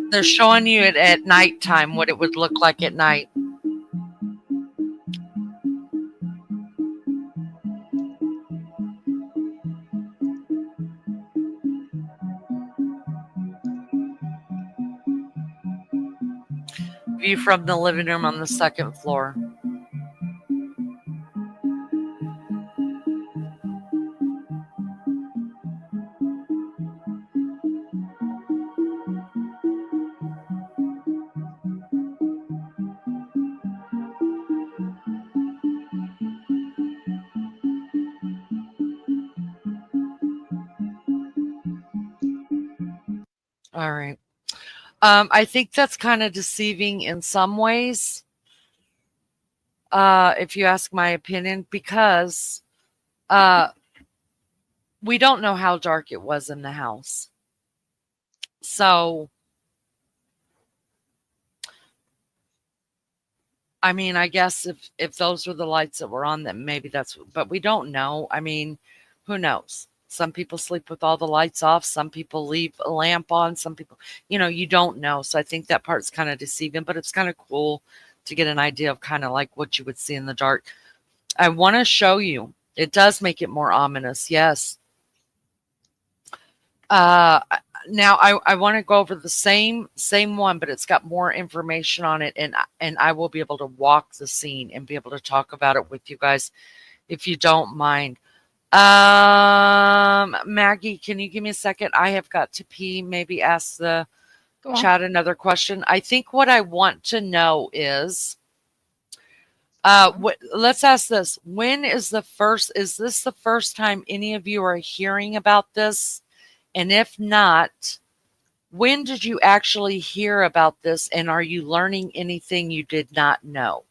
They're showing you it at nighttime, what it would look like at night. View from the living room on the second floor. All right. I think that's kind of deceiving in some ways, if you ask my opinion, because we don't know how dark it was in the house. So, I mean, I guess if those were the lights that were on, then maybe that's, but we don't know. I mean, who knows? Some people sleep with all the lights off. Some people leave a lamp on. Some people, you don't know. So I think that part's kind of deceiving, but it's kind of cool to get an idea of kind of like what you would see in the dark. I want to show you. It does make it more ominous. Yes. Now I want to go over the same one, but it's got more information on it, and I will be able to walk the scene and be able to talk about it with you guys, if you don't mind. Maggie, can you give me a second? I have got to pee. Maybe ask the Go on. chat another question. I think what I want to know is, let's ask this. Is this the first time any of you are hearing about this? And if not, when did you actually hear about this? And are you learning anything you did not know?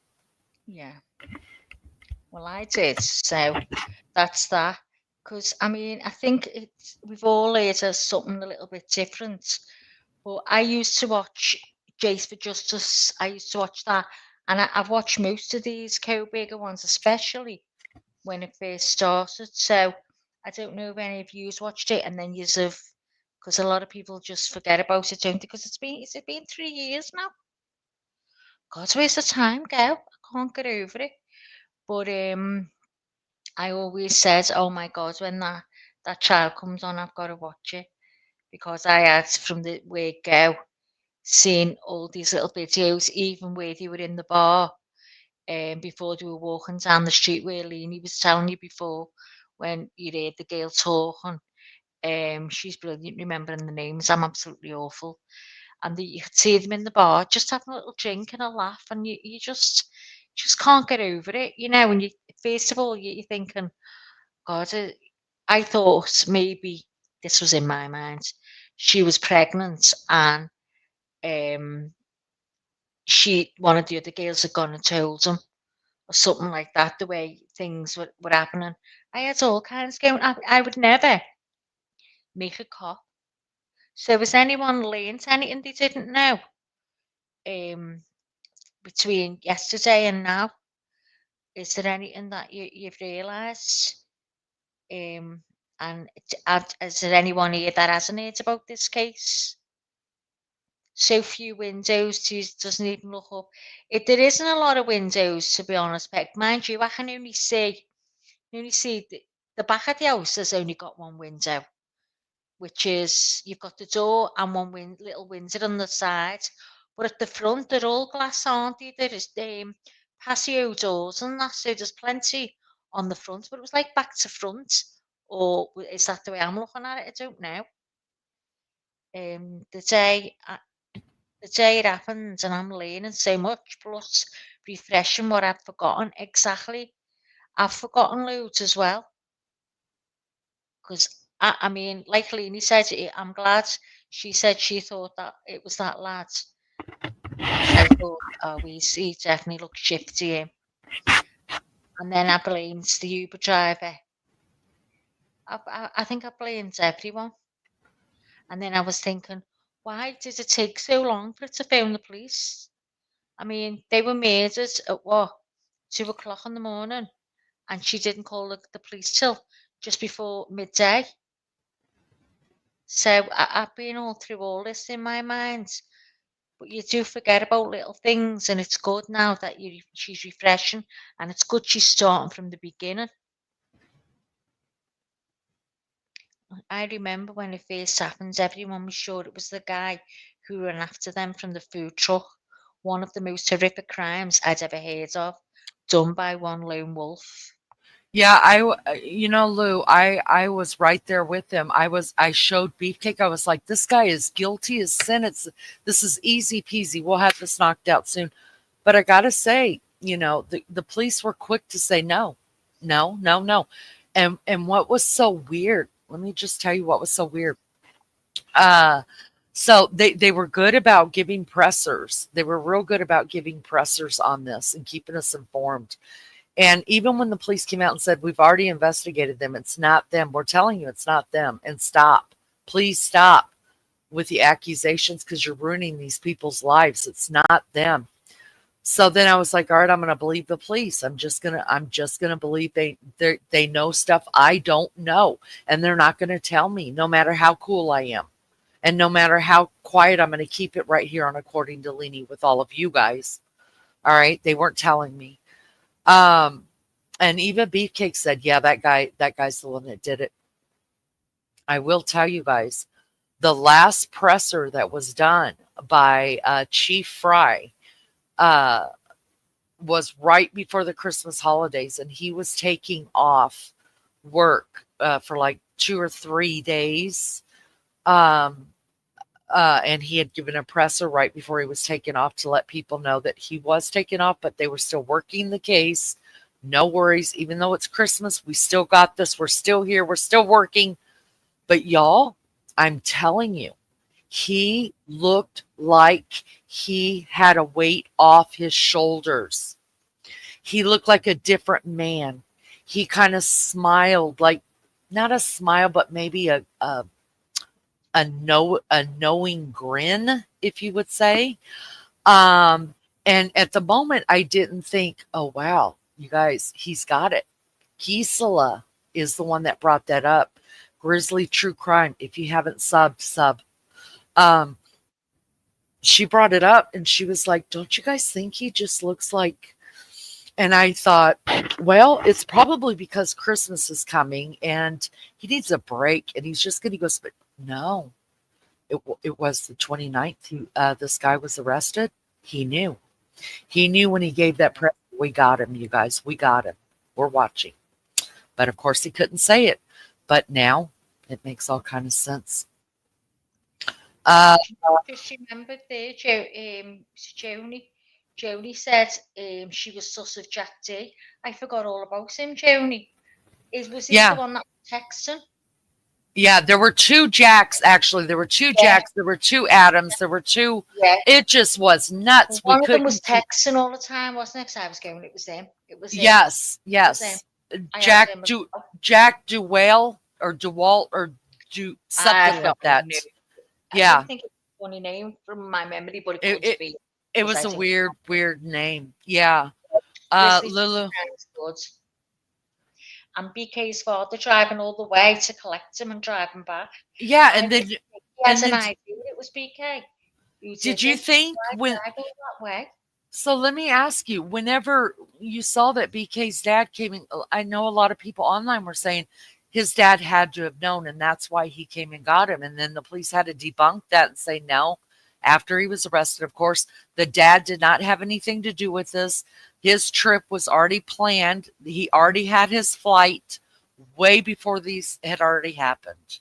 Yeah. Well, I did. So that's that. Because I mean, I think we've all heard of something a little bit different. But I used to watch Jace for Justice. I used to watch that, and I've watched most of these Kohberger ones, especially when it first started. So I don't know if any of you's watched it, and then you've, because a lot of people just forget about it, don't they? Because it's been 3 years now. God, where's the time go? I can't get over it. But I always said, oh my God, when that child comes on, I've got to watch it, because I had from the word go seen all these little videos, even where they were in the bar, before they were walking down the street, where Leanie was telling you before, when you heard the girl talking. She's brilliant remembering the names. I'm absolutely awful. And you could see them in the bar, just having a little drink and a laugh, and you just can't get over it, you know. And you, first of all, you're thinking, God, I thought maybe this was in my mind. She was pregnant, and one of the other girls had gone and told him, or something like that, the way things were happening. I had all kinds going. I would never make a cop. So has anyone learned anything they didn't know between yesterday and now? Is there anything that you've realised? And is there anyone here that hasn't heard about this case? So few windows, doesn't even look up. There isn't a lot of windows, to be honest, but mind you, I can only see the back of the house has only got one window, which is, you've got the door and one little window on the side. But at the front, they're all glass, aren't they? There is patio doors and that, so there's plenty on the front. But it was like back to front, or is that the way I'm looking at it? I don't know. The day it happened, and I'm learning so much, plus refreshing what I've forgotten. Exactly. I've forgotten loads as well. Because, I mean, like Leanie said, I'm glad she said she thought that it was that lad. I thought, oh, he definitely looks shifty. And then I blamed the Uber driver. I think I blamed everyone. And then I was thinking, why did it take so long for it to phone the police? I mean, they were murdered at what, 2 o'clock in the morning, and she didn't call the police till just before midday. So I've been all through all this in my mind, but you do forget about little things, and it's good now that she's refreshing, and it's good she's starting from the beginning. I remember when it first happened, everyone was sure it was the guy who ran after them from the food truck. One of the most horrific crimes I'd ever heard of, done by one lone wolf. Yeah, Lou, I was right there with him. I showed Beefcake. I was like, this guy is guilty as sin. This is easy peasy. We'll have this knocked out soon. But I gotta say, the police were quick to say no. And what was so weird, let me just tell you what was so weird. So they were good about giving pressers. They were real good about giving pressers on this and keeping us informed. And even when the police came out and said, we've already investigated them, it's not them. We're telling you it's not them. And stop. Please stop with the accusations, because you're ruining these people's lives. It's not them. So then I was like, all right, I'm going to believe the police. I'm just going to believe they know stuff I don't know. And they're not going to tell me, no matter how cool I am. And no matter how quiet, I'm going to keep it right here on According to Leanie with all of you guys. All right. They weren't telling me. And even Beefcake said, yeah, that guy's the one that did it. I will tell you guys, the last presser that was done by Chief Fry was right before the Christmas holidays, and he was taking off work for like 2 or 3 days. And he had given a presser right before he was taken off to let people know that he was taken off, but they were still working the case. No worries. Even though it's Christmas, we still got this. We're still here. We're still working. But y'all, I'm telling you, he looked like he had a weight off his shoulders. He looked like a different man. He kind of smiled, like not a smile, but maybe a knowing grin, if you would say. And at the moment, I didn't think, oh wow, you guys, he's got it. Gisela is the one that brought that up. Grizzly True Crime. If you haven't sub. She brought it up and she was like, don't you guys think he just looks like? And I thought, well, it's probably because Christmas is coming and he needs a break and he's just going to go. But no, it was the 29th. This guy was arrested. He knew. He knew when he gave that press. We got him, you guys. We got him. We're watching. But of course, he couldn't say it. But now it makes all kind of sense. Just remembered there, Joni said she was sus of Jack D. I forgot all about him, Joni. Was he the one that was texting? Yeah, there were two Jacks, actually. There were two Jacks. There were two Adams. There were two. Yeah. It just was nuts. One of them was texting all the time, wasn't it? Because I was going, it was him. It was him. Yes. Jack Duwale or DeWalt or something like that. I think it's a funny name from my memory, but it could be. It was a weird name. Yeah. Lulu. And BK's father driving all the way to collect him and driving back. Yeah, and then he has an idea it was BK. Did you think when that way? So let me ask you, whenever you saw that BK's dad came in, I know a lot of people online were saying his dad had to have known, and that's why he came and got him. And then the police had to debunk that and say no. After he was arrested, of course, the dad did not have anything to do with this. His trip was already planned. He already had his flight way before these had already happened.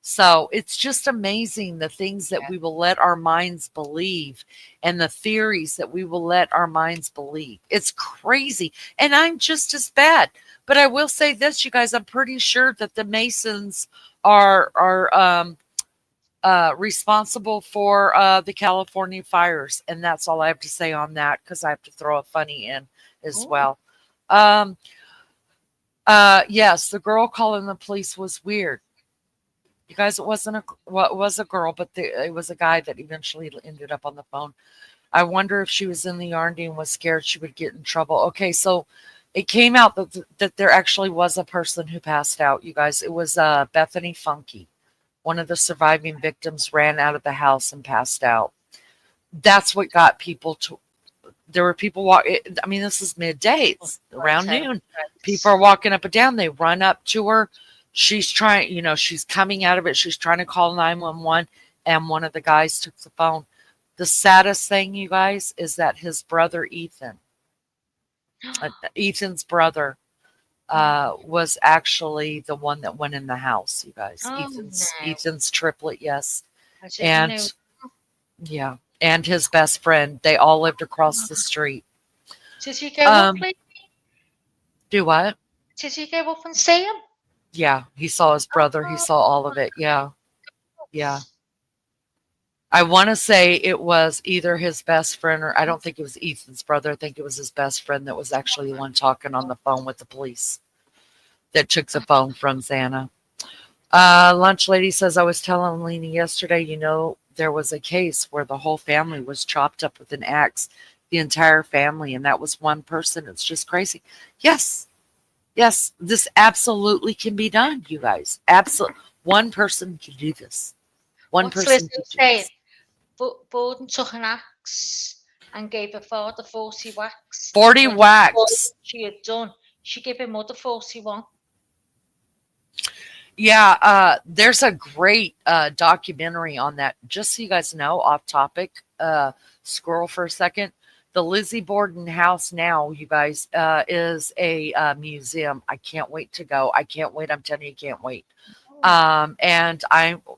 So it's just amazing the things that we will let our minds believe and the theories that we will let our minds believe. It's crazy. And I'm just as bad. But I will say this, you guys, I'm pretty sure that the Masons are responsible for the California fires. And that's all I have to say on that, because I have to throw a funny in as well. Yes, the girl calling the police was weird. You guys, it was a girl, but it was a guy that eventually ended up on the phone. I wonder if she was in the R&D and was scared she would get in trouble. Okay, so it came out that there actually was a person who passed out, you guys. It was Bethany Funky. One of the surviving victims ran out of the house and passed out. That's what got people to. There were people walking. I mean, this is midday. It's around noon. People are walking up and down. They run up to her. She's trying, she's coming out of it. She's trying to call 911, and one of the guys took the phone. The saddest thing, you guys, is that his brother, Ethan's brother, was actually the one that went in the house, you guys. Ethan's triplet, yes. And yeah, and his best friend. They all lived across the street. Did he go up, do what? Did he go up and see him? Yeah, he saw his brother. He saw all of it. Yeah. I want to say it was either his best friend or I don't think it was Ethan's brother. I think it was his best friend that was actually the one talking on the phone with the police that took the phone from Xana. Lunch Lady says, I was telling Lena yesterday, there was a case where the whole family was chopped up with an axe, the entire family, and that was one person. It's just crazy. Yes, this absolutely can be done, you guys. Absolutely. One person can do this. One person can do this. Borden took an axe and gave her father 40 whacks. 40 whacks. She had done. She gave her mother 41. Yeah, there's a great documentary on that. Just so you guys know, off topic, scroll for a second. The Lizzie Borden house now, you guys, is a museum. I can't wait to go. I can't wait. I'm telling you, I can't wait. And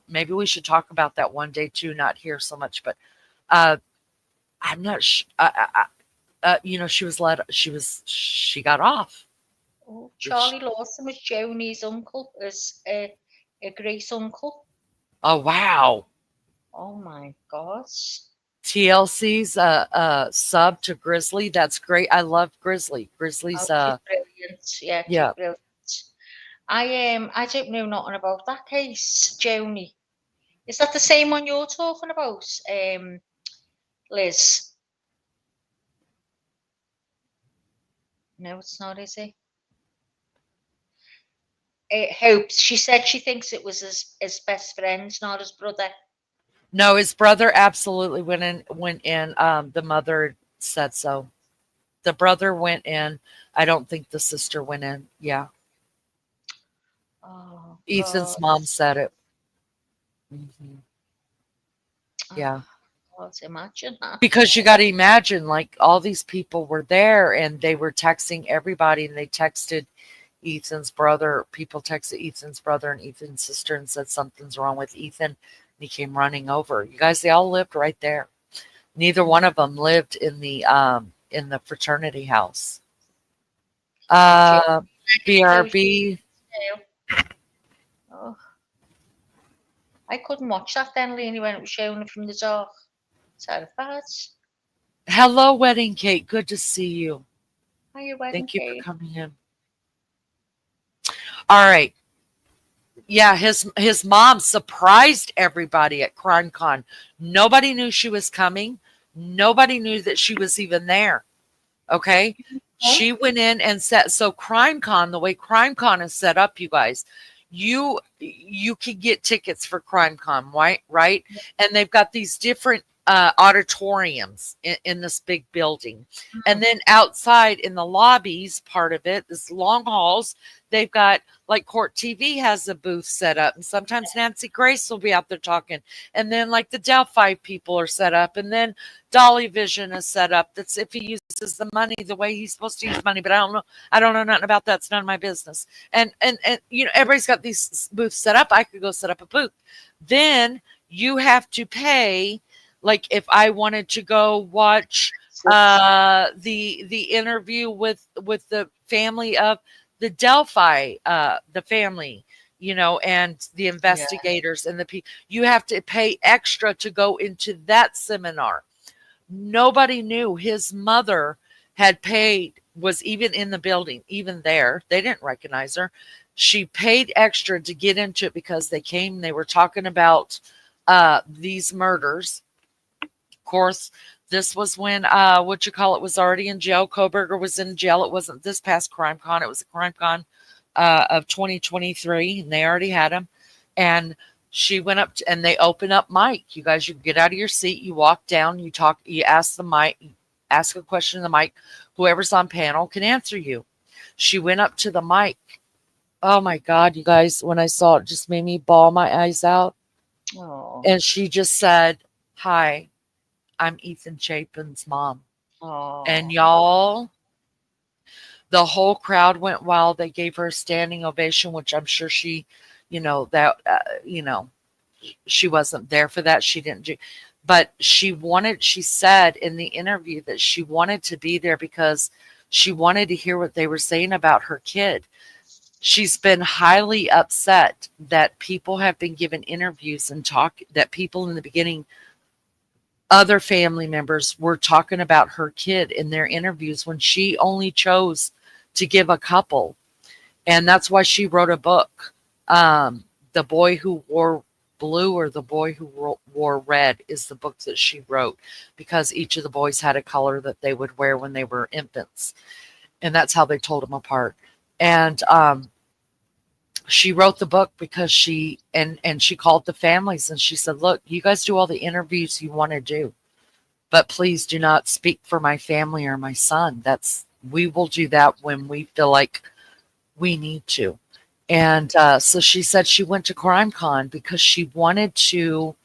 maybe we should talk about that one day too, not here so much, but uh, I'm not she got off. Oh, Charlie Lawson was Joni's uncle, a great uncle. Oh, wow. Oh my gosh. TLC's sub to Grizzly. That's great. I love Grizzly. Grizzly's she's brilliant. Yeah, yeah. she's brilliant. I don't know nothing about that case, Joni. Is that the same one you're talking about, Liz? No, it's not, is it? Hope. She said she thinks it was his best friend, not his brother. No, his brother absolutely went in. The mother said so. The brother went in. I don't think the sister went in. Yeah. Oh, Ethan's God. mom said it. Mhm. Yeah. Oh, imagine that. Because you got to imagine, like, all these people were there and they were texting everybody, and they texted Ethan's brother. People texted Ethan's brother and Ethan's sister and said something's wrong with Ethan. And he came running over. You guys, they all lived right there. Neither one of them lived in the fraternity house. BRB. Oh. I couldn't watch that then, Leanie, when it was showing it from the dark. Terrified. Hello, Wedding Cake. Good to see you. Hi, Wedding Thank you Cake. for coming in. All right. Yeah, his mom surprised everybody at CrimeCon. Nobody knew she was coming. Nobody knew that she was even there. Okay. She went in and set, so CrimeCon, the way CrimeCon is set up, you guys, you can get tickets for CrimeCon, right? And they've got these different auditoriums in this big building. And then outside in the lobbies part of it, this long halls, they've got, like, Court TV has a booth set up, and sometimes Nancy Grace will be out there talking. And then, like, the Delphi people are set up, and then Dolly Vision is set up. That's if he uses the money the way he's supposed to use money, but I don't know nothing about that. It's none of my business. And everybody's got these booths set up. I could go set up a booth. Then you have to pay. Like, if I wanted to go watch the interview with the family of the Delphi, the family, and the investigators and the people, you have to pay extra to go into that seminar. Nobody knew his mother had paid, was even in the building, even there. They didn't recognize her. She paid extra to get into it because they were talking about these murders. Of course, this was when was already in jail. Kohberger was in jail. It wasn't this past CrimeCon. It was a CrimeCon of 2023, and they already had him. And she went up and they open up mic. You guys, you get out of your seat, you walk down, you talk, you ask the mic, ask a question in the mic. Whoever's on panel can answer you. She went up to the mic. Oh my God, you guys, when I saw it, it just made me bawl my eyes out. Oh. And she just said, "Hi, I'm Ethan Chapin's mom." Oh. And y'all, the whole crowd went wild. They gave her a standing ovation, which I'm sure she, she wasn't there for that. She didn't do, but she said in the interview that she wanted to be there because she wanted to hear what they were saying about her kid. She's been highly upset that people have been given interviews and that people in the beginning, other family members, were talking about her kid in their interviews when she only chose to give a couple. And that's why she wrote a book. The Boy Who Wore Blue or The Boy Who Wore Red is the book that she wrote, because each of the boys had a color that they would wear when they were infants. And that's how they told them apart. And she wrote the book because she called the families and she said, "Look, you guys do all the interviews you want to do, but please do not speak for my family or my son. We will do that when we feel like we need to." And so she said she went to CrimeCon because she wanted to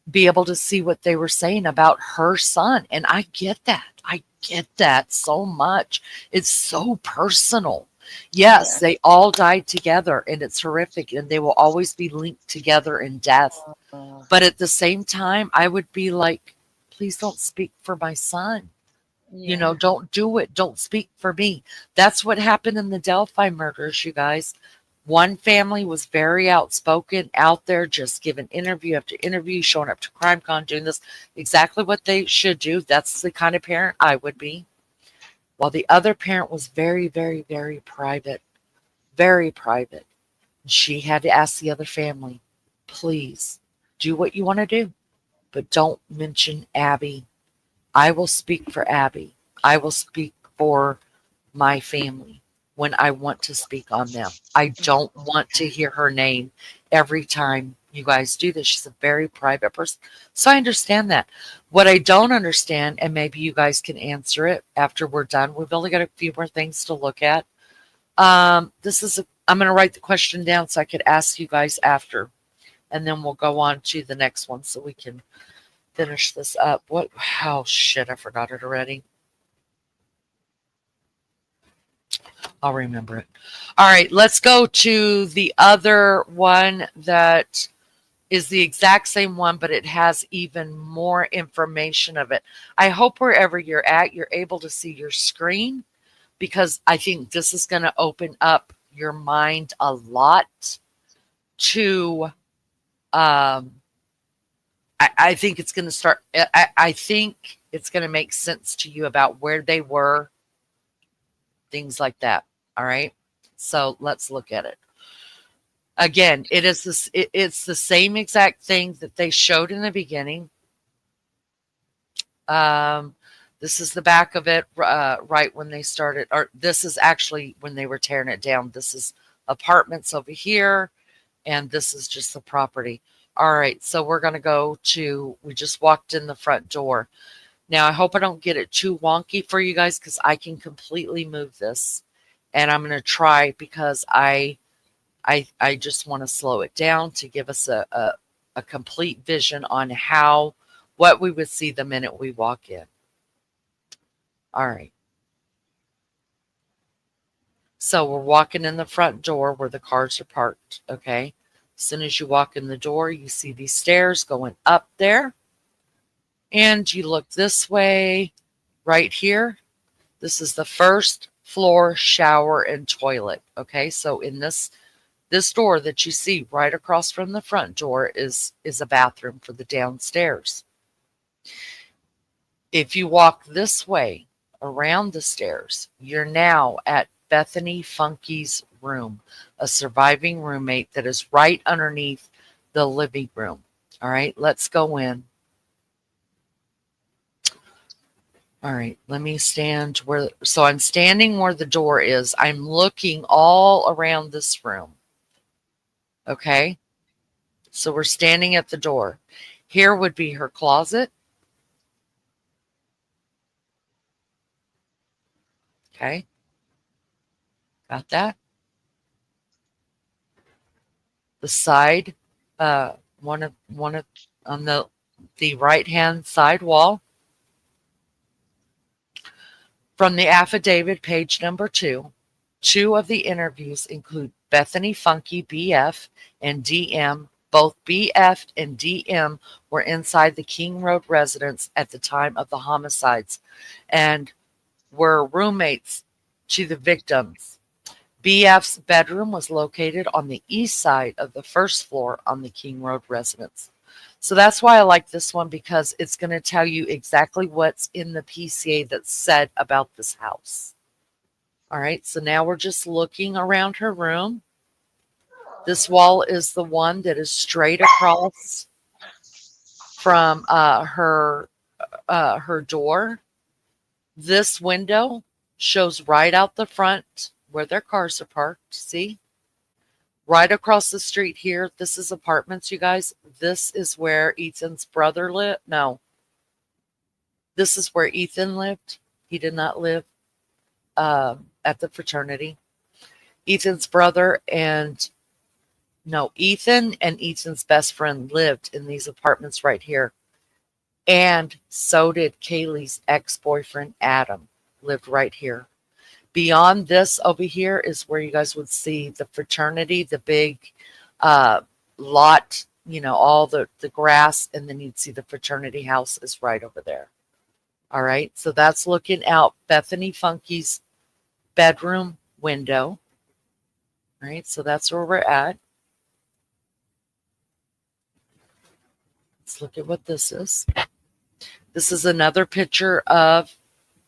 be able to see what they were saying about her son. And I get that. I get that so much. It's so personal. Yes, they all died together, and it's horrific, and they will always be linked together in death. But at the same time, I would be like, please don't speak for my son. You know, don't do it. Don't speak for me. That's what happened in the Delphi murders, you guys. One family was very outspoken, out there, just giving interview after interview, showing up to CrimeCon, doing this exactly what they should do. That's the kind of parent I would be. While the other parent was very, very, very private, very private. She had to ask the other family, please do what you want to do, but don't mention Abby. I will speak for Abby. I will speak for my family when I want to speak on them. I don't want to hear her name every time you guys do this. She's a very private person. So I understand that. What I don't understand, and maybe you guys can answer it after we're done. We've only got a few more things to look at. I'm going to write the question down so I could ask you guys after, and then we'll go on to the next one so we can finish this up. Oh shit, I forgot it already. I'll remember it. All right, let's go to the other one that is the exact same one, but it has even more information of it. I hope wherever you're at, you're able to see your screen, because I think this is going to open up your mind a lot to, I think it's going to start, I think it's going to make sense to you about where they were, things like that. All right. So let's look at it. Again, it's the same exact thing that they showed in the beginning. This is the back of it, right when they started, or this is actually when they were tearing it down. This is apartments over here, and this is just the property. All right, so we're going to go to, we just walked in the front door. Now, I hope I don't get it too wonky for you guys, because I can completely move this. And I'm going to try, because I just want to slow it down to give us a complete vision on what we would see the minute we walk in. All right. So we're walking in the front door where the cars are parked, okay? As soon as you walk in the door, you see these stairs going up there. And you look this way, right here. This is the first floor shower and toilet, okay? So in this door that you see right across from the front door is a bathroom for the downstairs. If you walk this way around the stairs, you're now at Bethany Funky's room, a surviving roommate that is right underneath the living room. All right, let's go in. All right, let me stand so I'm standing where the door is. I'm looking all around this room. Okay, so we're standing at the door. Here would be her closet. Okay, got that? The side, one of on the right-hand side wall. From the affidavit, page number 2, 2 of the interviews include Bethany Funky, BF, and DM. Both BF and DM were inside the King Road residence at the time of the homicides and were roommates to the victims. BF's bedroom was located on the east side of the first floor on the King Road residence. So that's why I like this one, because it's going to tell you exactly what's in the PCA that's said about this house. All right, so now we're just looking around her room. This wall is the one that is straight across from her door. This window shows right out the front where their cars are parked. See? Right across the street here, this is apartments, you guys. This is where Ethan's brother lived. No. This is where Ethan lived. He did not live at the fraternity. Ethan's brother Ethan and Ethan's best friend lived in these apartments right here. And so did Kaylee's ex-boyfriend, Adam, lived right here. Beyond this over here is where you guys would see the fraternity, the big lot, you know, all the grass, and then you'd see the fraternity house is right over there. All right, so that's looking out Bethany Funky's bedroom window. All right, so that's where we're at. Let's look at what this is. This is another picture of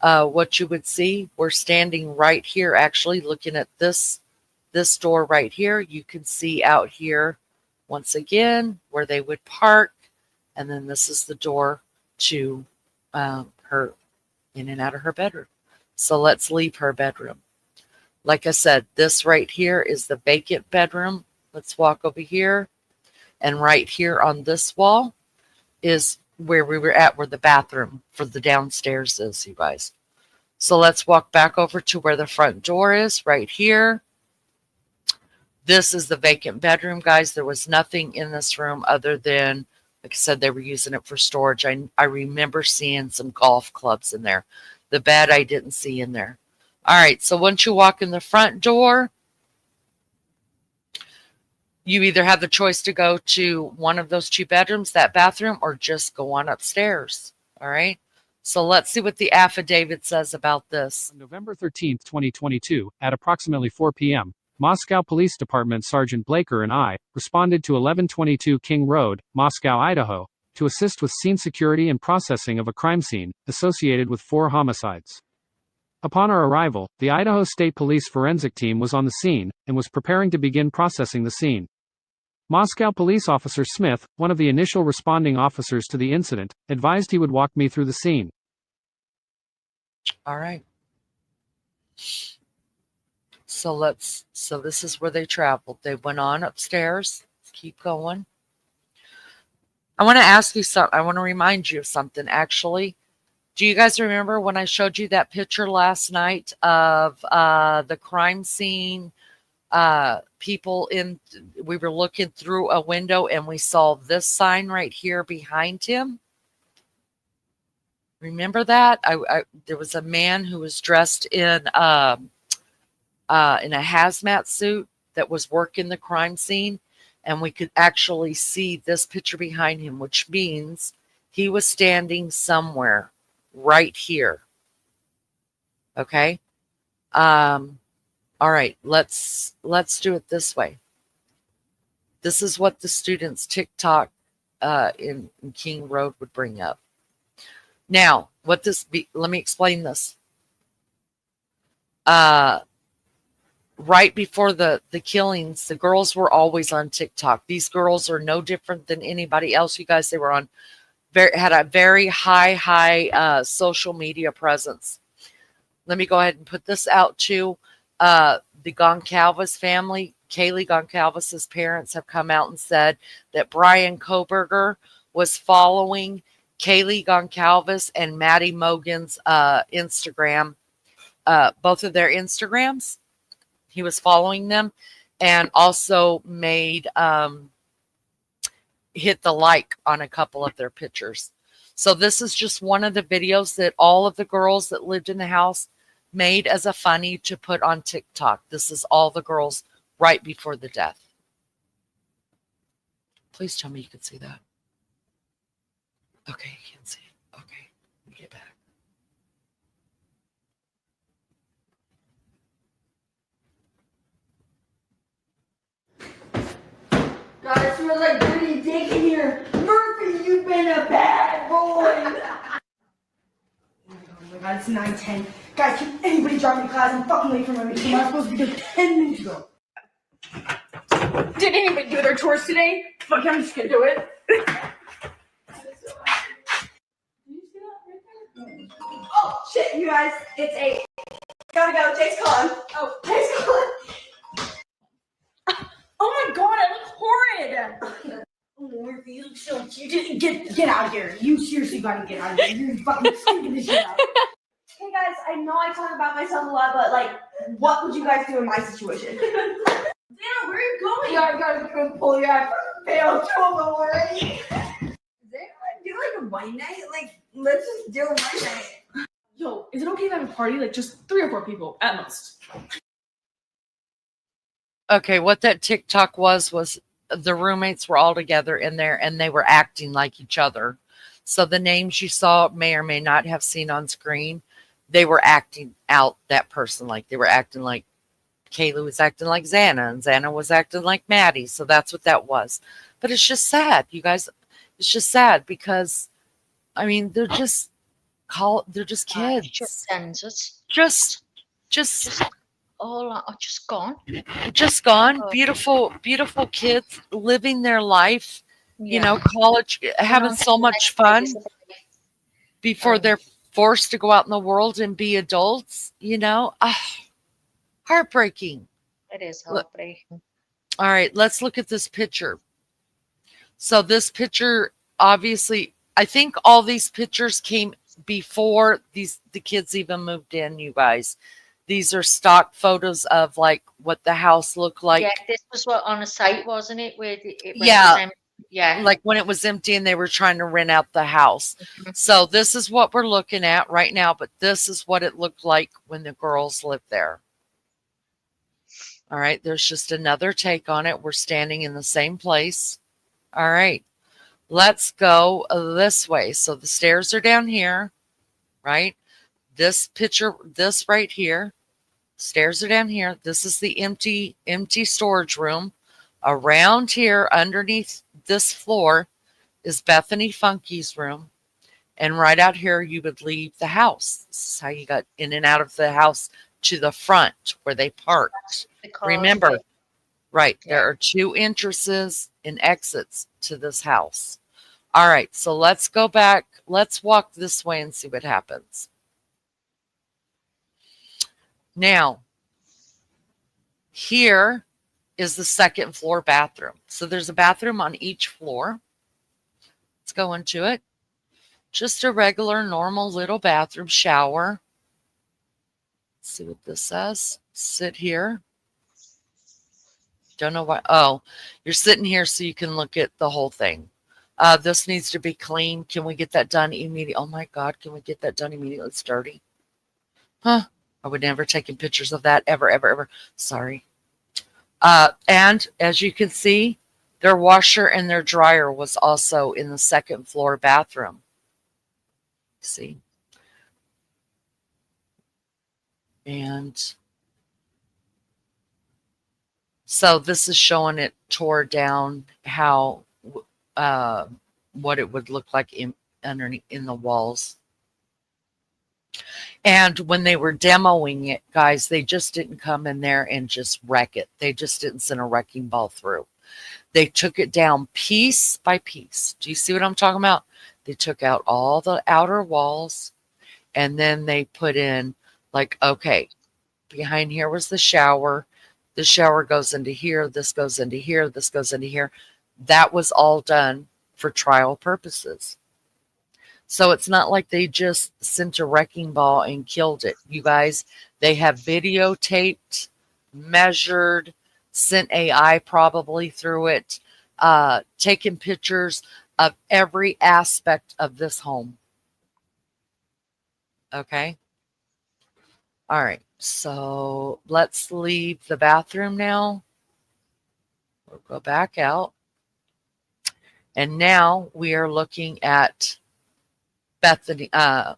what you would see. We're standing right here, actually looking at this door right here. You can see out here once again where they would park, and then this is the door to her in and out of her bedroom. So let's leave her bedroom. Like I said, this right here is the vacant bedroom. Let's walk over here, and right here on this wall is where we were at, where the bathroom for the downstairs is, you guys. So let's walk back over to where the front door is, right here. This is the vacant bedroom, guys. There was nothing in this room other than, like I said, they were using it for storage. I remember seeing some golf clubs in there. The bed I didn't see in there. All right, so once you walk in the front door, you either have the choice to go to one of those two bedrooms, that bathroom, or just go on upstairs. All right, so let's see what the affidavit says about this. On November 13th, 2022, at approximately 4 p.m., Moscow Police Department Sergeant Blaker and I responded to 1122 King Road, Moscow, Idaho, to assist with scene security and processing of a crime scene associated with 4 homicides. Upon our arrival, the Idaho State Police forensic team was on the scene and was preparing to begin processing the scene. Moscow Police Officer Smith, one of the initial responding officers to the incident, advised he would walk me through the scene. All right. So this is where they traveled. They went on upstairs. Let's keep going. I want to ask you something. I want to remind you of something, actually. Do you guys remember when I showed you that picture last night of the crime scene? People we were looking through a window and we saw this sign right here behind him. Remember that? There was a man who was dressed in a hazmat suit that was working the crime scene, and we could actually see this picture behind him, which means he was standing somewhere right here. Okay. All right, let's do it this way. This is what the students' TikTok in King Road would bring up. Now, let me explain this. Right before the killings, the girls were always on TikTok. These girls are no different than anybody else. You guys, they were on had a very high social media presence. Let me go ahead and put this out to the Goncalves family. Kaylee Goncalves' parents have come out and said that Bryan Kohberger was following Kaylee Goncalves and Maddie Mogan's Instagram, both of their Instagrams. He was following them and also made hit the like on a couple of their pictures. So this is just one of the videos that all of the girls that lived in the house made as a funny to put on TikTok. This is all the girls right before the death. Please tell me you can see that. Okay, you can see it. Okay, let me get back. God, it smells like dirty dick in here. Murphy, you've been a bad boy. Oh my God, it's 9:10. Guys, can anybody drop me to class? I'm fucking late for my meeting. I'm supposed to be there 10 minutes ago. Did anybody do their chores today? Fuck, I'm just gonna do it. Oh, shit, you guys. It's 8. Gotta go. Jake's calling. Oh, Jake's calling. Oh my God, I look horrid. Oh, Murphy, you look so cute. Get out of here. You seriously gotta get out of here. You're fucking stinking this shit out. Hey guys, I know I talk about myself a lot, but like, what would you guys do in my situation? Dana, where are you going? Yeah, I gotta go to the pool. Yeah, I failed trauma already. Does anyone do like a wine night? Like, let's just do a wine night. Yo, Is it okay to have a party? Like just 3 or 4 people at most. Okay, what that TikTok was the roommates were all together in there and they were acting like each other. So the names you saw may or may not have seen on screen, they were acting out that person. Like they were acting like Kayla was acting like Xana and Xana was acting like Maddie. So that's what that was. But it's just sad, you guys. It's just sad because, I mean, they're just kids. Just all just gone. Just gone. Beautiful, beautiful kids living their life, you know, college, having so much fun before they're forced to go out in the world and be adults, you know. Heartbreaking. It is heartbreaking. All right, let's look at this picture. So this picture, obviously, I think all these pictures came before the kids even moved in, you guys. These are stock photos of like what the house looked like. Yeah, this was what on a site, wasn't it? Where Yeah, like when it was empty and they were trying to rent out the house. So this is what we're looking at right now, but this is what it looked like when the girls lived there. All right, there's just another take on it. We're standing in the same place. All right, let's go this way. So the stairs are down here, right? This picture, this right here, stairs are down here. This is the empty storage room. Around here, underneath this floor, is Bethany Funky's room. And right out here, you would leave the house. This is how you got in and out of the house to the front where they parked. Remember, right, there are 2 entrances and exits to this house. All right, so let's go back. Let's walk this way and see what happens. Now, here is the 2nd floor bathroom. So there's a bathroom on each floor. Let's go into it. Just a regular, normal little bathroom shower. Let's see what this says. Sit here. Don't know why. Oh, you're sitting here so you can look at the whole thing. This needs to be clean. Can we get that done immediately? Oh my God, can we get that done immediately? It's dirty. Huh. I would never taken pictures of that ever, ever, ever. Sorry. And as you can see, their washer and their dryer was also in the 2nd floor bathroom. See? And so this is showing it tore down, how what it would look like underneath in the walls. And when they were demoing it, guys, they just didn't come in there and just wreck it. They just didn't send a wrecking ball through. They took it down piece by piece. Do you see what I'm talking about? They took out all the outer walls and then they put in like, okay, behind here was the shower. The shower goes into here. This goes into here. This goes into here. That was all done for trial purposes. So it's not like they just sent a wrecking ball and killed it. You guys, they have videotaped, measured, sent AI probably through it, taken pictures of every aspect of this home. Okay. All right. So let's leave the bathroom now. We'll go back out. And now we are looking at Xana's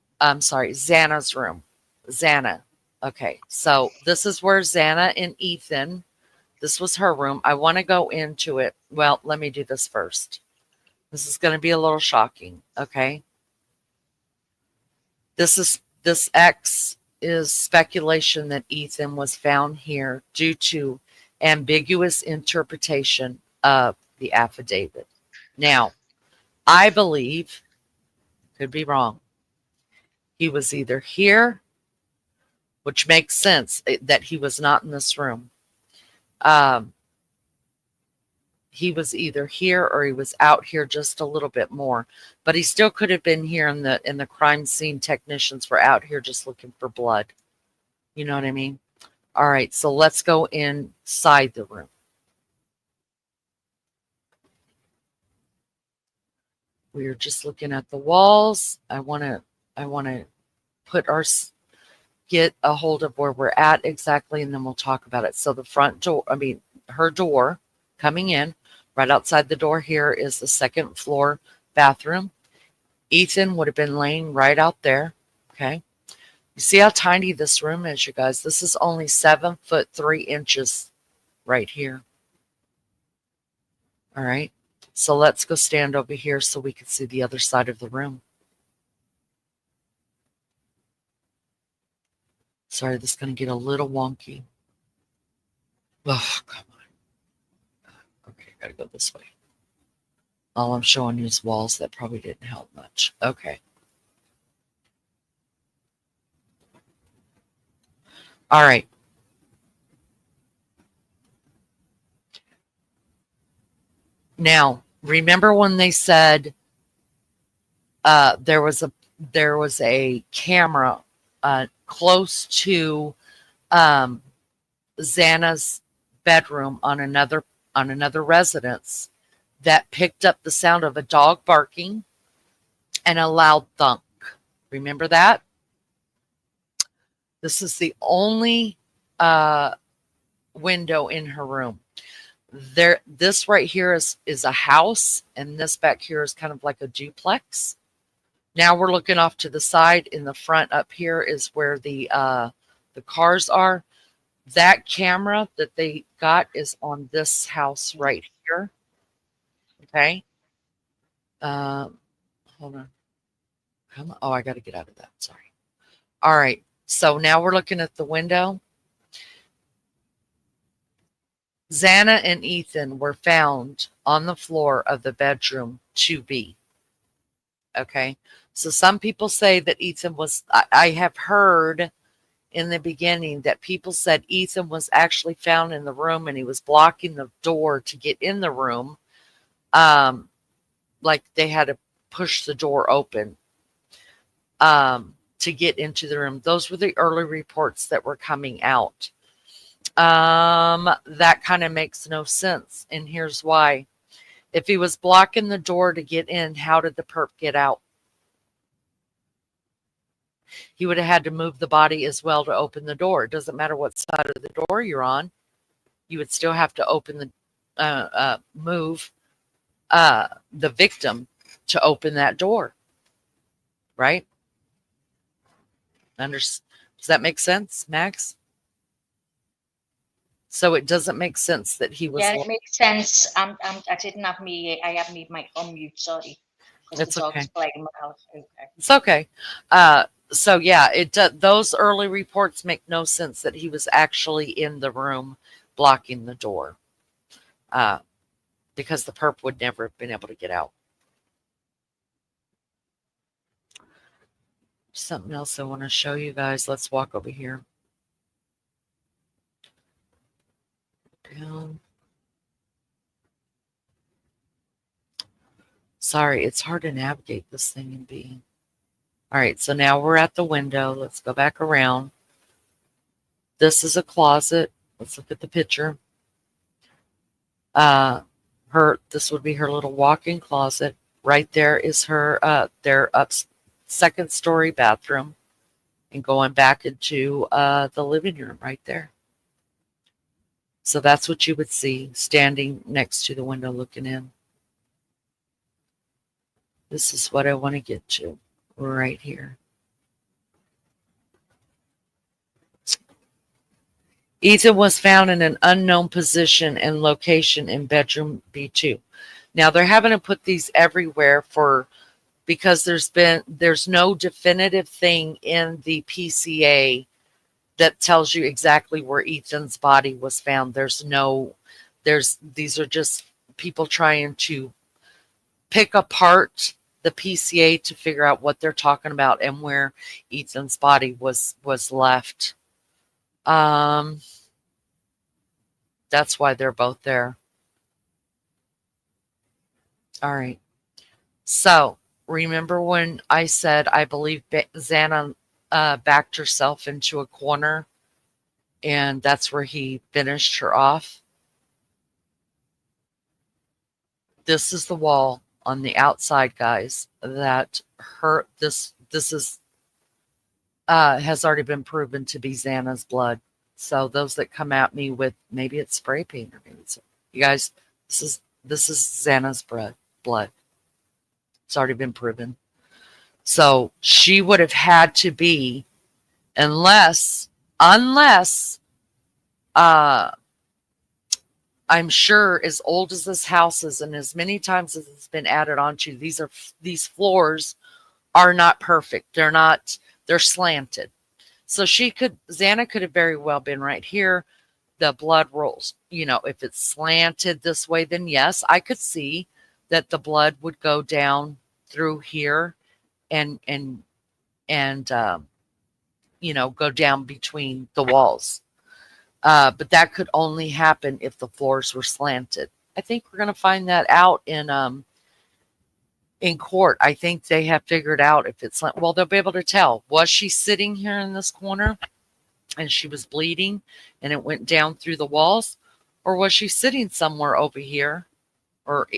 room. Xana. Okay, so this is where Xana and Ethan, this was her room. I want to go into it. Well, let me do this first. This is going to be a little shocking, okay? This X is speculation that Ethan was found here due to ambiguous interpretation of the affidavit. Now, I believe, could be wrong, he was either here, which makes sense that he was not in this room. He was either here or he was out here just a little bit more, but he still could have been here in the crime scene. Technicians were out here just looking for blood. You know what I mean? All right, so let's go inside the room. We're just looking at the walls. I want to put get a hold of where we're at exactly, and then we'll talk about it. So the front door, her door coming in, right outside the door here is the second floor bathroom. Ethan would have been laying right out there. Okay. You see how tiny this room is, you guys? This is only 7'3" right here. All right. So let's go stand over here so we can see the other side of the room. Sorry, this is going to get a little wonky. Oh, come on. Okay, got to go this way. All I'm showing you is walls. That probably didn't help much. Okay. All right. Now, remember when they said there was a camera close to Xana's bedroom on another residence that picked up the sound of a dog barking and a loud thunk. Remember that? This is the only window in her room. This right here is a house, and this back here is kind of like a duplex. Now we're looking off to the side. In the front up here is where the cars are. That camera that they got is on this house right here. Okay. Hold on. Come on. Oh, I got to get out of that. Sorry. All right. So now we're looking at the window. Xana and Ethan were found on the floor of the bedroom 2B. Okay. So some people say that Ethan was, I have heard in the beginning that people said Ethan was actually found in the room and he was blocking the door to get in the room. Like they had to push the door open to get into the room. Those were the early reports that were coming out. That kind of makes no sense. And here's why. If he was blocking the door to get in, how did the perp get out? He would have had to move the body as well to open the door. It doesn't matter what side of the door you're on. You would still have to open the, move the victim to open that door. Right? Does that make sense, Max? So it doesn't make sense that he was. Yeah, it makes sense. I didn't have me. I have me mic on mute. Sorry. It's okay. Playing my house. Okay. It's okay. So yeah, those early reports make no sense that he was actually in the room blocking the door, because the perp would never have been able to get out. Something else I want to show you guys. Let's walk over here. Down. Sorry, it's hard to navigate this thing and be. All right, so now we're at the window. Let's go back around. This is a closet. Let's look at the picture. This would be her little walk-in closet. Right there is her their second story bathroom, and going back into the living room right there. So that's what you would see standing next to the window looking in. This is what I want to get to right here. Ethan was found in an unknown position and location in bedroom B2. Now they're having to put these everywhere because there's no definitive thing in the PCA that tells you exactly where Ethan's body was found. These are just people trying to pick apart the PCA to figure out what they're talking about and where Ethan's body was left. That's why they're both there. All right. So remember when I said I believe Xana backed herself into a corner, and that's where he finished her off? This is the wall on the outside, guys, that this is has already been proven to be Xana's blood. So those that come at me with maybe it's spray paint or maybe it's, you guys, this is Xana's blood. It's already been proven. So she would have had to be, unless I'm sure as old as this house is and as many times as it's been added onto, these floors are not perfect. They're slanted. So Xana could have very well been right here. The blood rolls, if it's slanted this way, then yes, I could see that the blood would go down through here and go down between the walls. But that could only happen if the floors were slanted. I think we're going to find that out in court. I think they have figured out if it's well, they'll be able to tell. Was she sitting here in this corner and she was bleeding and it went down through the walls, or was she sitting somewhere over here? Or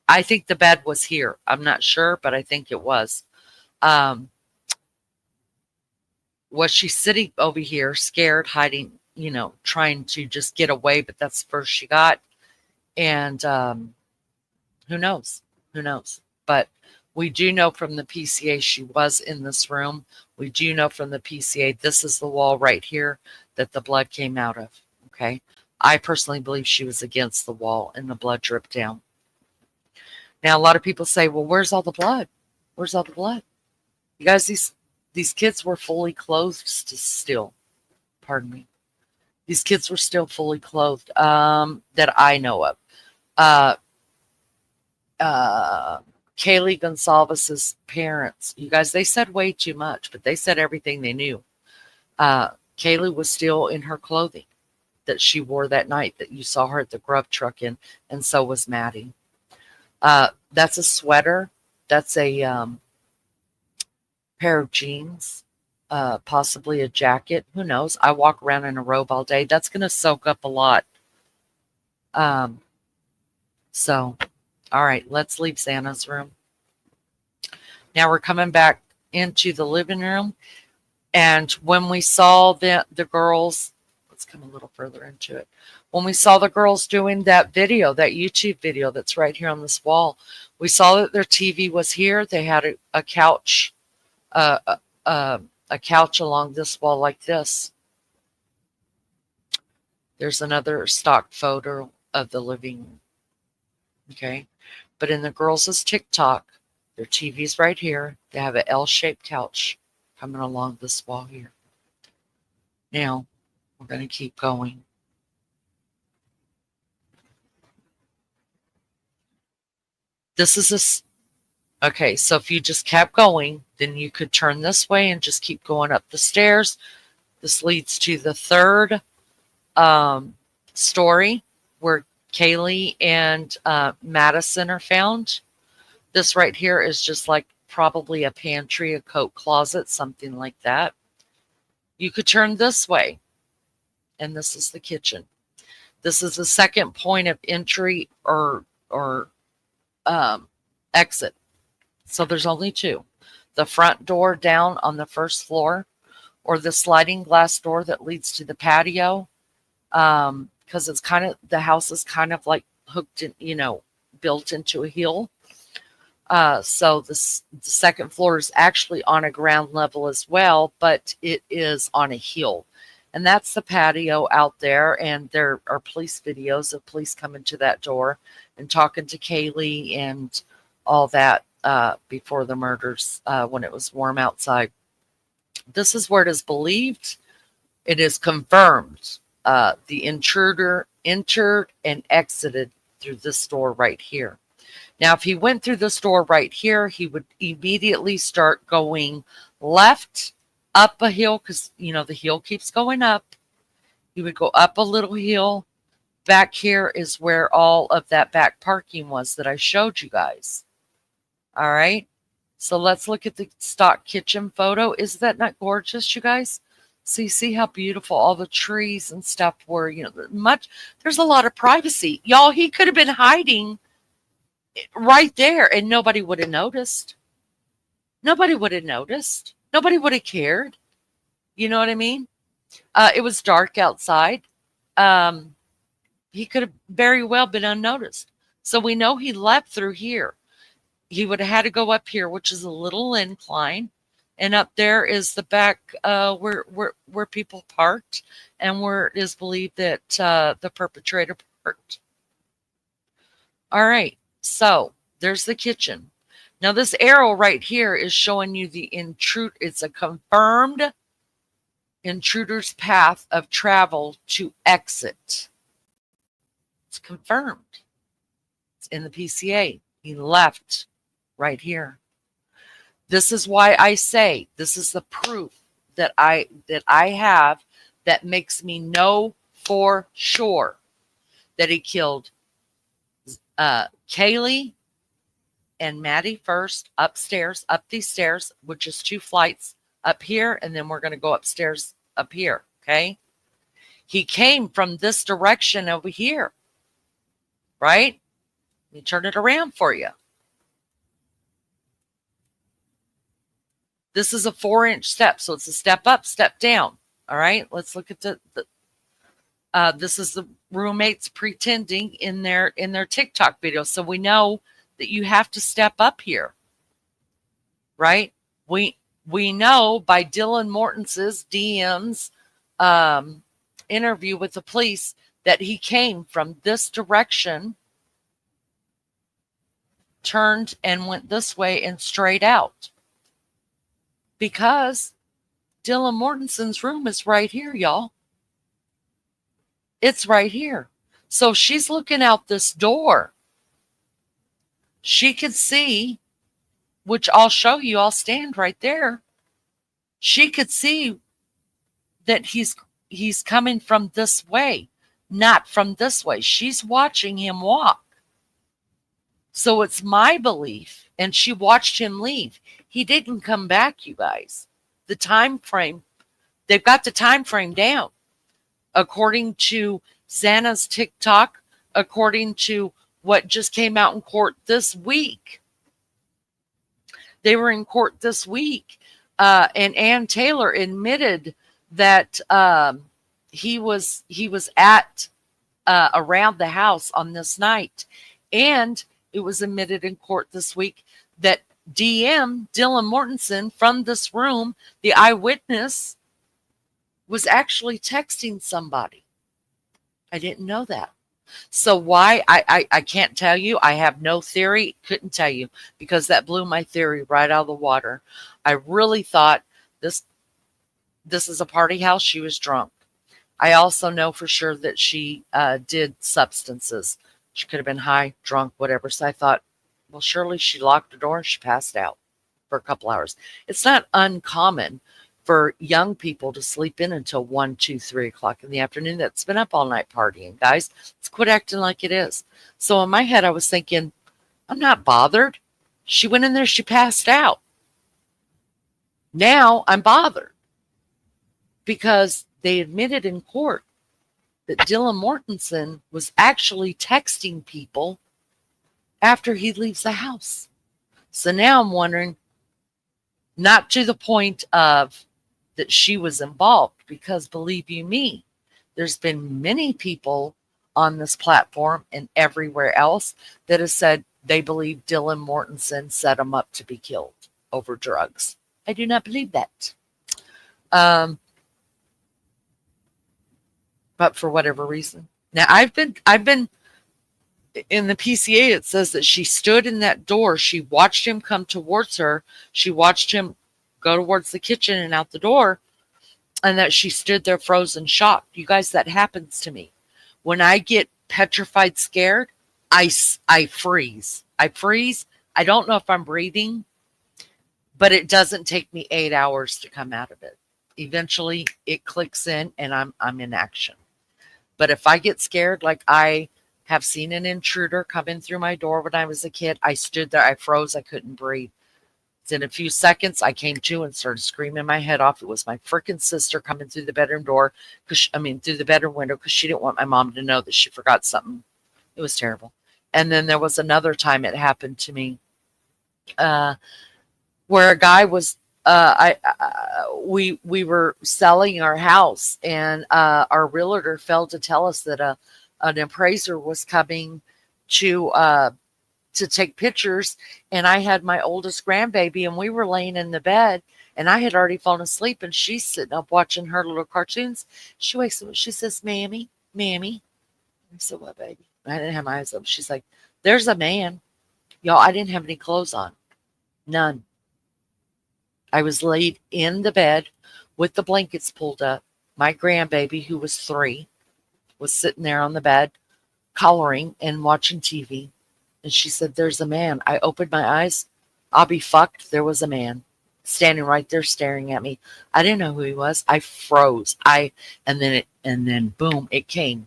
I think the bed was here. I'm not sure, but I think it was. Was she sitting over here, scared, hiding, trying to just get away, but that's the first she got. And who knows? Who knows? But we do know from the PCA she was in this room. We do know from the PCA this is the wall right here that the blood came out of. Okay. I personally believe she was against the wall and the blood dripped down. Now, a lot of people say, well, where's all the blood? Where's all the blood? You guys, these kids were fully clothed still. Pardon me. These kids were still fully clothed that I know of. Kaylee Gonsalves's parents, you guys, they said way too much, but they said everything they knew. Kaylee was still in her clothing that she wore that night that you saw her at the grub truck in, and so was Maddie. That's a sweater. That's a pair of jeans, possibly a jacket. Who knows? I walk around in a robe all day. That's going to soak up a lot. So, all right, let's leave Xana's room. Now we're coming back into the living room. And when we saw the girls, let's come a little further into it. When we saw the girls doing that video, that YouTube video that's right here on this wall, we saw that their TV was here. They had a couch, a couch along this wall like this. There's another stock photo of the living room. Okay. But in the girls' TikTok, their TV's right here. They have an L-shaped couch coming along this wall here. Now, we're going to keep going. This is okay, so if you just kept going, then you could turn this way and just keep going up the stairs. This leads to the third story where Kaylee and Madison are found. This right here is just like probably a pantry, a coat closet, something like that. You could turn this way, and this is the kitchen. This is the second point of entry or exit. So there's only two. The front door down on the first floor, or the sliding glass door that leads to the patio. Because it's kind of, the house is kind of like hooked in, built into a hill. So the second floor is actually on a ground level as well, but it is on a hill. And that's the patio out there. And there are police videos of police coming to that door and talking to Kaylee and all that before the murders when it was warm outside. This is where it is believed, it is confirmed, the intruder entered and exited through this door right here. Now, if he went through this door right here, he would immediately start going left up a hill because, the hill keeps going up. He would go up a little hill. Back here is where all of that back parking was that I showed you guys. All right. So let's look at the stock kitchen photo. Is that not gorgeous, you guys? See how beautiful all the trees and stuff were, there's a lot of privacy. Y'all, he could have been hiding right there and nobody would have noticed. Nobody would have noticed. Nobody would have cared. You know what I mean? It was dark outside. He could have very well been unnoticed. So we know he left through here. He would have had to go up here, which is a little incline. And up there is the back where people parked and where it is believed that the perpetrator parked. All right, so there's the kitchen. Now this arrow right here is showing you the intrude. It's a confirmed intruder's path of travel to exit. It's confirmed. It's in the PCA. He left right here. This is why I say this is the proof that I have that makes me know for sure that he killed Kaylee and Maddie first upstairs, up these stairs, which is 2 flights up here, and then we're going to go upstairs up here, okay? He came from this direction over here, right? Let me turn it around for you. This is a 4-inch step, so it's a step up, step down. All right, let's look at this is the roommates pretending in their TikTok video. So we know that you have to step up here, right? We know by Dylan Morton's DM's interview with the police that he came from this direction, turned and went this way and straight out. Because Dylan Mortensen's room is right here, y'all. It's right here. So she's looking out this door. She could see, which I'll show you. I'll stand right there. She could see that he's coming from this way, not from this way. She's watching him walk. So it's my belief, and she watched him leave. He didn't come back, you guys. The time frame, they've got the time frame down. According to Xana's TikTok, according to what just came out in court this week. They were in court this week, and Ann Taylor admitted that he was at around the house on this night, and it was admitted in court this week that Dylan Mortensen from this room, the eyewitness, was actually texting somebody. I didn't know that. So why? I can't tell you. I have no theory. Couldn't tell you because that blew my theory right out of the water. I really thought this is a party house. She was drunk. I also know for sure that she did substances. She could have been high, drunk, whatever. So I thought, well, surely she locked the door and she passed out for a couple hours. It's not uncommon for young people to sleep in until 1, 2, 3 o'clock in the afternoon. That's been up all night partying, guys. Let's quit acting like it is. So in my head, I was thinking, I'm not bothered. She went in there, she passed out. Now I'm bothered because they admitted in court that Dylan Mortensen was actually texting people after he leaves the house. So now I'm wondering, not to the point of that she was involved, because believe you me, there's been many people on this platform and everywhere else that have said they believe Dylan Mortensen set him up to be killed over drugs. I do not believe that. But for whatever reason. Now I've been in the PCA, it says that she stood in that door. She watched him come towards her. She watched him go towards the kitchen and out the door, and that she stood there frozen, shocked. You guys, that happens to me. When I get petrified, scared, I freeze. I freeze. I don't know if I'm breathing, but it doesn't take me 8 hours to come out of it. Eventually, it clicks in, and I'm in action. But if I get scared, like I have seen an intruder come in through my door when I was a kid, I stood there, I froze, I couldn't breathe. In a few seconds, I came to and started screaming my head off. It was my freaking sister coming through the bedroom door, through the bedroom window, because she didn't want my mom to know that she forgot something. It was terrible. And then there was another time it happened to me where a guy was we were selling our house, and our realtor failed to tell us that an appraiser was coming to take pictures, and I had my oldest grandbaby, and we were laying in the bed, and I had already fallen asleep, and she's sitting up watching her little cartoons. She wakes up, she says, "Mammy, Mammy." I said, "What, baby?" I didn't have my eyes open. She's like, "There's a man." Y'all, I didn't have any clothes on. None. I was laid in the bed with the blankets pulled up. My grandbaby, who was 3, was sitting there on the bed, coloring and watching TV. And she said, "There's a man." I opened my eyes. I'll be fucked. There was a man standing right there staring at me. I didn't know who he was. I froze. And then boom, it came.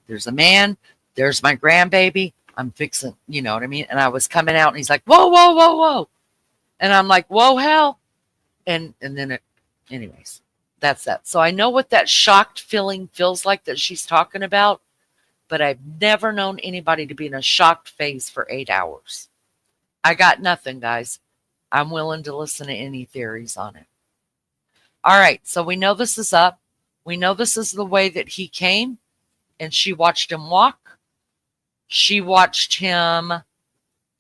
There's a man. There's my grandbaby. I'm fixing, you know what I mean? And I was coming out, and he's like, "Whoa, whoa, whoa, whoa." And I'm like, "Whoa, hell." And then anyways, that's that. So I know what that shocked feeling feels like that she's talking about, but I've never known anybody to be in a shocked phase for 8 hours. I got nothing, guys. I'm willing to listen to any theories on it. All right, so we know this is up. We know this is the way that he came, and she watched him walk. She watched him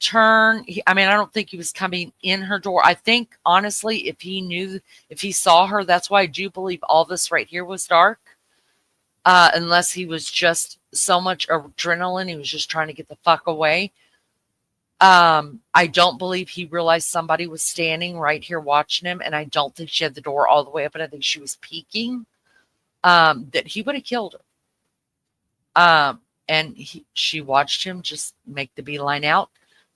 turn. I don't think he was coming in her door. I think, honestly, if he saw her, that's why I do believe all this right here was dark. Unless he was just so much adrenaline, he was just trying to get the fuck away. I don't believe he realized somebody was standing right here watching him, and I don't think she had the door all the way up, and I think she was peeking. That he would have killed her. And she watched him just make the beeline out.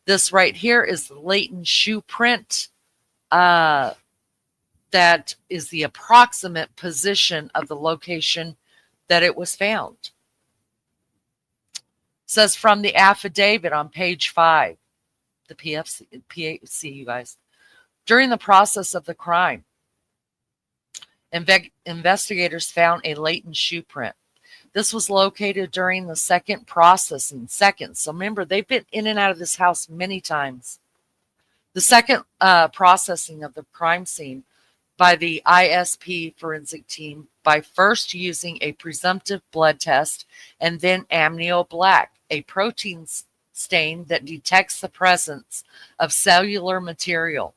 This right here is the latent shoe print. That is the approximate position of the location that it was found. It says from the affidavit on page 5, the PAC, you guys. During the process of the crime, investigators found a latent shoe print. This was located during the second processing. So remember, they've been in and out of this house many times. The second processing of the crime scene by the ISP forensic team by first using a presumptive blood test and then amnio black, a protein stain that detects the presence of cellular material.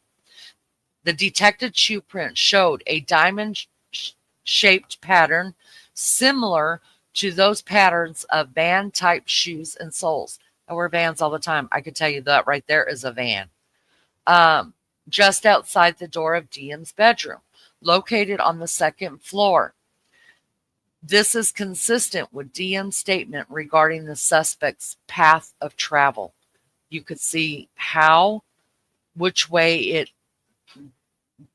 The detected shoe print showed a diamond-shaped pattern similar to those patterns of van-type shoes and soles. I wear Vans all the time. I could tell you that right there is a van. Just outside the door of Diem's bedroom, located on the second floor. This is consistent with Diem's statement regarding the suspect's path of travel. You could see which way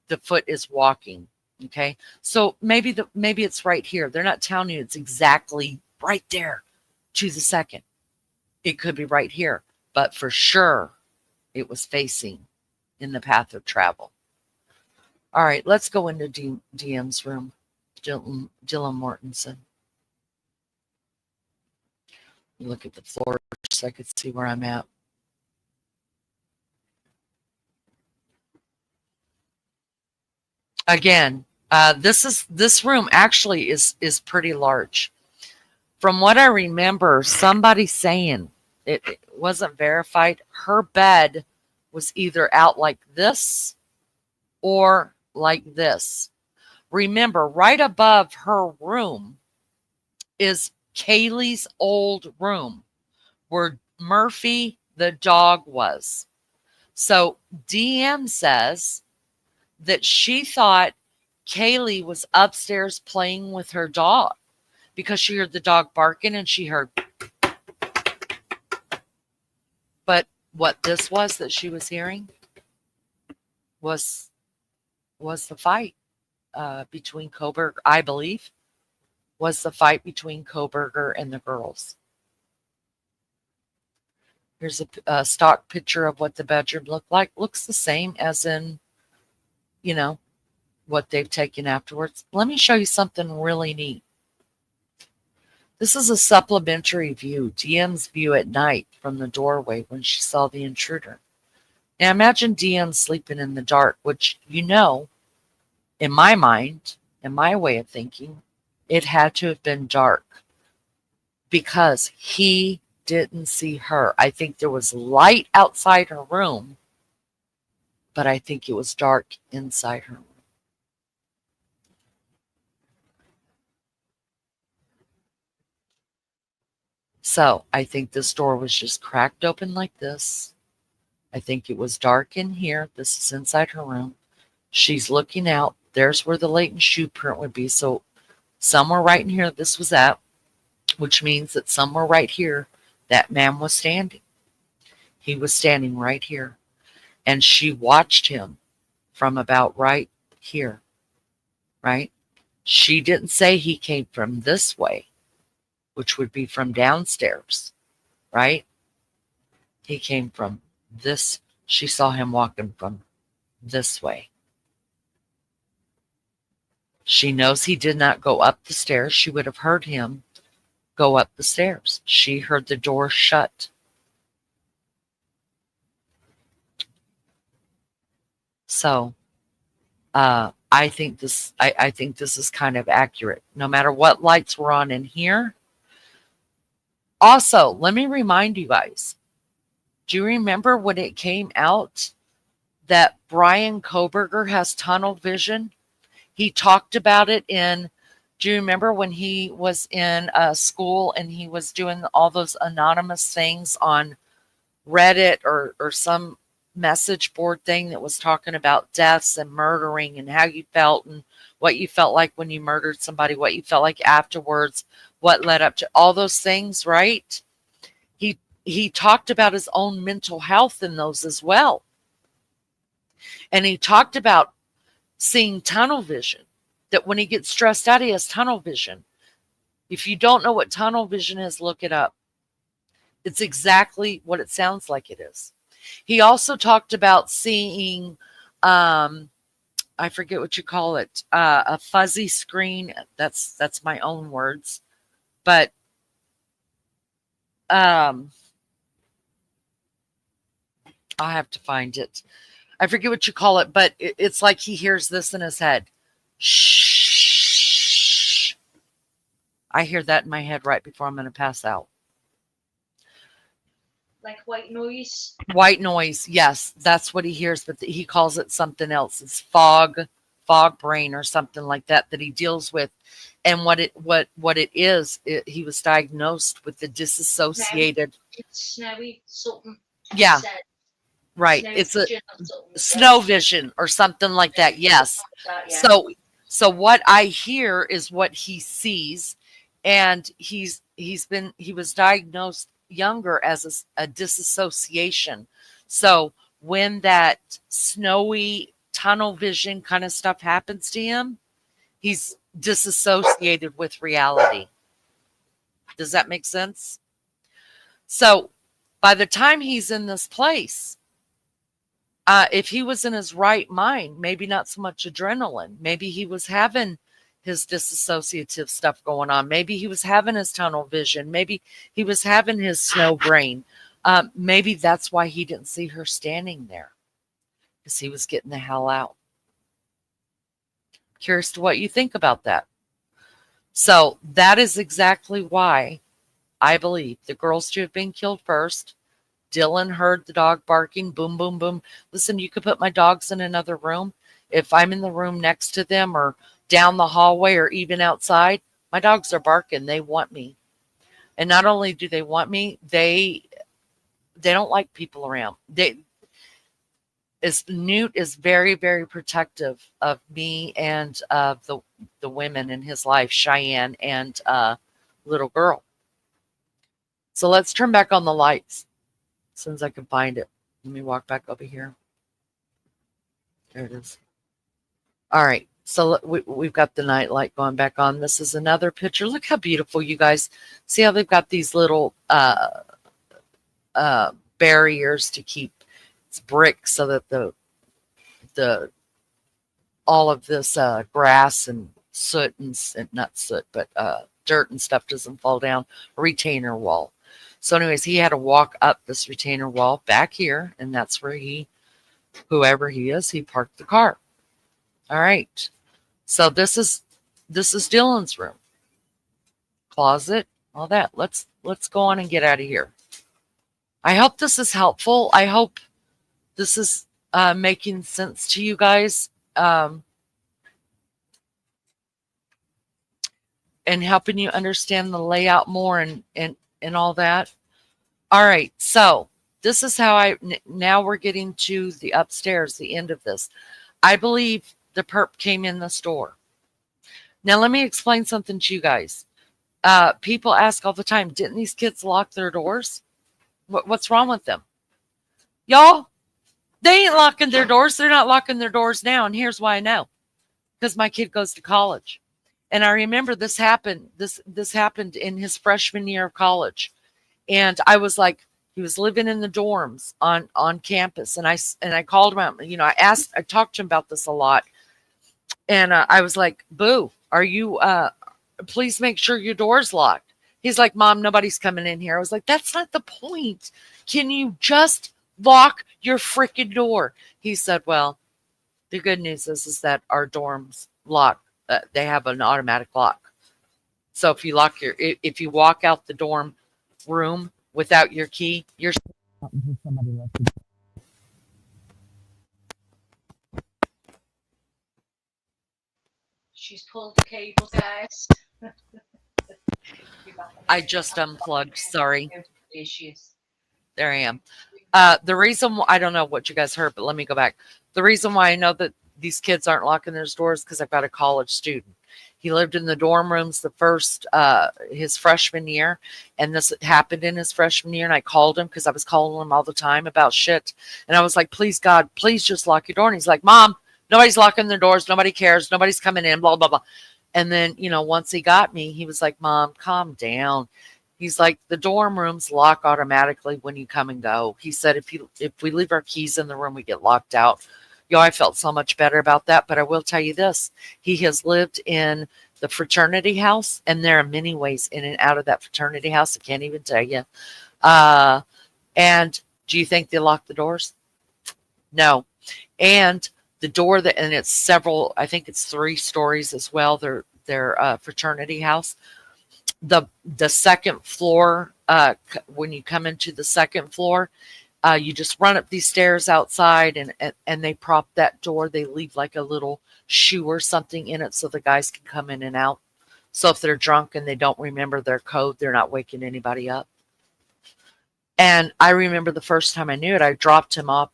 the foot is walking. Okay, so maybe it's right here. They're not telling you it's exactly right there to the second. It could be right here, but for sure it was facing in the path of travel. All right, let's go into Diem's room. Dylan Mortensen. Look at the floor so I could see where I'm at. Again, this room actually is pretty large. From what I remember, somebody saying it wasn't verified. Her bed was either out like this or like this. Remember, right above her room is Kaylee's old room where Murphy the dog was. So DM says that she thought Kaylee was upstairs playing with her dog because she heard the dog barking and she heard. But what this was that she was hearing was the fight between Kohberger, I believe, was the fight between Kohberger and the girls. Here's a stock picture of what the bedroom looked like. Looks the same as in, what they've taken afterwards. Let me show you something really neat. This is a supplementary view, DM's view at night from the doorway when she saw the intruder. Now imagine DM sleeping in the dark, which In my mind, in my way of thinking, it had to have been dark because he didn't see her. I think there was light outside her room, but I think it was dark inside her room. So I think this door was just cracked open like this. I think it was dark in here. This is inside her room. She's looking out. There's where the latent shoe print would be. So somewhere right in here, this was at, which means that somewhere right here, that man was standing. He was standing right here. And she watched him from about right here, right? She didn't say he came from this way, which would be from downstairs, right? He came from this. She saw him walking from this way. She knows he did not go up the stairs. She would have heard him go up the stairs. She heard the door shut. So I think this is kind of accurate. No matter what lights were on in here. Also, let me remind you guys. Do you remember when it came out that Bryan Kohberger has tunnel vision? He talked about it in, do you remember when he was in school and he was doing all those anonymous things on Reddit or some message board thing that was talking about deaths and murdering and how you felt and what you felt like when you murdered somebody, what you felt like afterwards, what led up to all those things, right? He talked about his own mental health in those as well. And he talked about seeing tunnel vision, that when he gets stressed out, he has tunnel vision. If you don't know what tunnel vision is, look it up. It's exactly what it sounds like it is. He also talked about seeing, I forget what you call it, a fuzzy screen. That's my own words. But I'll have to find it. I forget what you call it, but it's like he hears this in his head. Shh. I hear that in my head right before I'm going to pass out. Like white noise? White noise, yes. That's what he hears, but he calls it something else. It's fog brain or something like that he deals with. And what it is, he was diagnosed with the disassociated. It's snowy something. Yeah. Right. It's a snow vision or something like that. Yes. So what I hear is what he sees, and he was diagnosed younger as a disassociation. So when that snowy tunnel vision kind of stuff happens to him, he's disassociated with reality. Does that make sense? So by the time he's in this place, if he was in his right mind, maybe not so much adrenaline, maybe he was having his disassociative stuff going on. Maybe he was having his tunnel vision. Maybe he was having his snow brain. Maybe that's why he didn't see her standing there, because he was getting the hell out. Curious to what you think about that. So that is exactly why I believe the girls to have been killed first. Dylan heard the dog barking, boom, boom, boom. Listen, you could put my dogs in another room. If I'm in the room next to them or down the hallway or even outside, my dogs are barking. They want me. And not only do they want me, they don't like people around. Newt is very, very protective of me and of the women in his life, Cheyenne and little girl. So let's turn back on the lights. As soon as I can find it. Let me walk back over here. There it is. All right. So we've got the night light going back on. This is another picture. Look how beautiful, you guys. See how they've got these little barriers to keep it's brick so that the all of this grass and soot and not soot, but dirt and stuff doesn't fall down. A retainer wall. So anyways, he had to walk up this retainer wall back here, and that's where whoever he is, he parked the car. All right. So this is Dylan's room, closet, all that. Let's go on and get out of here. I hope this is helpful. I hope this is making sense to you guys, and helping you understand the layout more and all that. All right, so this is how now we're getting to the upstairs, the end of this. I believe the perp came in this door. Now let me explain something to you guys. People ask all the time, didn't these kids lock their doors? What's wrong with them? Y'all, they ain't locking their doors. They're not locking their doors now. And here's why I know. Because my kid goes to college. And I remember this happened. This happened in his freshman year of college. And I was like, he was living in the dorms on campus. And I called him out. You know, I talked to him about this a lot. And I was like, Boo, are you, please make sure your door's locked. He's like, Mom, nobody's coming in here. I was like, that's not the point. Can you just lock your freaking door? He said, well, the good news is that our dorms lock. They have an automatic lock. So if you if you walk out the dorm room without your key, you're until somebody lets you. She's pulled the cable, guys. I just unplugged. Sorry. There she is. There I am. The reason I don't know what you guys heard, but let me go back. The reason why I know that these kids aren't locking their doors because I've got a college student. He lived in the dorm rooms his freshman year, and this happened in his freshman year. And I called him because I was calling him all the time about shit. And I was like, please, God, please just lock your door. And he's like, Mom, nobody's locking their doors. Nobody cares. Nobody's coming in, blah, blah, blah. And then, once he got me, he was like, Mom, calm down. He's like, the dorm rooms lock automatically when you come and go. He said, if we leave our keys in the room, we get locked out. I felt so much better about that. But I will tell you this. He has lived in the fraternity house, and there are many ways in and out of that fraternity house. I can't even tell you. And do you think they lock the doors? No. And the door and it's several, I think it's 3 stories as well. Their fraternity house. The second floor, when you come into the second floor, you just run up these stairs outside and they prop that door. They leave like a little shoe or something in it so the guys can come in and out. So if they're drunk and they don't remember their code, they're not waking anybody up. And I remember the first time I knew it, I dropped him off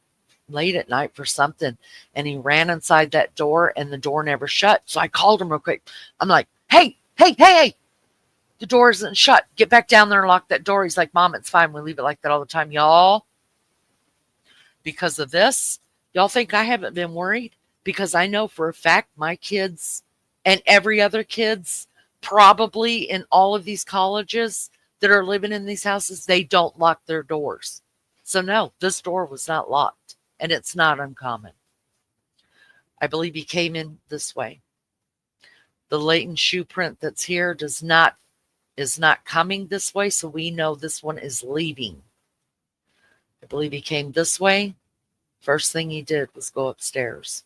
late at night for something, and he ran inside that door and the door never shut. So I called him real quick. I'm like, hey, the door isn't shut. Get back down there and lock that door. He's like, Mom, it's fine. We leave it like that all the time. Y'all, because of this, y'all think I haven't been worried? Because I know for a fact my kids and every other kids probably in all of these colleges that are living in these houses, they don't lock their doors. So no, this door was not locked, and it's not uncommon. I believe he came in this way. The latent shoe print that's here is not coming this way, so we know this one is leaving. I believe he came this way. First thing he did was go upstairs.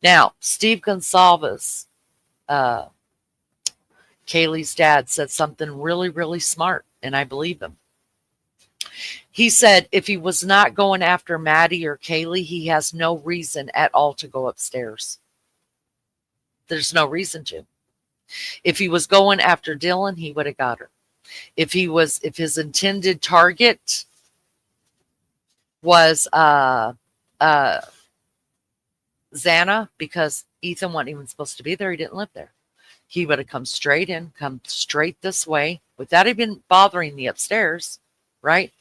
Now, Steve Gonsalves, Kaylee's dad, said something really, really smart, and I believe him. He said if he was not going after Maddie or Kaylee, he has no reason at all to go upstairs. There's no reason to. If he was going after Dylan, he would have got her. If his intended target was Xana, because Ethan wasn't even supposed to be there, he didn't live there, he would have come straight this way without even bothering the upstairs, right?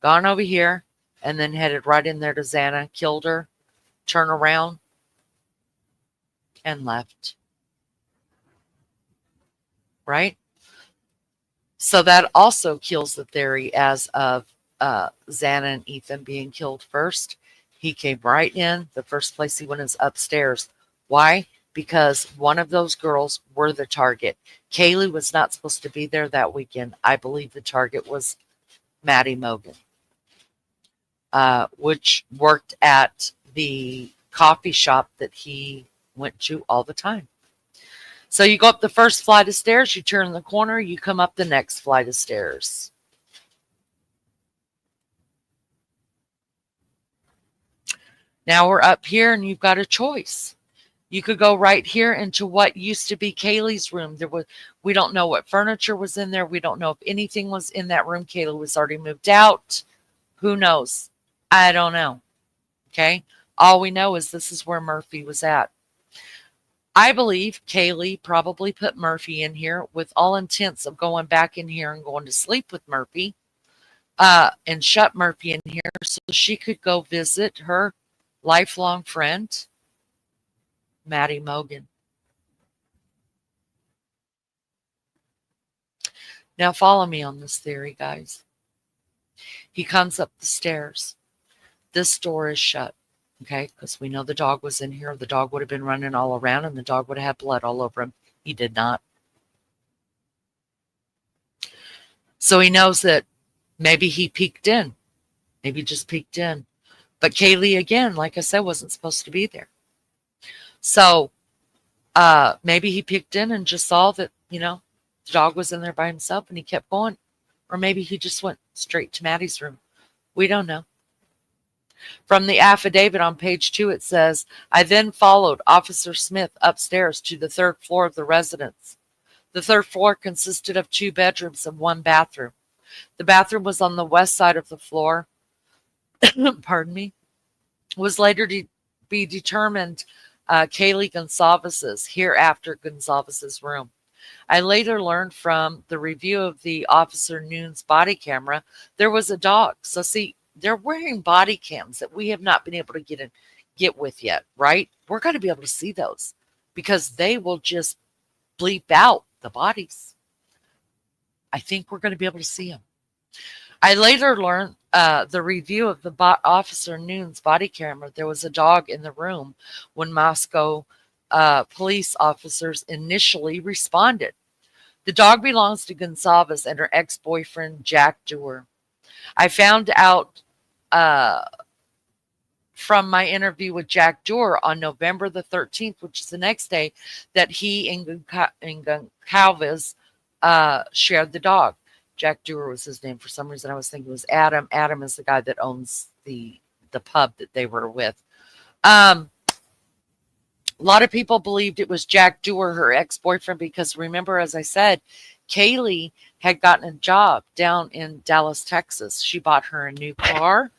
Gone over here and then headed right in there to Xana, killed her, turn around, and left. Right? So that also kills the theory as of Xana and Ethan being killed first. He came right in. The first place he went is upstairs. Why? Because one of those girls were the target. Kaylee was not supposed to be there that weekend. I believe the target was Maddie Mogan, which worked at the coffee shop that he went to all the time. So you go up the first flight of stairs, you turn the corner, you come up the next flight of stairs. Now we're up here and you've got a choice. You could go right here into what used to be Kaylee's room. We don't know what furniture was in there. We don't know if anything was in that room. Kaylee was already moved out. Who knows? I don't know. Okay. All we know is this is where Murphy was at. I believe Kaylee probably put Murphy in here with all intents of going back in here and going to sleep with Murphy, and shut Murphy in here so she could go visit her lifelong friend, Maddie Mogan. Now follow me on this theory, guys. He comes up the stairs. This door is shut, okay, because we know the dog was in here. The dog would have been running all around and the dog would have had blood all over him. He did not. So he knows that maybe he peeked in. Maybe just peeked in. But Kaylee, again, like I said, wasn't supposed to be there. So maybe he peeked in and just saw that, the dog was in there by himself and he kept going. Or maybe he just went straight to Maddie's room. We don't know. From the affidavit on page 2, it says, I then followed Officer Smith upstairs to the 3rd floor of the residence. The 3rd floor consisted of 2 bedrooms and 1 bathroom. The bathroom was on the west side of the floor. Pardon me. Was later to be determined Kaylee Gonzalez's, hereafter Gonzalez's room. I later learned from the review of the Officer Noon's body camera, there was a dog. So see, they're wearing body cams that we have not been able to get with yet, right? We're going to be able to see those because they will just bleep out the bodies. I think we're going to be able to see them. I later learned the review of the Officer Noon's body camera. There was a dog in the room when Moscow police officers initially responded. The dog belongs to Gonzalez and her ex-boyfriend, Jack Dewar. I found out from my interview with Jack Dewar on November the 13th, which is the next day, that he and Gonzalez shared the dog. Jack Dewar was his name. For some reason, I was thinking it was Adam. Adam is the guy that owns the pub that they were with. A lot of people believed it was Jack Dewar, her ex-boyfriend, because remember, as I said, Kaylee had gotten a job down in Dallas, Texas. She bought her a new car,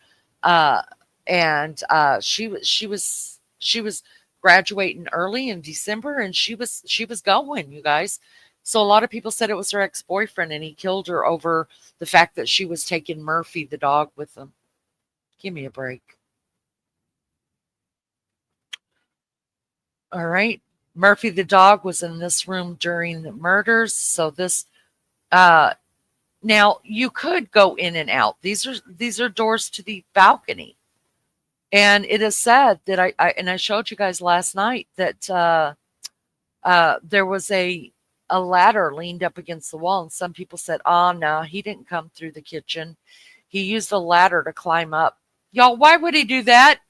and she was graduating early in December, and she was going, you guys. So a lot of people said it was her ex-boyfriend, and he killed her over the fact that she was taking Murphy, the dog, with them. Give me a break. All right. Murphy, the dog, was in this room during the murders. So this, now you could go in and out. These are doors to the balcony. And it is said that I showed you guys last night that there was a ladder leaned up against the wall, and some people said, oh, no, he didn't come through the kitchen. He used a ladder to climb up. Y'all, why would he do that?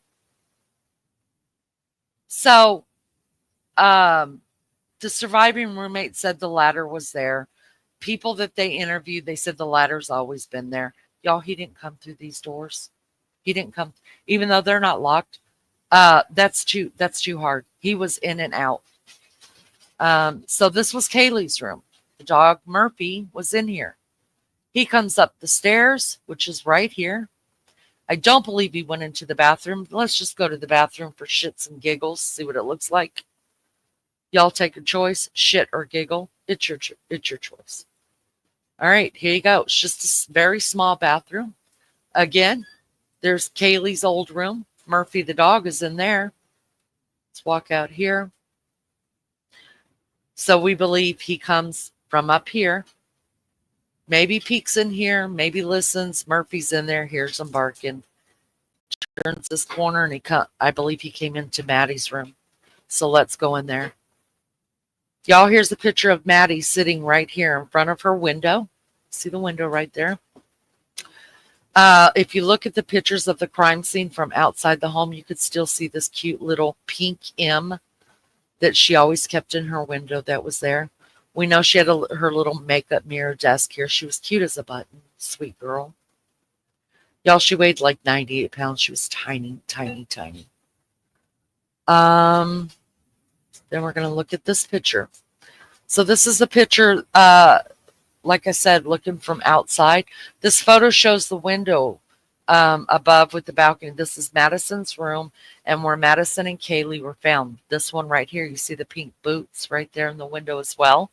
So the surviving roommate said the ladder was there. People that they interviewed, they said the ladder's always been there. Y'all, he didn't come through these doors. He didn't come, even though they're not locked. That's too hard. He was in and out. So this was Kaylee's room. The dog Murphy was in here. He comes up the stairs, which is right here. I don't believe he went into the bathroom. Let's just go to the bathroom for shits and giggles, see what it looks like. Y'all take a choice, shit or giggle. It's your choice. All right, here you go. It's just a very small bathroom. Again, there's Kaylee's old room. Murphy the dog is in there. Let's walk out here. So we believe he comes from up here. Maybe peeks in here, maybe listens. Murphy's in there, hears him barking. Turns this corner, and I believe he came into Maddie's room. So let's go in there. Y'all, here's a picture of Maddie sitting right here in front of her window. See the window right there? If you look at the pictures of the crime scene from outside the home, you could still see this cute little pink M that she always kept in her window that was there. We know she had her little makeup mirror desk here. She was cute as a button. Sweet girl. Y'all, she weighed like 98 pounds. She was tiny, tiny, tiny. Then we're going to look at this picture. So this is a picture, like I said, looking from outside. This photo shows the window above with the balcony. This is Madison's room and where Madison and Kaylee were found. This one right here, you see the pink boots right there in the window as well.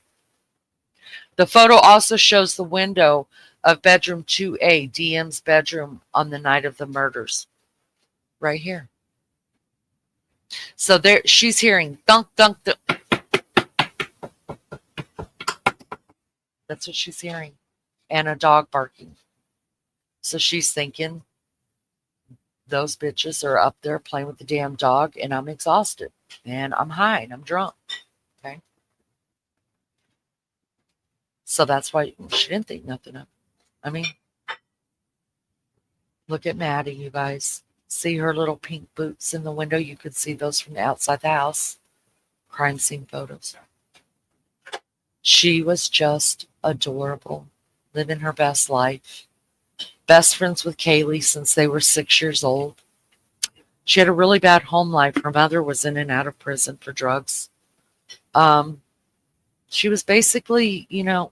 The photo also shows the window of bedroom 2A, DM's bedroom on the night of the murders. Right here. So there she's hearing thunk, thunk, thunk. That's what she's hearing. And a dog barking. So she's thinking, those bitches are up there playing with the damn dog and I'm exhausted. And I'm high and I'm drunk. Okay. So that's why she didn't think nothing of it. I mean, look at Maddie, you guys. See her little pink boots in the window? You could see those from outside the house. Crime scene photos. She was just adorable. Living her best life. Best friends with Kaylee since they were 6 years old. She had a really bad home life. Her mother was in and out of prison for drugs. She was basically, you know,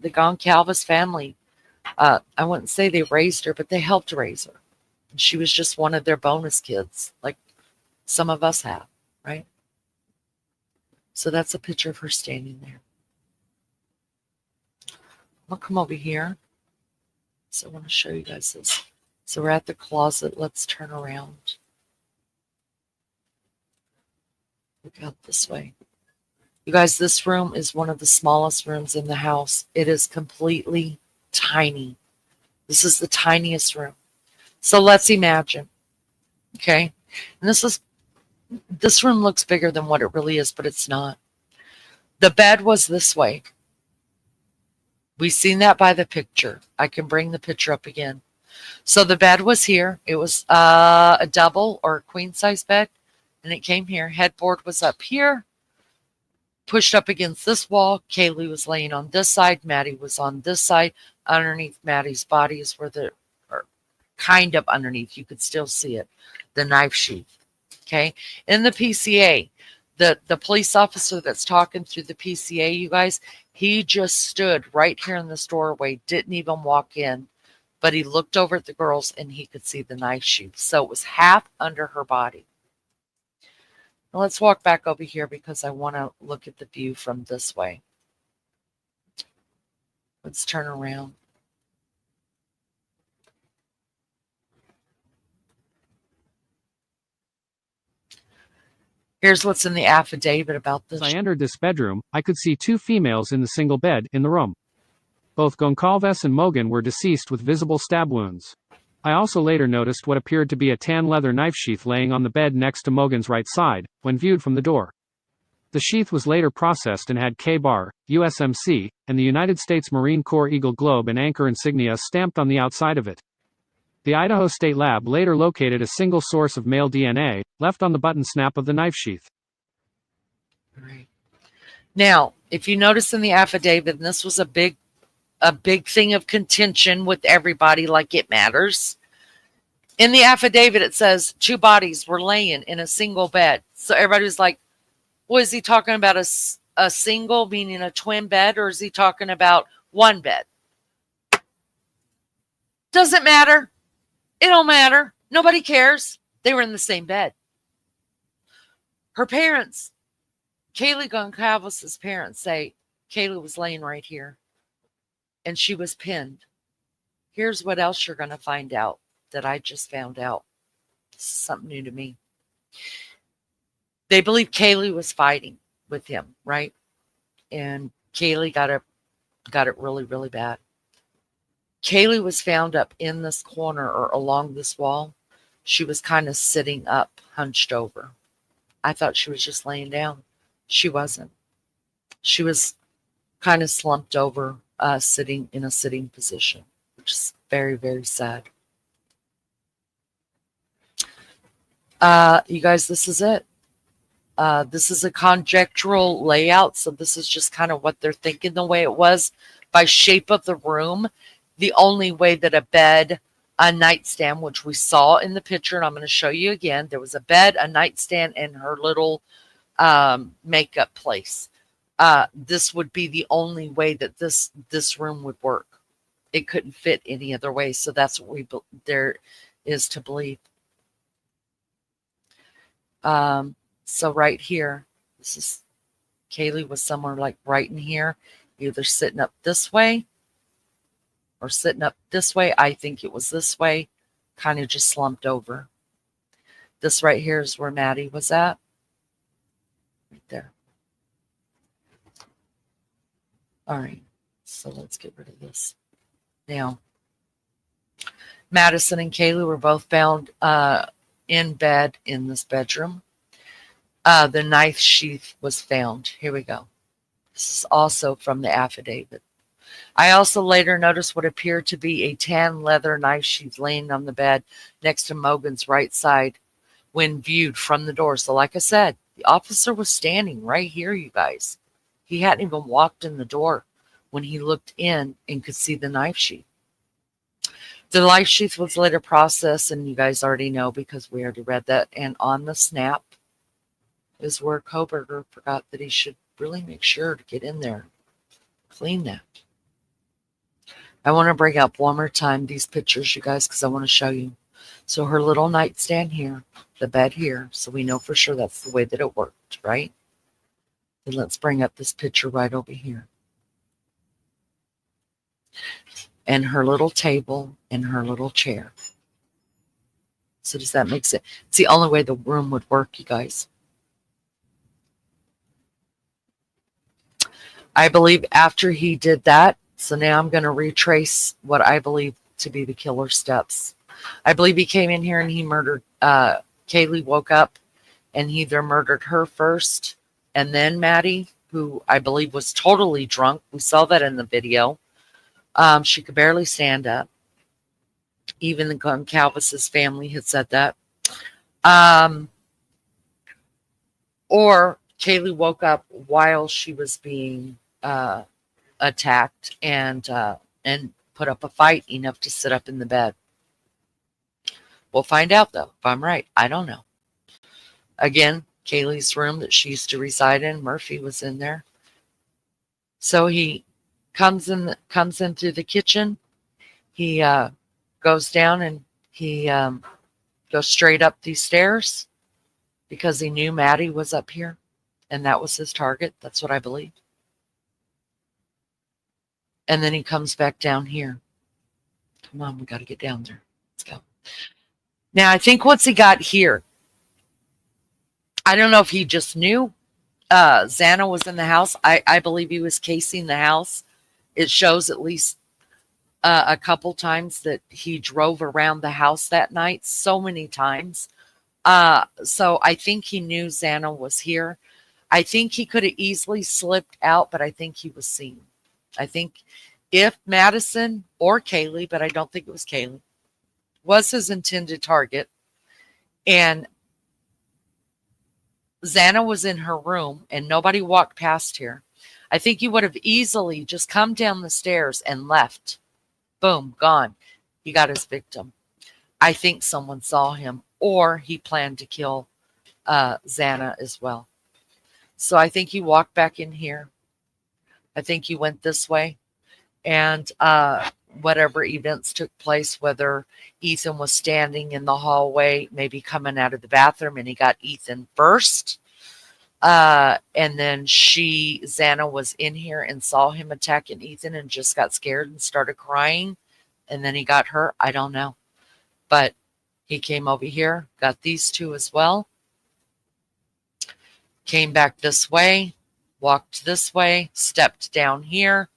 the Goncalves family. I wouldn't say they raised her, but they helped raise her. And she was just one of their bonus kids, like some of us have, right? So that's a picture of her standing there. I'll come over here. So I want to show you guys this. So we're at the closet. Let's turn around. Look out this way. You guys, this room is one of the smallest rooms in the house. It is completely tiny. This is the tiniest room. So let's imagine, okay? And this room looks bigger than what it really is, but it's not. The bed was this way. We've seen that by the picture. I can bring the picture up again. So the bed was here. It was a double or a queen size bed, and it came here. Headboard was up here, pushed up against this wall. Kaylee was laying on this side. Maddie was on this side. Underneath Maddie's body is where or kind of underneath, you could still see it, the knife sheath. Okay. In the PCA, the police officer that's talking through the PCA, you guys, he just stood right here in this doorway, didn't even walk in, but he looked over at the girls and he could see the knife sheath. So it was half under her body. Now let's walk back over here because I want to look at the view from this way. Let's turn around. Here's what's in the affidavit about this. As I entered this bedroom, I could see two females in the single bed in the room. Both Goncalves and Mogan were deceased with visible stab wounds. I also later noticed what appeared to be a tan leather knife sheath laying on the bed next to Mogan's right side, when viewed from the door. The sheath was later processed and had K-Bar, USMC, and the United States Marine Corps Eagle Globe and anchor insignia stamped on the outside of it. The Idaho State Lab later located a single source of male DNA, left on the button snap of the knife sheath. Right. Now, if you notice in the affidavit, and this was a big thing of contention with everybody, like it matters. In the affidavit, it says 2 bodies were laying in a single bed. So everybody was like, well, is he talking about a single, meaning a twin bed, or is he talking about one bed? Doesn't matter. It don't matter. Nobody cares. They were in the same bed. Her parents, Kaylee Goncalves' parents, say Kaylee was laying right here and she was pinned. Here's what else you're going to find out that I just found out. This is something new to me. They believe Kaylee was fighting with him, right? And Kaylee got it really, really bad. Kaylee was found up in this corner or along this wall. She was kind of sitting up, hunched over. I thought she was just laying down. She wasn't. She was kind of slumped over, sitting in a sitting position, which is very, very sad. You guys, this is it. This is a conjectural layout, so this is just kind of what they're thinking the way it was. By shape of the room, the only way that a bed, a nightstand, which we saw in the picture, and I'm going to show you again, there was a bed, a nightstand, and her little makeup place. This would be the only way that this room would work. It couldn't fit any other way, so that's what there is to believe. So right here, this is Kaylee was somewhere like right in here, either sitting up this way or sitting up this way. I think it was this way, kind of just slumped over. This right here is where Maddie was at. Right there. All right, so let's get rid of this. Now, Madison and Kaylee were both found in bed in this bedroom. The knife sheath was found. Here we go. This is also from the affidavit. I also later noticed what appeared to be a tan leather knife sheath laying on the bed next to Mogan's right side when viewed from the door. So like I said, the officer was standing right here, you guys. He hadn't even walked in the door when he looked in and could see the knife sheath. The knife sheath was later processed, and you guys already know because we already read that. And on the snap is where Kohberger forgot that he should really make sure to get in there, clean that. I want to bring up one more time these pictures, you guys, because I want to show you. So her little nightstand here, the bed here, so we know for sure that's the way that it worked, right? And let's bring up this picture right over here. And her little table and her little chair. So does that make sense? It's the only way the room would work, you guys. I believe after he did that, so now I'm going to retrace what I believe to be the killer steps. I believe he came in here and he murdered, Kaylee woke up and he either murdered her first and then Maddie, who I believe was totally drunk. We saw that in the video. She could barely stand up. Even the Goncalvis's family had said that. Or Kaylee woke up while she was being attacked and put up a fight enough to sit up in the bed. We'll find out, though, if I'm right. I don't know. Again, Kaylee's room that she used to reside in, Murphy was in there. So he comes in through the kitchen. He goes down and he goes straight up these stairs because he knew Maddie was up here, and that was his target. That's what I believe. And then he comes back down here. Come on, we got to get down there. Let's go. Now, I think once he got here, I don't know if he just knew Xana was in the house. I believe he was casing the house. It shows at least a couple times that he drove around the house that night, so many times. So I think he knew Xana was here. I think he could have easily slipped out, but I think he was seen. I think if Madison or Kaylee, but I don't think it was Kaylee, was his intended target, and Xana was in her room and nobody walked past here, I think he would have easily just come down the stairs and left. Boom, gone. He got his victim. I think someone saw him, or he planned to kill Xana as well. So I think he walked back in here. I think he went this way. And whatever events took place, whether Ethan was standing in the hallway, maybe coming out of the bathroom, and he got Ethan first. And then Xana was in here and saw him attacking Ethan and just got scared and started crying. And then he got her. I don't know. But he came over here, got these two as well. Came back this way, walked this way, stepped down here.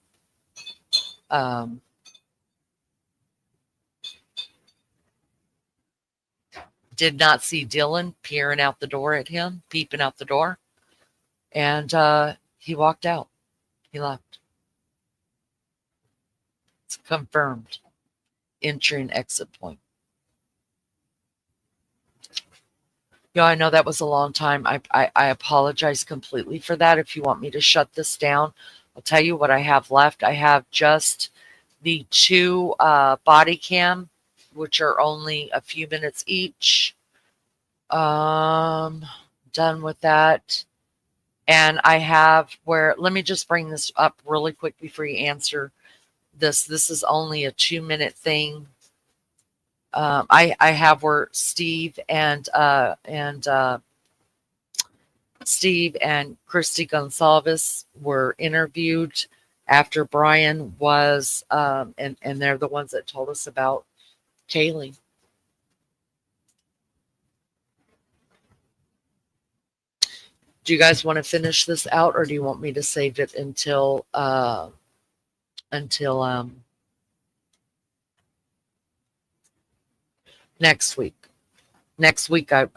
Did not see Dylan peering out the door at him, peeping out the door. And he walked out. He left. It's confirmed. Entry and exit point. Yeah, I know that was a long time. I apologize completely for that. If you want me to shut this down, I'll tell you what I have left. I have just the two body cam, which are only a few minutes each. Done with that. And I have where, let me just bring this up really quick before you answer this. This is only a 2-minute thing. I have where Steve and Christy Gonsalves were interviewed after Bryan was, and they're the ones that told us about Kaylee. Do you guys want to finish this out, or do you want me to save it until next week? Next week, I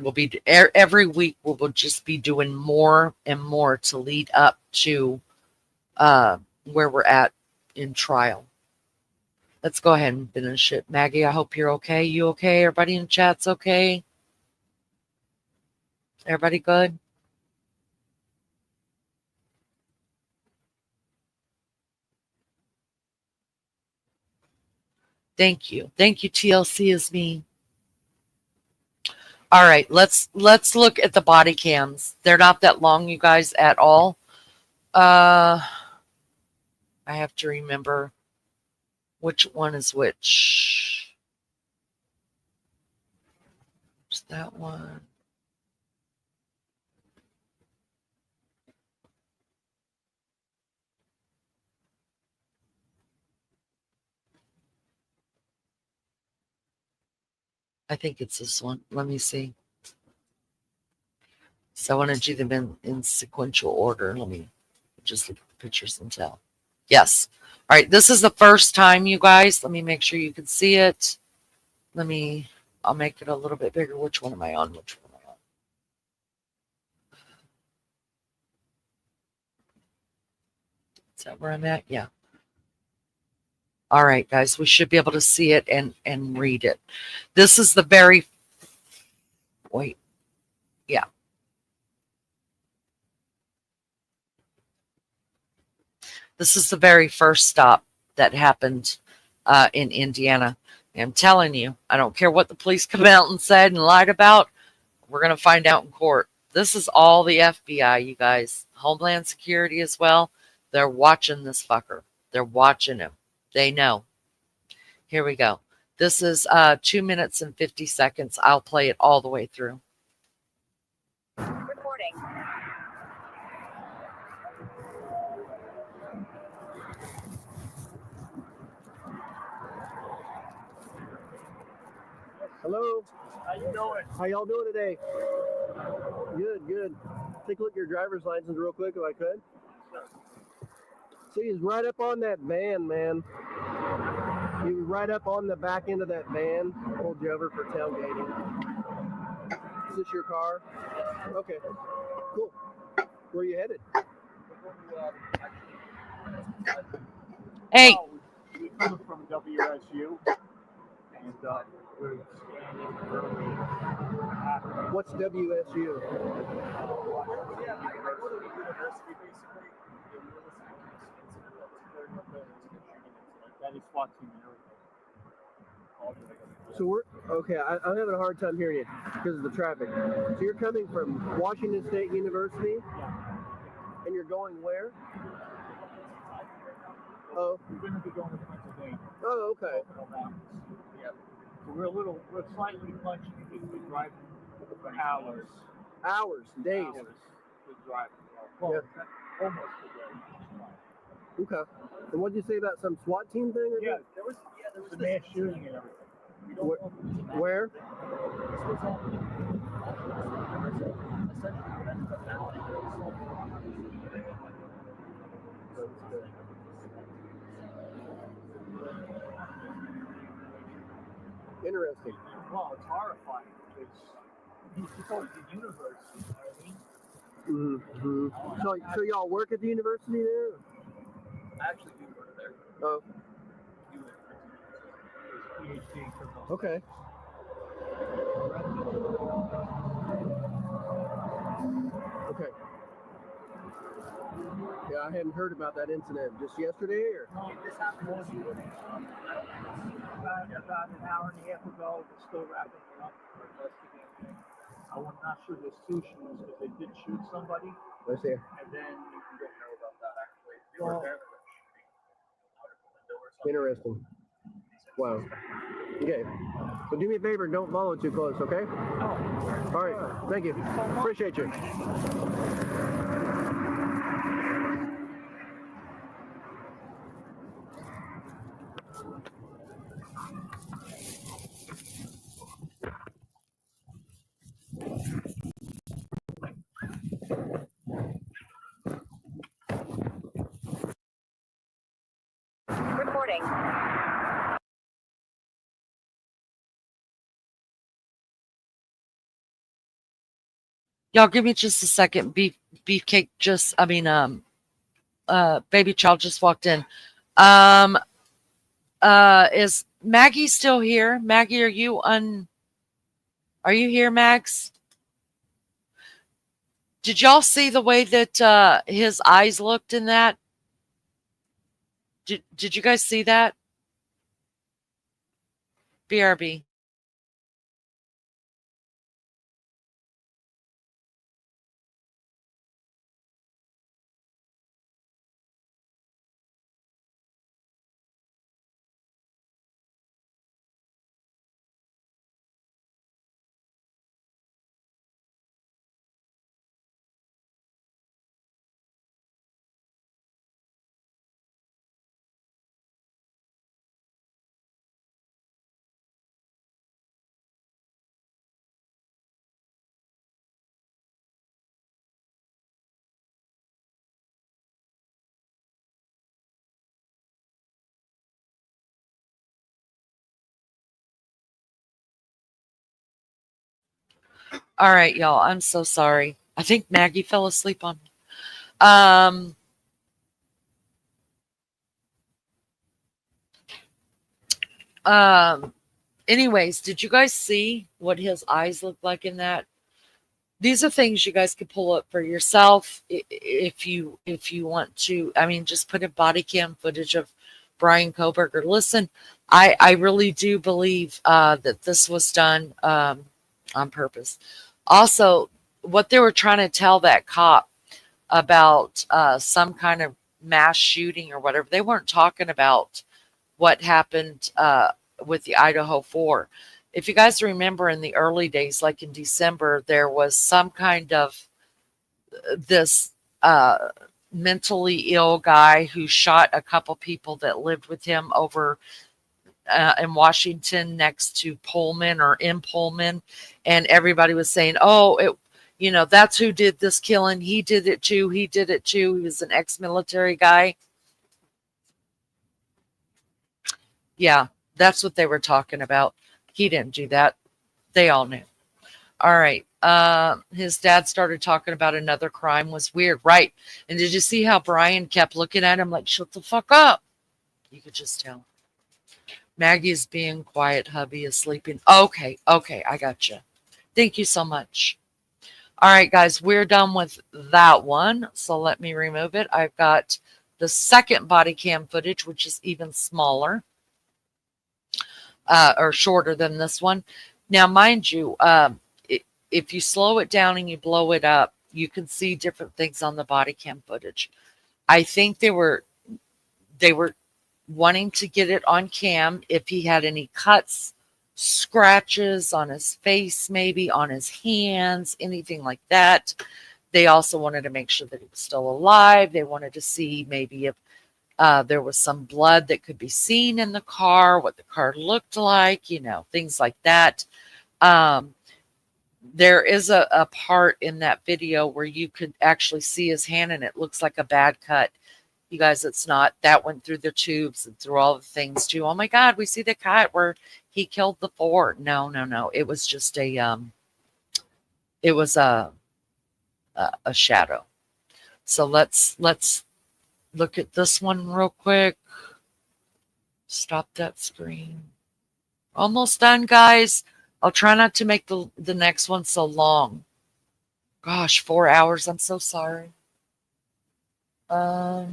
will be every week. We will just be doing more and more to lead up to where we're at in trial. Let's go ahead and finish it. Maggie, I hope you're okay. You okay? Everybody in chat's okay? Everybody good? Thank you. Thank you, TLC is me. All right, let's look at the body cams. They're not that long, you guys, at all. I have to remember which one is which. Is that one? I think it's this one. Let me see. So I want to do them in sequential order. Let me just look at the pictures and tell. Yes. All right. This is the first time, you guys. Let me make sure you can see it. I'll make it a little bit bigger. Which one am I on? Which one am I on? Is that where I'm at? Yeah. All right, guys. We should be able to see it and read it. This is the very... Wait. Yeah. This is the very first stop that happened in Indiana. I'm telling you, I don't care what the police come out and said and lied about. We're going to find out in court. This is all the FBI, you guys. Homeland Security as well. They're watching this fucker. They're watching him. They know. Here we go. This is 2 minutes and 50 seconds. I'll play it all the way through. Recording. Hello. How you doing? How y'all doing today? Good, good. Take a look at your driver's license real quick if I could. See, he's right up on that van, man. He was right up on the back end of that van. Pulled you over for tailgating. Is this your car? Okay. Cool. Where are you headed? Hey. We're coming from WSU. And what's WSU? That is SWAT team and everything. So we're okay. I'm having a hard time hearing you because of the traffic. So you're coming from Washington State University, and you're going where? Oh, we're going to be going to Pennsylvania. Oh, okay. Yeah. So we're slightly punchy because we're driving for hours. Hours, days. Hours to drive. Well, yeah. Almost a day. Okay. And what did you say about some SWAT team thing? Or there was a mass shooting and everything. Where? Interesting. Well, it's horrifying. It's called the university. You know what I mean? Mm-hmm. So y'all work at the university there? I actually do work there. Oh. PhD. Okay. Yeah, I hadn't heard about that incident. Just yesterday, or? No, this happened yesterday. About an hour and a half ago. We're still wrapping it up for investigating. I'm not sure there's two shooters because they did shoot somebody. Let's see. And then you don't know about that actually. Interesting. Wow. Okay. So do me a favor, don't follow too close, okay? Oh. All right. Thank you. Appreciate you. Recording. Y'all give me just a second. Beefcake just, baby child just walked in. Is Maggie still here? Maggie, are you here, Max? Did y'all see the way that his eyes looked in that? Did you guys see that? BRB. All right, y'all. I'm so sorry. I think Maggie fell asleep on me. Anyways, did you guys see what his eyes looked like in that? These are things you guys could pull up for yourself if you want to. I mean, just put in body cam footage of Bryan Kohberger. Listen, I really do believe that this was done on purpose. Also, what they were trying to tell that cop about some kind of mass shooting or whatever, they weren't talking about what happened with the Idaho 4. If you guys remember in the early days, like in December, there was some kind of this mentally ill guy who shot a couple people that lived with him over in Washington next to Pullman or in Pullman. And everybody was saying, oh, that's who did this killing. He did it too. He did it too. He was an ex-military guy. Yeah, that's what they were talking about. He didn't do that. They all knew. All right. His dad started talking about another crime. Was weird, right? And did you see how Bryan kept looking at him like, shut the fuck up? You could just tell. Maggie is being quiet. Hubby is sleeping. Okay, I got you. Thank you so much. All right, guys, we're done with that one. So let me remove it. I've got the second body cam footage, which is even smaller. Or shorter than this one. Now, mind you, if you slow it down and you blow it up, you can see different things on the body cam footage. I think they were wanting to get it on cam if he had any cuts, scratches on his face, maybe on his hands, anything like that. They also wanted to make sure that he was still alive. They wanted to see maybe if there was some blood that could be seen in the car, what the car looked like, things like that. There is a part in that video where you could actually see his hand and it looks like a bad cut. You guys, it's not. That went through the tubes and through all the things too. Oh my God, we see the cut where he killed the 4. No. It was just a shadow. So let's look at this one real quick. Stop that screen. Almost done, guys. I'll try not to make the next one so long. Gosh, 4 hours. I'm so sorry. I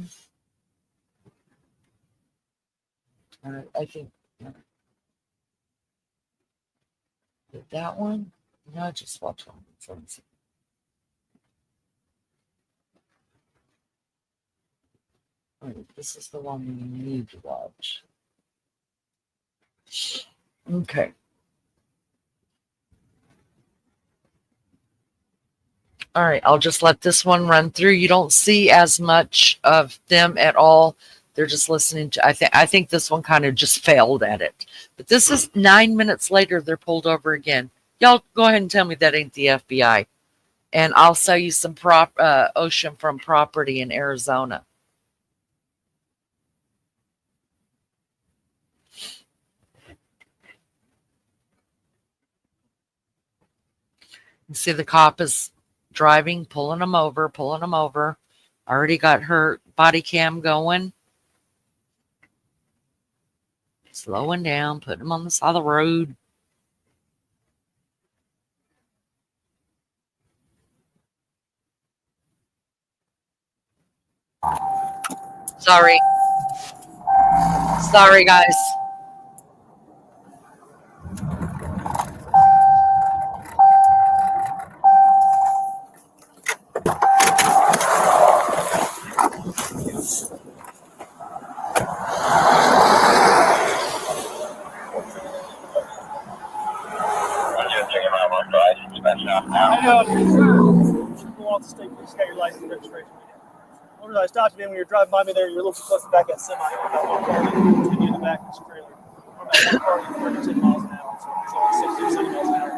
think did that one. No, just watch one. This is the one we need to watch. Okay. All right, I'll just let this one run through. You don't see as much of them at all. They're just listening to. I think this one kind of just failed at it. But this is 9 minutes later. They're pulled over again. Y'all go ahead and tell me that ain't the FBI, and I'll sell you some ocean from property in Arizona. You see the cop is driving, pulling them over. Already got her body cam going. Slowing down, putting them on the side of the road. Sorry. Sorry, guys. I know. Go off the state, please get your license and registration. I stopped you when you were driving by me there. You're a little too close to back that semi. In the back of this trailer. I'm at one car going 10 miles an hour. So it's only 60 or 70 miles an hour.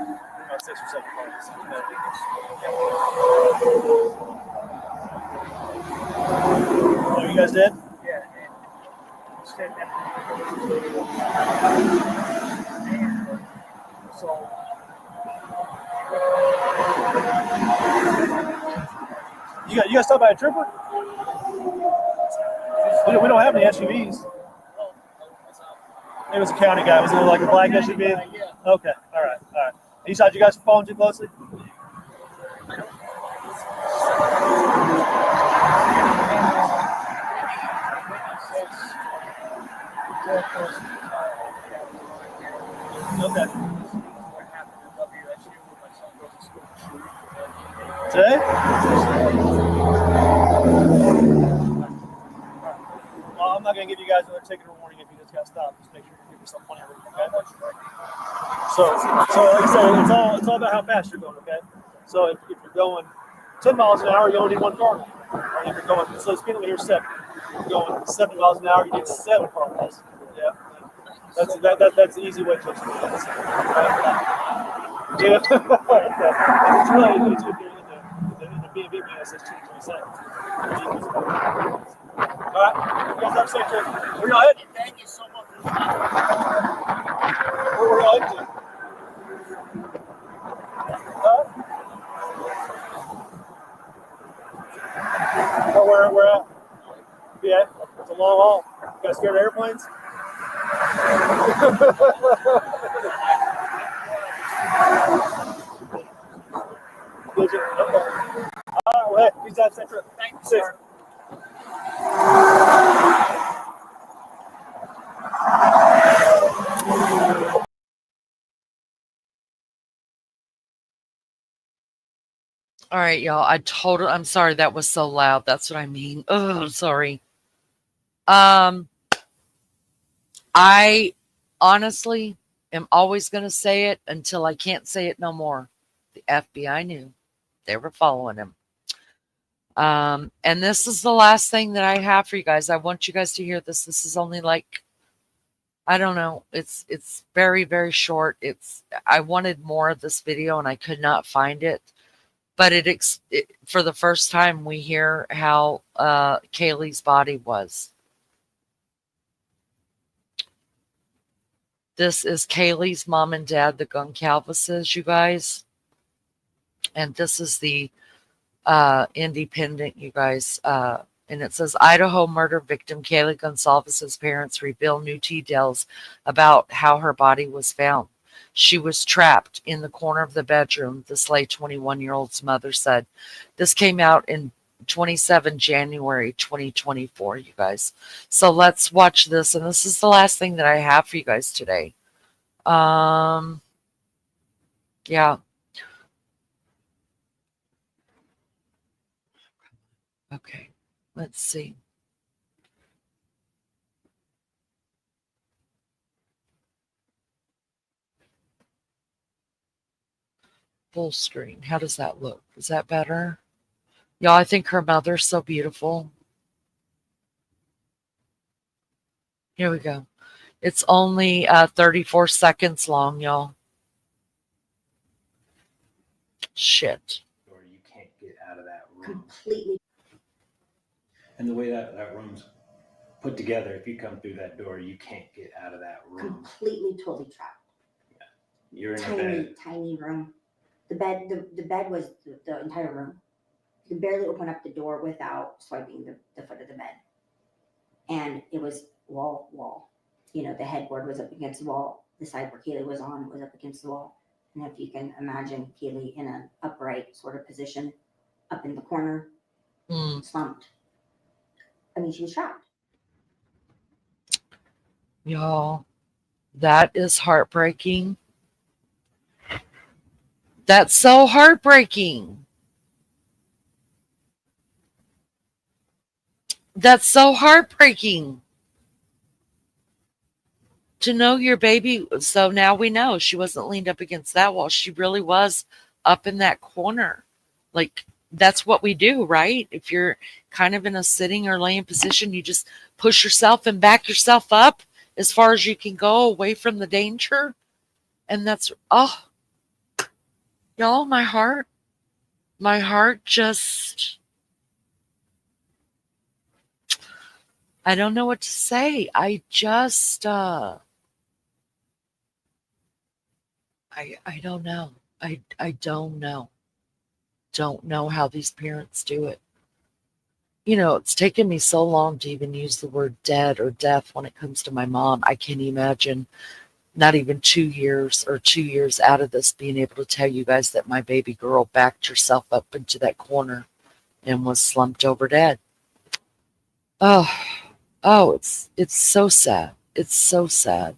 About 6 or 7 cars. Oh, you guys did? Yeah. So. You guys stopped by a trooper? We don't have any SUVs. It was a county guy. Was it like a black SUV? Yeah. Okay. All right. You said you guys following too closely? Okay. Today? Well, I'm not going to give you guys another ticket or warning if you just got stopped. Just make sure you give yourself plenty of room, okay? So like I said, it's all about how fast you're going, okay? So if you're going 10 miles an hour, you only need one car. Or if you're going, so speed limit here is 7. If you're going 70 miles an hour, you need 7 cars. Yeah. That's the easy way to explain it. Yeah. It's really easy to do. In the B&B man, it says 2 to 20 seconds. All right, you guys have a safe trip. Where y'all heading? Thank you so much. Where y'all heading to? Oh, where at? Yeah, it's a long haul. You guys scared of airplanes? Did you? Okay. All right, well, hey, please have a safe trip. Thank you, sir. All right, y'all. I'm sorry that was so loud. That's what I mean. Oh, sorry. I honestly am always going to say it until I can't say it no more. The FBI knew. They were following him. And this is the last thing that I have for you guys. I want you guys to hear this. This is only like, I don't know. It's very, very short. I wanted more of this video and I could not find it. But for the first time, we hear how Kaylee's body was. This is Kaylee's mom and dad, the Goncalveses, you guys. And this is the Independent, you guys. And it says, Idaho murder victim Kaylee Goncalves' parents reveal new details about how her body was found. She was trapped in the corner of the bedroom, the Slay 21-year-old's mother said. This came out in 27 January 2024, you guys. So let's watch this, and this is the last thing that I have for you guys today. Yeah. Okay, let's see. Full screen. How does that look? Is that better? Y'all, I think her mother's so beautiful. Here we go. It's only 34 seconds long, y'all. Shit. You can't get out of that room. Completely. And the way that room's put together, if you come through that door, you can't get out of that room. Completely, totally trapped. Yeah. You're in a Tiny, bed. tiny room. The bed was the entire room. You could barely open up the door without swiping the foot of the bed. And it was wall. You know, the headboard was up against the wall. The side where Kaylee was on was up against the wall. And if you can imagine Kaylee in an upright sort of position, up in the corner, slumped. I mean, she was trapped. Y'all, that is heartbreaking. That's so heartbreaking. That's so heartbreaking. To know your baby. So now we know she wasn't leaned up against that wall. She really was up in that corner. Like, that's what we do, right? If you're kind of in a sitting or laying position, you just push yourself and back yourself up as far as you can go away from the danger. And that's, oh, y'all, my heart just, I don't know what to say. I just, I don't know. I don't know. Don't know how these parents do it. You know, it's taken me so long to even use the word dead or death when it comes to my mom. I can't imagine not even 2 years or 2 years out of this being able to tell you guys that my baby girl backed herself up into that corner and was slumped over dead. Oh, it's so sad. It's so sad.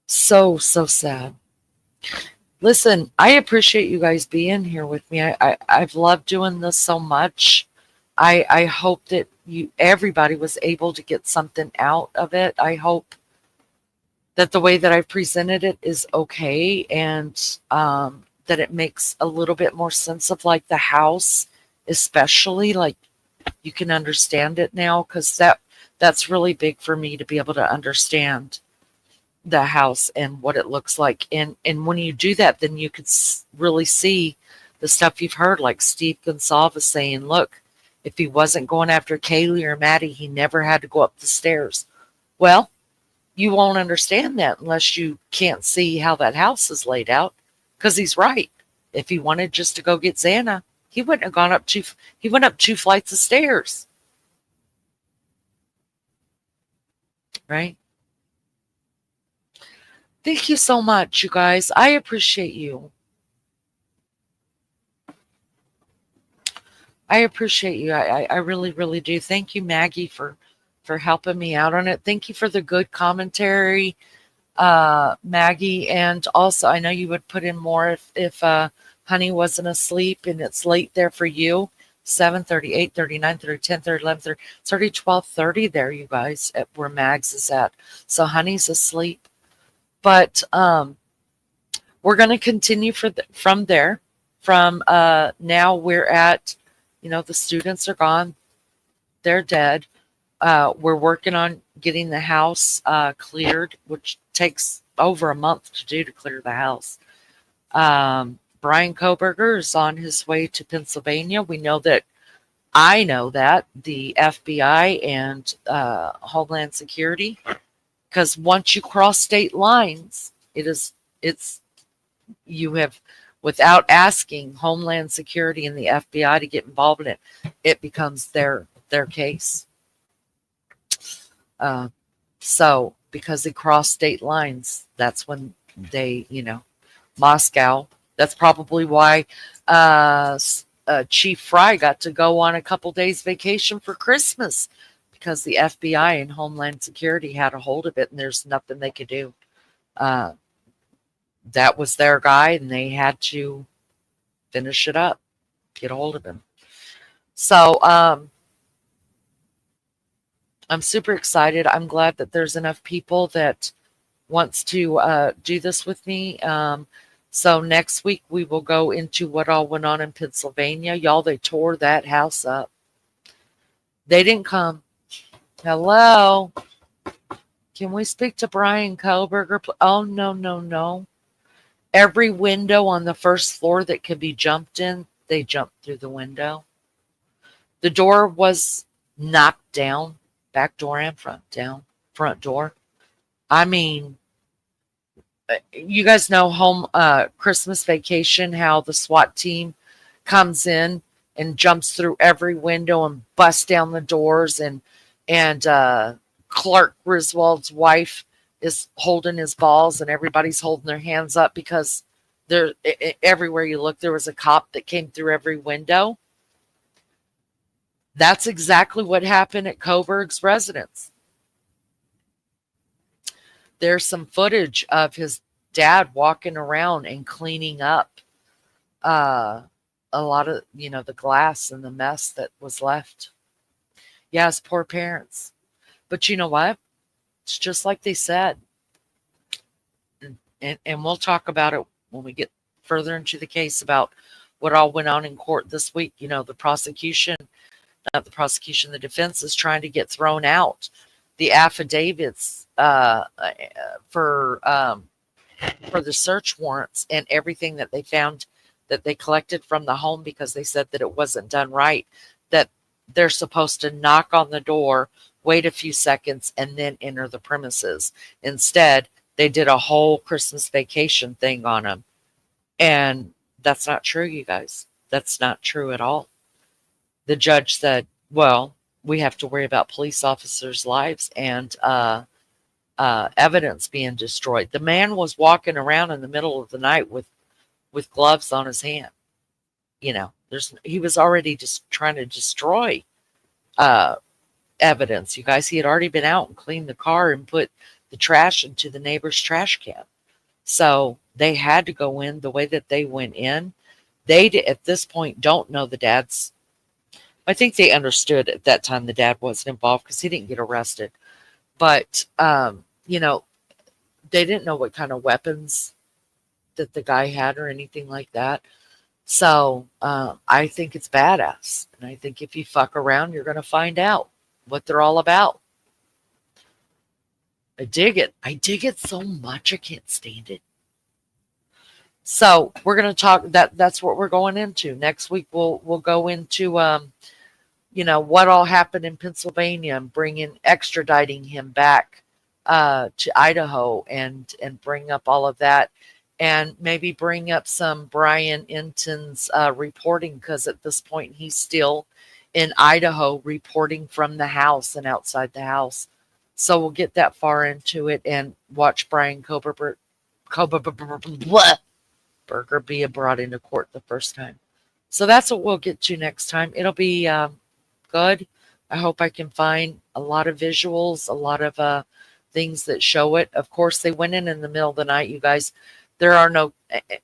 So sad. Listen, I appreciate you guys being here with me. I've loved doing this so much. I hope that everybody was able to get something out of it. I hope that the way that I've presented it is okay, and that it makes a little bit more sense of like the house, especially like you can understand it now, because that's really big for me to be able to understand the house and what it looks like. And when you do that, then you could really see the stuff you've heard, like Steve Gonsalves saying, look, if he wasn't going after Kaylee or Maddie, he never had to go up the stairs. Well, you won't understand that unless you can't see how that house is laid out, because he's right. If he wanted just to go get Xana, he wouldn't have gone up he went up 2 flights of stairs. Right? Thank you so much, you guys. I appreciate you. I appreciate you. I really, really do. Thank you, Maggie, for helping me out on it. Thank you for the good commentary, Maggie. And also, I know you would put in more if Honey wasn't asleep and it's late there for you. 7:30, 8:30, 9:30, 10:30, 11:30. It's already 12:30 there, you guys, at where Mags is at. So Honey's asleep. But we're going to continue from there. From now we're at, the students are gone. They're dead. We're working on getting the house cleared, which takes over a month to clear the house. Bryan Kohberger is on his way to Pennsylvania. I know that the FBI and Homeland Security, because once you cross state lines, you have, without asking Homeland Security and the FBI to get involved in it, it becomes their case. So because they cross state lines, that's when they, Moscow. That's probably why Chief Fry got to go on a couple days vacation for Christmas because the FBI and Homeland Security had a hold of it, and there's nothing they could do. That was their guy, and they had to finish it up, get a hold of him. So I'm super excited. I'm glad that there's enough people that wants to do this with me. So next week we will go into what all went on in Pennsylvania. Y'all, they tore that house up. They didn't come. Hello. Can we speak to Bryan Kohberger? Oh, no, no, no. Every window on the first floor that could be jumped in, they jumped through the window. The door was knocked down, back door and front door. I mean, you guys know home Christmas Vacation, how the SWAT team comes in and jumps through every window and busts down the doors, and Clark Griswold's wife is holding his balls and everybody's holding their hands up because there everywhere you look there was a cop that came through every window. That's exactly what happened at Kohberger's residence. There's some footage of his dad walking around and cleaning up a lot of, the glass and the mess that was left. Yes, poor parents. But you know what? It's just like they said. And we'll talk about it when we get further into the case about what all went on in court this week. The defense is trying to get thrown out the affidavits for the search warrants and everything that they found that they collected from the home, because they said that it wasn't done right, that they're supposed to knock on the door, wait a few seconds, and then enter the premises. Instead, they did a whole Christmas Vacation thing on them. And that's not true, you guys. That's not true at all. The judge said, well, we have to worry about police officers' lives and evidence being destroyed. The man was walking around in the middle of the night with gloves on his hand. He was already just trying to destroy evidence. You guys, he had already been out and cleaned the car and put the trash into the neighbor's trash can. So they had to go in the way that they went in. They, at this point, don't know the dad's. I think they understood at that time the dad wasn't involved because he didn't get arrested. But, they didn't know what kind of weapons that the guy had or anything like that. So I think it's badass. And I think if you fuck around, you're going to find out what they're all about. I dig it. I dig it so much. I can't stand it. So we're going to talk that's what we're going into. Next week we'll go into what all happened in Pennsylvania and extraditing him back to Idaho and bring up all of that, and maybe bring up some Brian Inton's reporting, because at this point he's still in Idaho reporting from the house and outside the house. So we'll get that far into it and watch Bryan Kohberger be brought into court the first time. So that's what we'll get to next time. It'll be good. I hope I can find a lot of visuals, a lot of things that show it. Of course, they went in the middle of the night, you guys. There are no...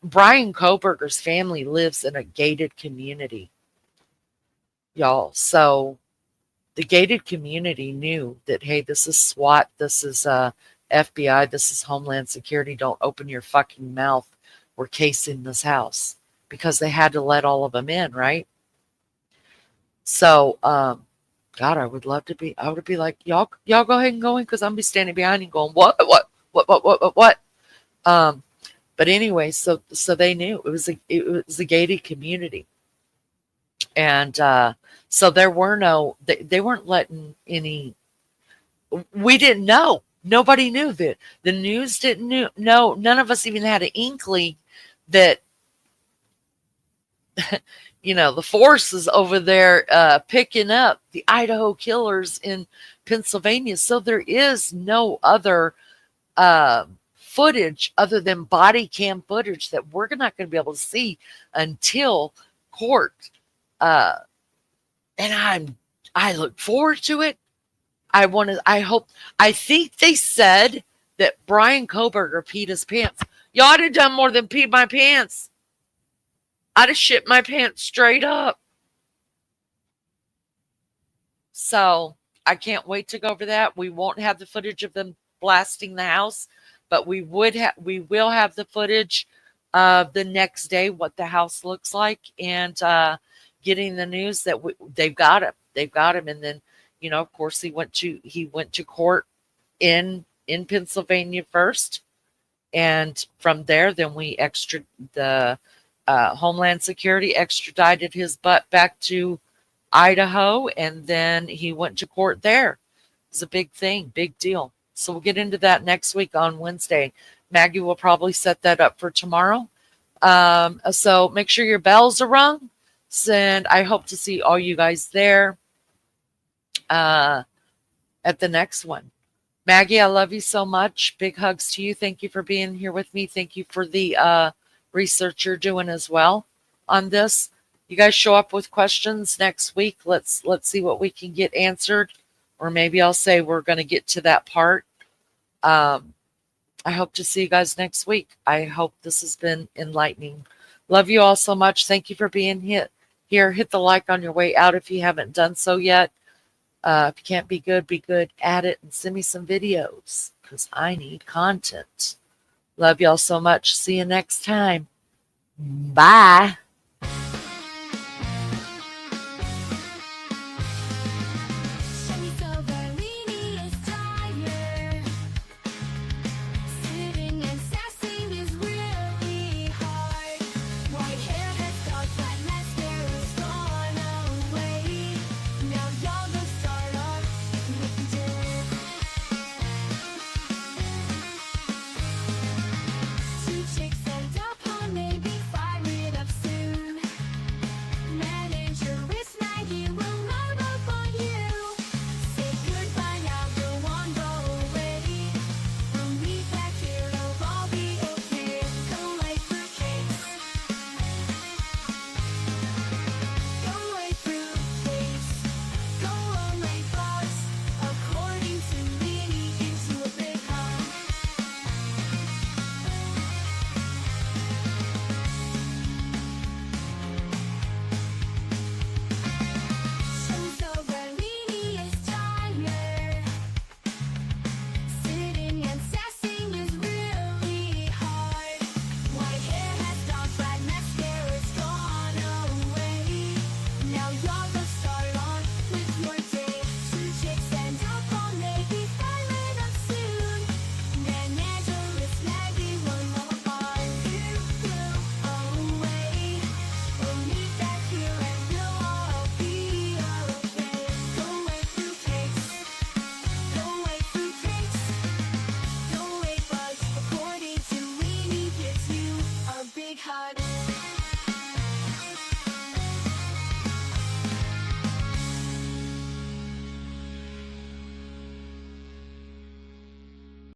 Bryan Kohberger's family lives in a gated community, y'all. So the gated community knew that, hey, this is SWAT, this is FBI, this is Homeland Security. Don't open your fucking mouth. We're casing this house, because they had to let all of them in, right? So, God, I would be like, y'all go ahead and go in, because I'm be standing behind you going, what? But anyway, so they knew it was a gated community, and so there were no, they weren't letting any. We didn't know. Nobody knew that. The news didn't know. None of us even had an inkling that. The force is over there picking up the Idaho killers in Pennsylvania. So there is no other footage other than body cam footage that we're not going to be able to see until court. And I look forward to it. I think they said that Bryan Kohberger peed his pants. Y'all, I'd have done more than peed my pants. I'd have shit my pants straight up. So I can't wait to go over that. We won't have the footage of them blasting the house, but we will have the footage of the next day, what the house looks like, and getting the news that they've got him. They've got him, and then of course, he went to court in Pennsylvania first, and from there, then the Homeland Security extradited his butt back to Idaho, and then he went to court there. It's a big thing, big deal. So we'll get into that next week on Wednesday. Maggie will probably set that up for tomorrow. So make sure your bells are rung, and I hope to see all you guys there at the next one. Maggie, I love you so much. Big hugs to you. Thank you for being here with me. Thank you for the research you're doing as well on this. You guys show up with questions next week. Let's see what we can get answered, or maybe I'll say we're going to get to that part. I hope to see you guys next week. I hope this has been enlightening. Love you all so much. Thank you for being here. Hit the like on your way out if you haven't done so yet. If you can't be good at it, and send me some videos because I need content. Love y'all so much. See you next time. Bye.